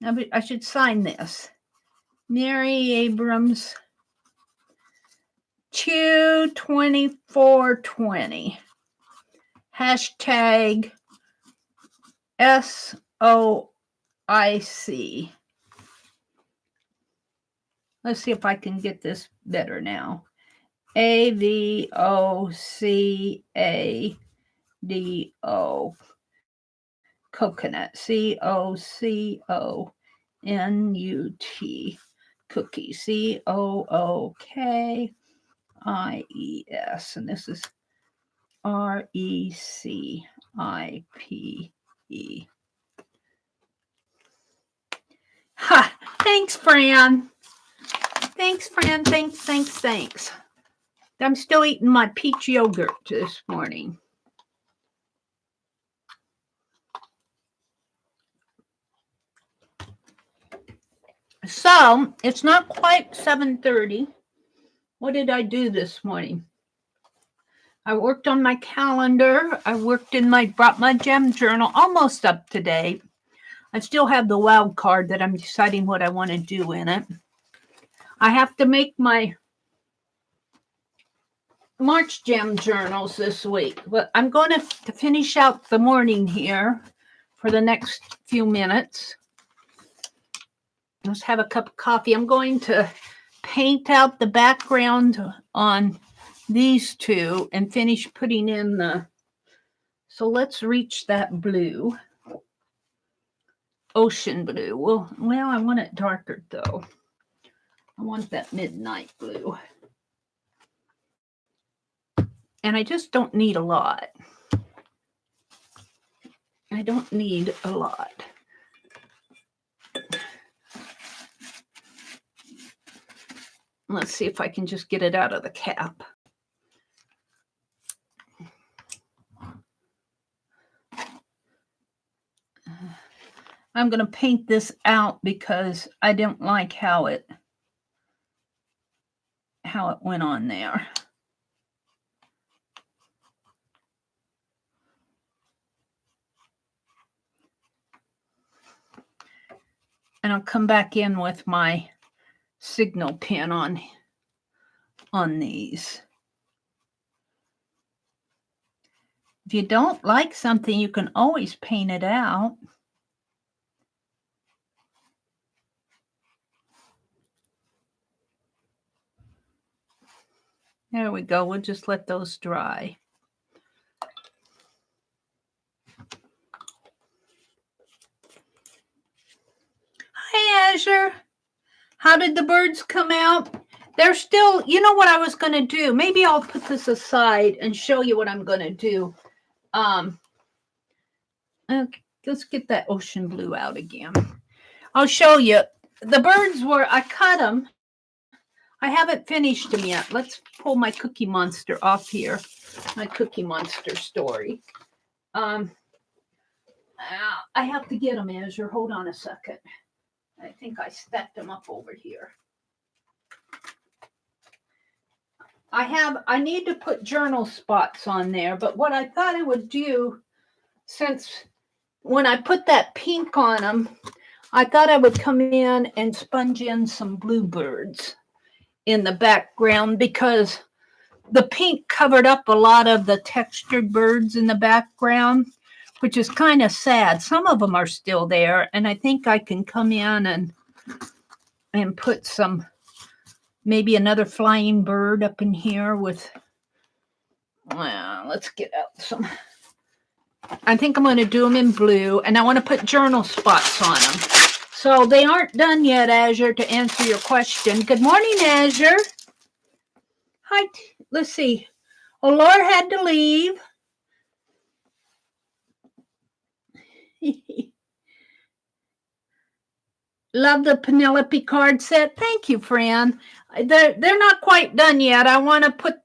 I should sign this. Mary Abrams, 2/24/20. Hashtag SOIC. Let's see if I can get this better now. AVOCADO. Coconut. COCONUT. Cookie. COOKIES. And this is RECIPE. Ha! Thanks, Fran. Thanks, Fran. Thanks. I'm still eating my peach yogurt this morning. So, it's not quite 7:30. What did I do this morning? I worked on my calendar. I brought my gem journal almost up to date. I still have the wild card that I'm deciding what I want to do in it. I have to make my March gem journals this week, but I'm going to finish out the morning here for the next few minutes. Let's have a cup of coffee. I'm going to paint out the background on these two and finish putting in the, so let's reach that blue, ocean blue. Well, I want it darker though. I want that midnight blue. And I just don't need a lot. I don't need a lot. Let's see if I can just get it out of the cap. I'm going to paint this out because I don't like how it went on there. And I'll come back in with my signal pin on these. If you don't like something, you can always paint it out. There we go. We'll just let those dry. Hi, Azure. How did the birds come out? They're still, you know what I was going to do? Maybe I'll put this aside and show you what I'm going to do. Okay, let's get that ocean blue out again. I'll show you. The birds I cut them. I haven't finished them yet. Let's pull my Cookie Monster off here. My Cookie Monster story. I have to get them, Azure. Hold on a second. I think I stacked them up over here. I need to put journal spots on there, but what I thought I would do, since when I put that pink on them, I thought I would come in and sponge in some bluebirds in the background because the pink covered up a lot of the textured birds in the background, which is kind of sad. Some of them are still there, and I think I can come in and put some, maybe another flying bird up in here with, let's get out some. I think I'm going to do them in blue, and I want to put journal spots on them. So they aren't done yet, Azure, to answer your question. Good morning, Azure. Hi, let's see. Oh, Laura had to leave. Love the Penelope card set. Thank you, Fran. They're not quite done yet. I want to put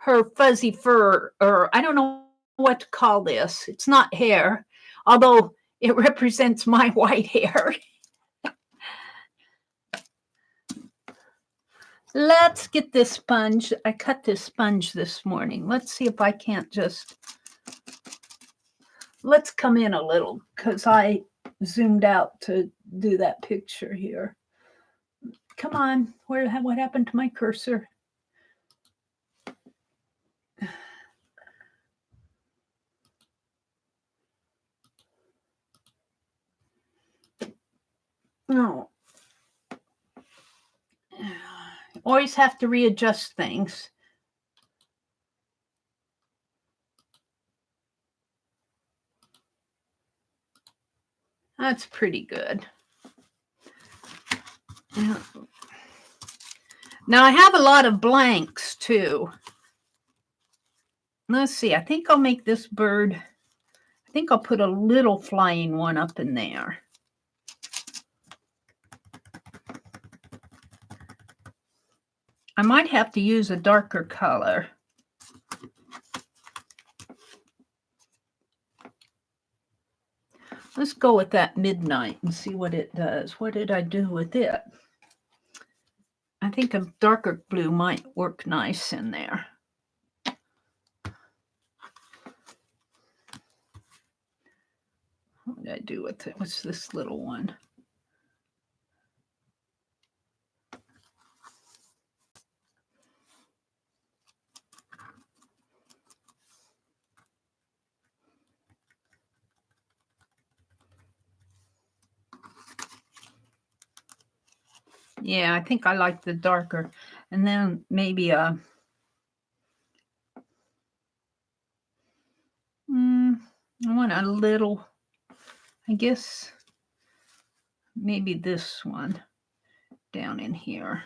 her fuzzy fur, or I don't know what to call this. It's not hair, although it represents my white hair. Let's get this sponge. I cut this sponge this morning. Let's see if I can't just let's come in a little because I zoomed out to do that picture here. Come on, what happened to my cursor? No. Always have to readjust things. That's pretty good. Now I have a lot of blanks too. Let's see, I think I'll make this bird, I think I'll put a little flying one up in there. I might have to use a darker color. Let's go with that midnight and see what it does. What did I do with it? I think a darker blue might work nice in there. What did I do with it? What's this little one? Yeah, I think I like the darker. And then maybe I want a little, I guess, maybe this one down in here.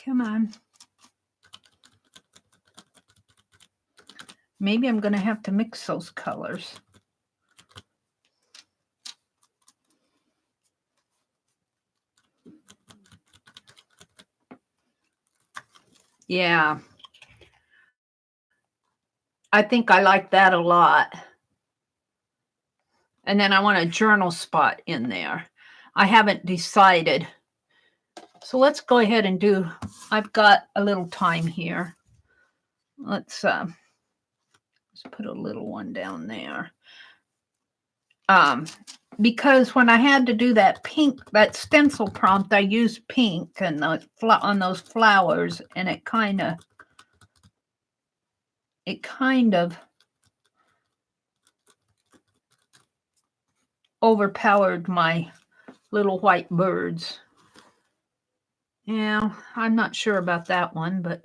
Come on. Maybe I'm going to have to mix those colors. Yeah. I think I like that a lot. And then I want a journal spot in there. I haven't decided. So let's go ahead and do, I've got a little time here. Let's put a little one down there. Because when I had to do that pink, that stencil prompt, I used pink and on those flowers, and it kind of overpowered my little white birds. Yeah, I'm not sure about that one, but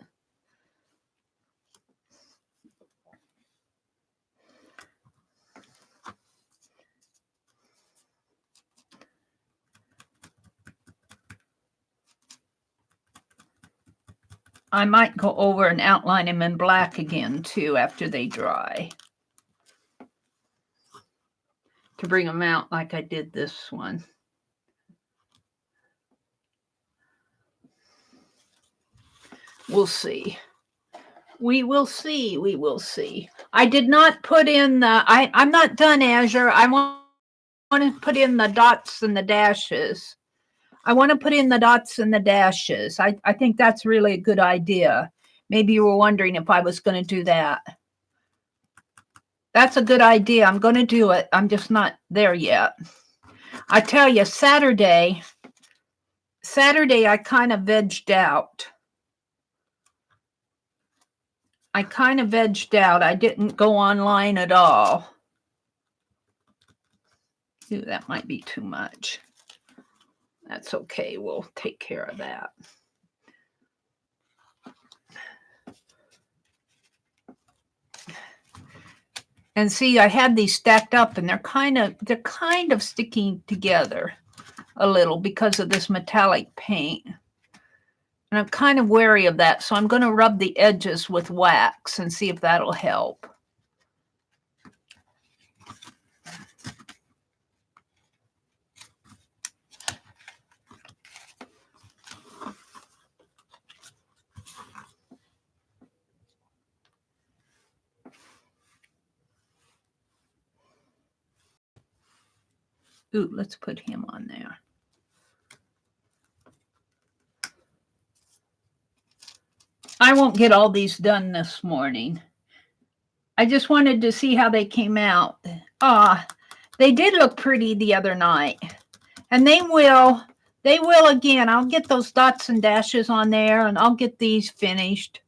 I might go over and outline them in black again too after they dry, to bring them out like I did this one. We'll see. We will see. We will see. I did not put in the, I'm not done, Azure. I want to put in the dots and the dashes. I want to put in the dots and the dashes. I think that's really a good idea. Maybe you were wondering if I was going to do that. That's a good idea. I'm going to do it. I'm just not there yet. I tell you, Saturday, I kind of vegged out. I didn't go online at all. Ooh, that might be too much. That's okay. We'll take care of that. And see, I had these stacked up, and they're kind of sticking together a little because of this metallic paint. And I'm kind of wary of that, so I'm going to rub the edges with wax and see if that'll help. Ooh, let's put him on there. I won't get all these done this morning. I just wanted to see how they came out. They did look pretty the other night. And they will again. I'll get those dots and dashes on there, and I'll get these finished.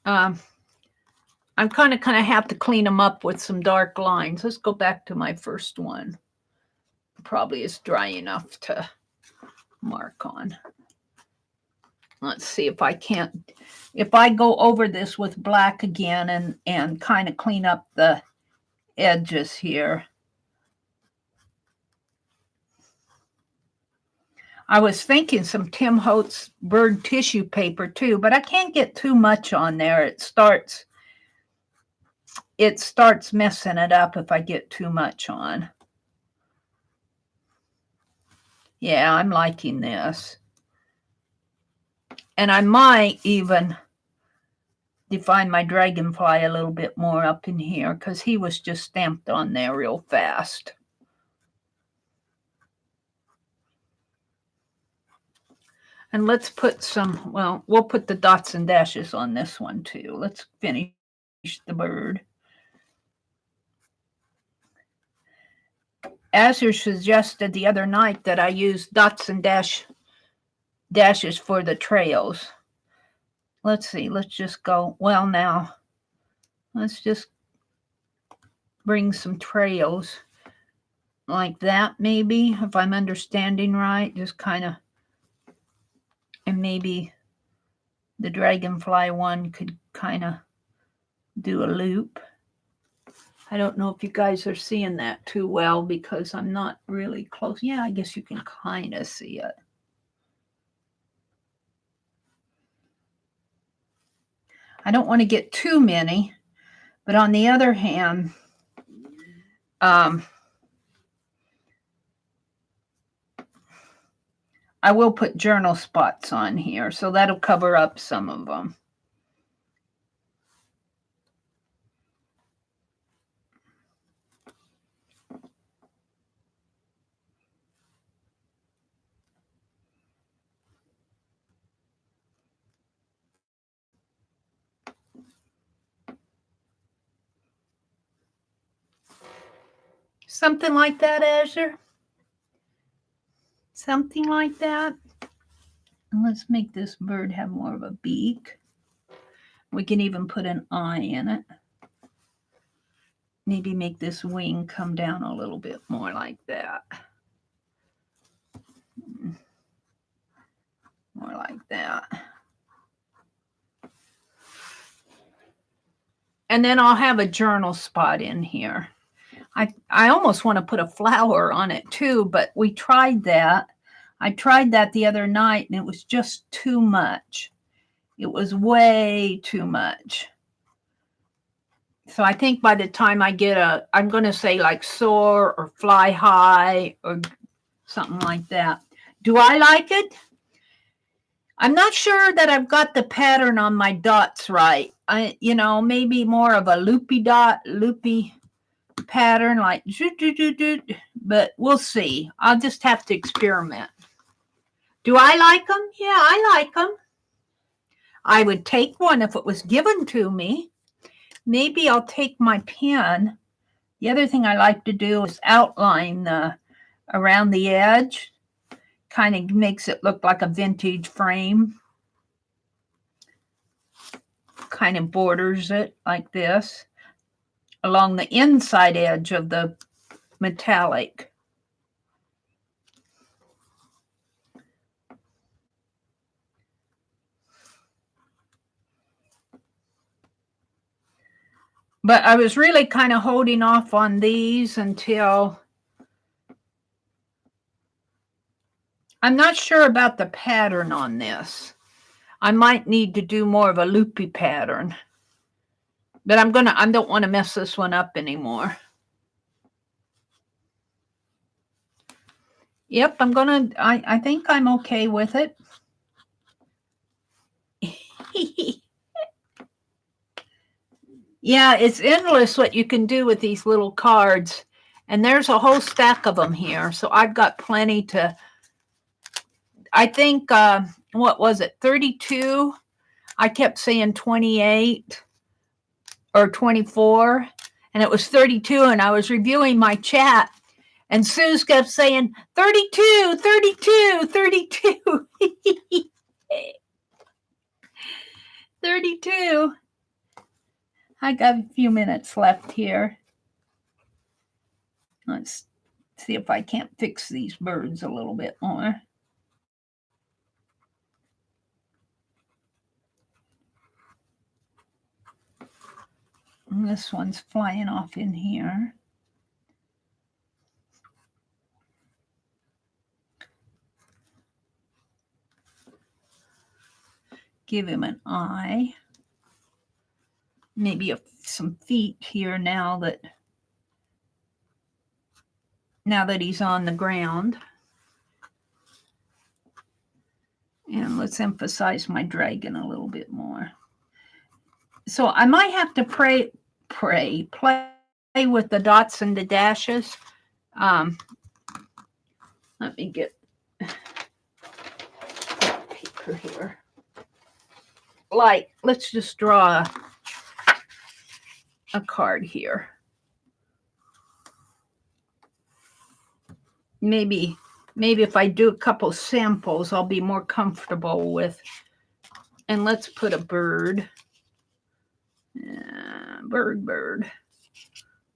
I'm kind of have to clean them up with some dark lines. Let's go back to my first one. Probably is dry enough to mark on. Let's see if I can't, if I go over this with black again and kind of clean up the edges here. I was thinking some Tim Holtz bird tissue paper too, but I can't get too much on there. It starts messing it up if I get too much on. Yeah, I'm liking this. And I might even define my dragonfly a little bit more up in here because he was just stamped on there real fast. And let's put some, well, we'll put the dots and dashes on this one too. Let's finish the bird. Azure suggested the other night that I use dots and dashes for the trails. Let's see, let's just go, well now, let's just bring some trails like that maybe, if I'm understanding right, just kind of, and maybe the dragonfly one could kind of do a loop. I don't know if you guys are seeing that too well because I'm not really close. Yeah, I guess you can kind of see it. I don't want to get too many, but on the other hand, I will put journal spots on here, so that'll cover up some of them. Something like that, Azure. Something like that. And let's make this bird have more of a beak. We can even put an eye in it. Maybe make this wing come down a little bit more like that. More like that. And then I'll have a journal spot in here. I almost want to put a flower on it too, but we tried that. I tried that the other night and it was just too much. It was way too much. So I think by the time I get I'm going to say like soar or fly high or something like that. Do I like it? I'm not sure that I've got the pattern on my dots right. Maybe more of a loopy pattern, like, but we'll see. I'll just have to experiment. Do I like them? Yeah, I like them. I would take one if it was given to me. Maybe I'll take my pen. The other thing I like to do is outline around the edge. Kind of makes it look like a vintage frame. Kind of borders it like this along the inside edge of the metallic. But I was really kind of holding off on these until I'm not sure about the pattern on this. I might need to do more of a loopy pattern. But I don't want to mess this one up anymore. Yep, I think I'm okay with it. Yeah, it's endless what you can do with these little cards. And there's a whole stack of them here. So I've got plenty to I think, what was it, 32? I kept saying 28 or 24, and it was 32, and I was reviewing my chat, and Suze kept saying 32, 32, 32. 32. I got a few minutes left here. Let's see if I can't fix these birds a little bit more. And this one's flying off in here. Give him an eye. Maybe some feet here now that he's on the ground. And let's emphasize my dragon a little bit more. So I might have to play with the dots and the dashes. Let me get paper here. Like, let's just draw a card here. Maybe if I do a couple samples, I'll be more comfortable with. And let's put a bird. Bird.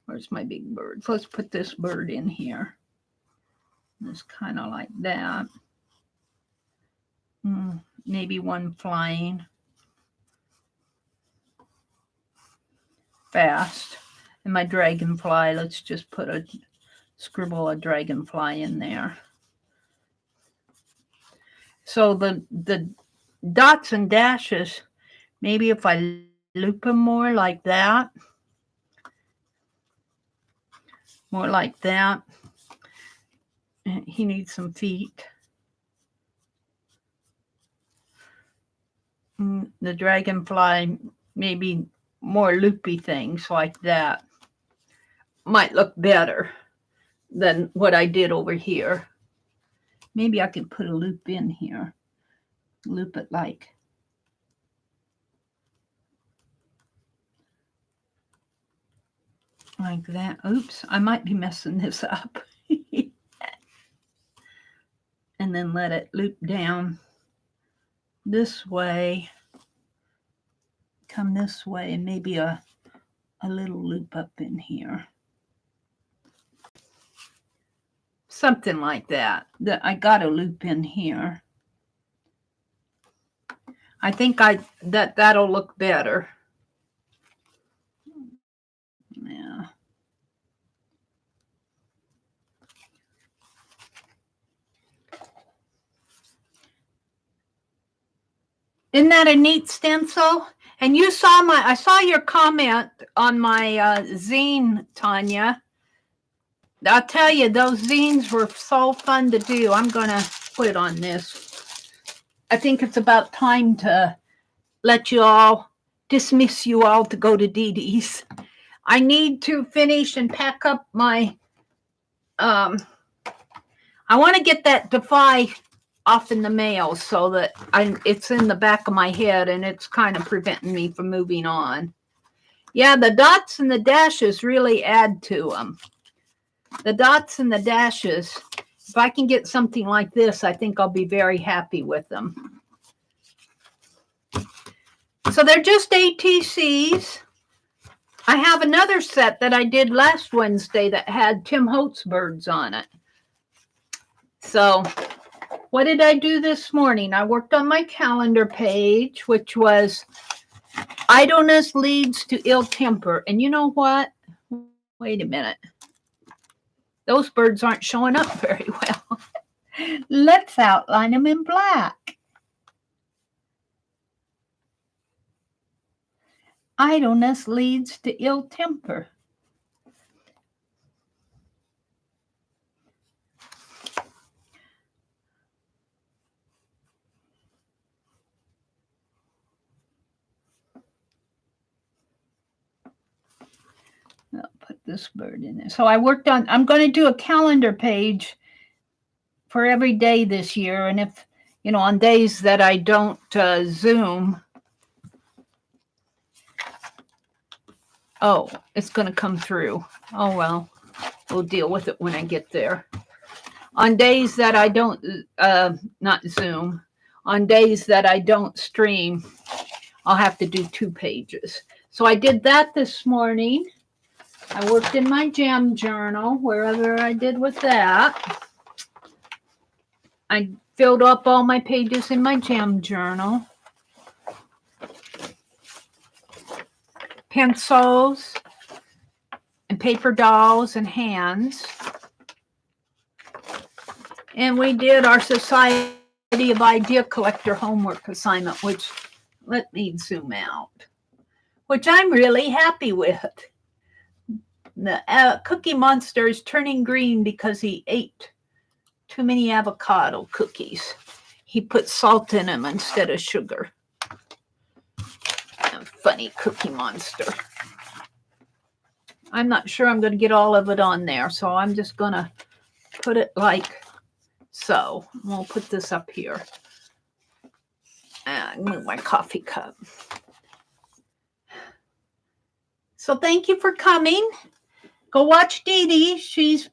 Where's my big bird? Let's put this bird in here. It's kind of like that. Maybe one flying fast. And my dragonfly, let's just scribble a dragonfly in there. So the dots and dashes, maybe if I loop them more like that. More like that. He needs some feet. The dragonfly, maybe more loopy things like that. Might look better than what I did over here. Maybe I could put a loop in here. Loop it like that. Oops, I might be messing this up. And then let it loop down this way. Come this way, and maybe a little loop up in here. Something like that. I got a loop in here. I think that'll look better. Yeah. Isn't that a neat stencil? And you saw I saw your comment on my zine, Tanya. I'll tell you, those zines were so fun to do. I'm going to put it on this. I think it's about time to dismiss you all to go to Dee Dee's. I need to finish and pack up my, I want to get that Defy off in the mail so that it's in the back of my head and it's kind of preventing me from moving on. Yeah, the dots and the dashes really add to them. The dots and the dashes, if I can get something like this, I think I'll be very happy with them. So they're just ATCs. I have another set that I did last Wednesday that had Tim Holtz birds on it. So what did I do this morning? I worked on my calendar page, which was idleness leads to ill temper. And you know what? Wait a minute. Those birds aren't showing up very well. Let's outline them in black. Idleness leads to ill temper. I'll put this bird in there. So I worked on, I'm going to do a calendar page for every day this year. And you know, on days that I don't Zoom. Oh, it's going to come through. Oh, well, we'll deal with it when I get there. On days that I don't, not Zoom, on days that I don't stream, I'll have to do 2 pages. So I did that this morning. I worked in my jam journal, wherever I did with that. I filled up all my pages in my jam journal. Pencils and paper dolls and hands. And we did our Society of Idea Collector homework assignment, which, let me zoom out, which I'm really happy with. The Cookie Monster is turning green because he ate too many avocado cookies. He put salt in them instead of sugar. Funny Cookie Monster. I'm not sure I'm going to get all of it on there, so I'm just going to put it like so. We'll put this up here. And move my coffee cup. So thank you for coming. Go watch Dee Dee. She's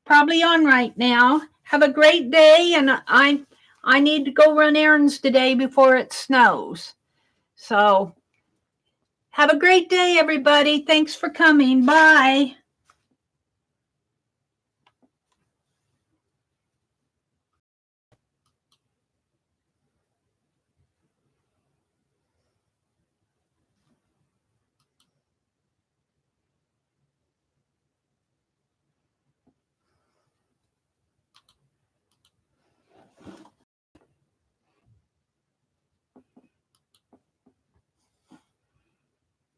probably on right now. Have a great day, and I need to go run errands today before it snows. So have a great day, everybody. Thanks for coming. Bye.